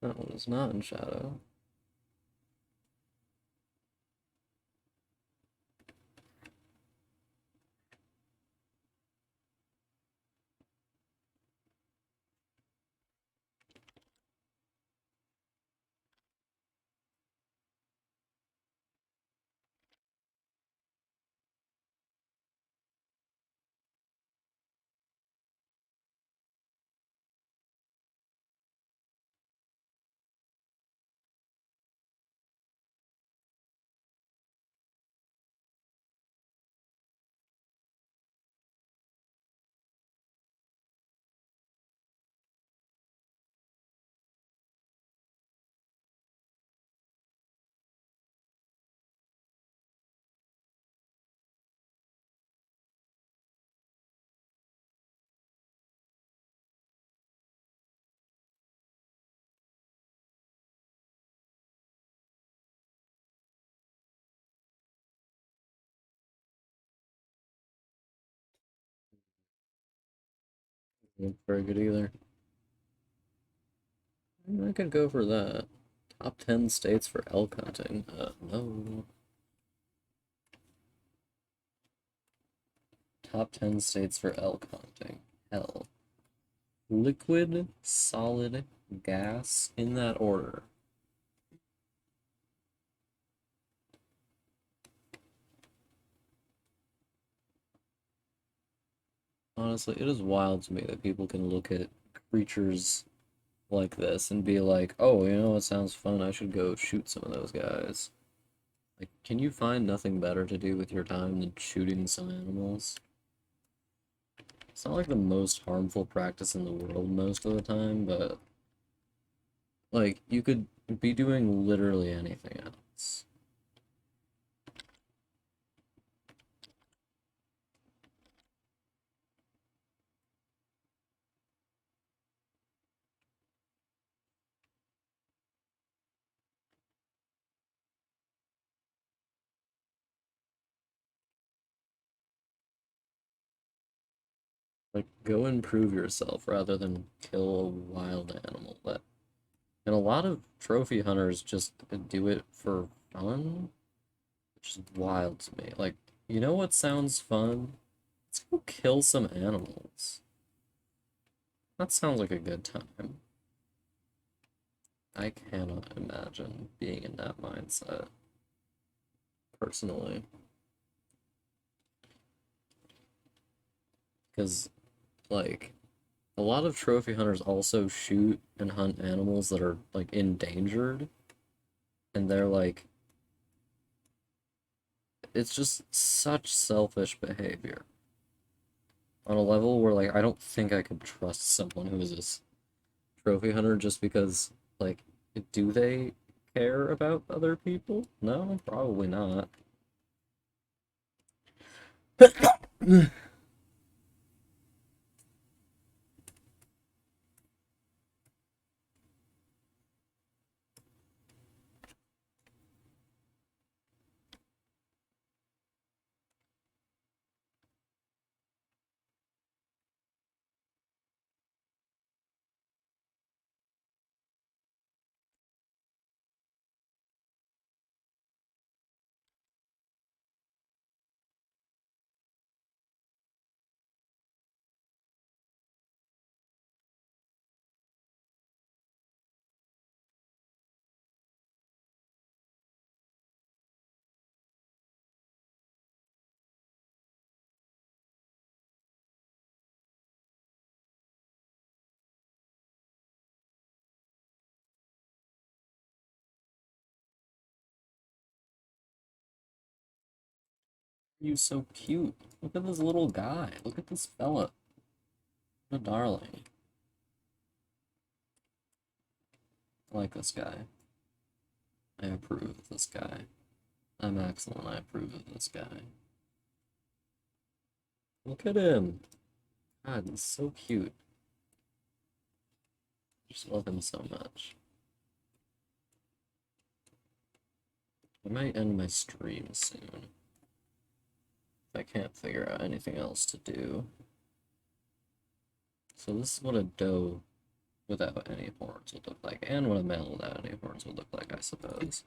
That one is not in shadow. Not very good either. I could go for that. Top 10 states for elk hunting. No. Top 10 states for elk hunting. Hell. Liquid, solid, gas, in that order. Honestly, it is wild to me that people can look at creatures like this and be like, oh, you know what sounds fun? I should go shoot some of those guys. Like, can you find nothing better to do with your time than shooting some animals? It's not like the most harmful practice in the world most of the time, but like you could be doing literally anything else. Like go improve yourself rather than kill a wild animal. That and a lot of trophy hunters just do it for fun, which is wild to me. Like, you know what sounds fun? Let's go kill some animals. That sounds like a good time. I cannot imagine being in that mindset, personally. Because, like, a lot of trophy hunters also shoot and hunt animals that are, like, endangered. And they're like, it's just such selfish behavior. On a level where, like, I don't think I could trust someone who is this trophy hunter just because, like, do they care about other people? No, probably not. You so cute. Look at this little guy. Look at this fella. What a darling. I like this guy. I approve of this guy. I'm excellent. I approve of this guy. Look at him. God, he's so cute. Just love him so much. I might end my stream soon. If I can't figure out anything else to do. So this is what a doe without any horns would look like, and what a male without any horns would look like, I suppose.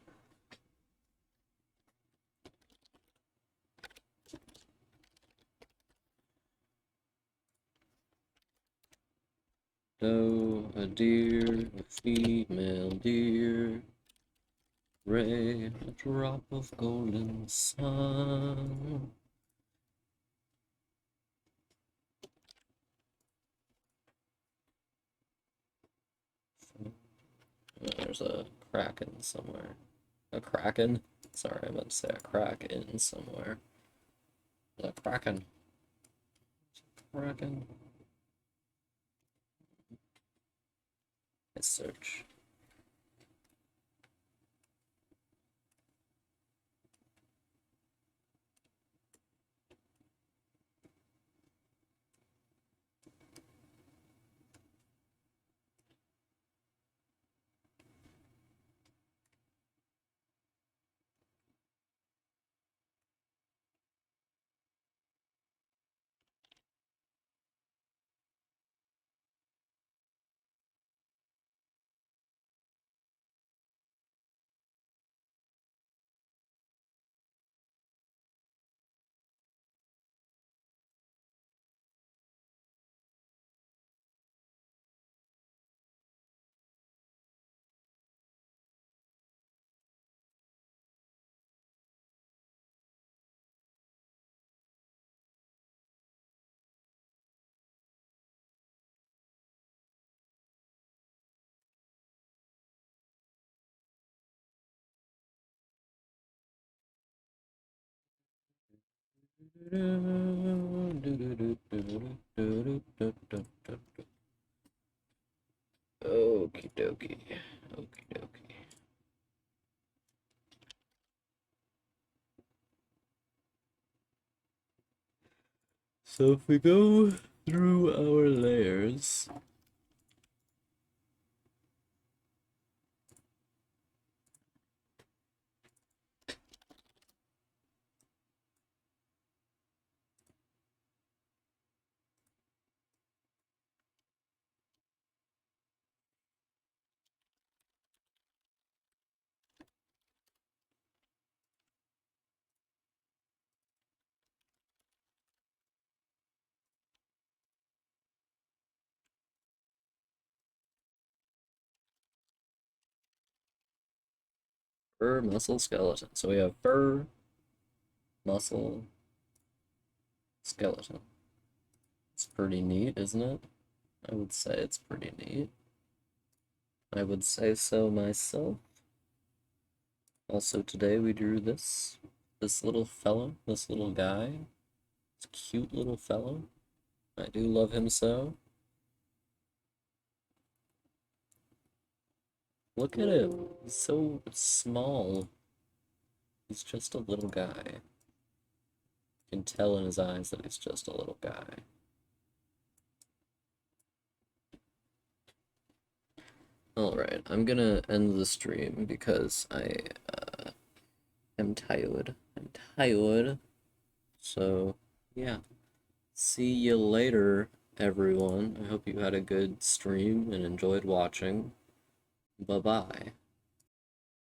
Doe, a deer, a female deer. Ray, a drop of golden sun. There's a kraken somewhere. A kraken? Sorry, I meant to say a kraken somewhere. A kraken. Kraken. Let's search. Okie dokie. Okie dokie. So if we go through our layers, fur, muscle, skeleton. So we have fur, muscle, skeleton. It's pretty neat, isn't it? I would say it's pretty neat. I would say so myself. Also today we drew this little fellow, this little guy. This cute little fellow. I do love him so. Look at him. He's so small. He's just a little guy. You can tell in his eyes that he's just a little guy. Alright, I'm gonna end the stream because I am tired. I'm tired. So, yeah. See you later, everyone. I hope you had a good stream and enjoyed watching. Bye-bye.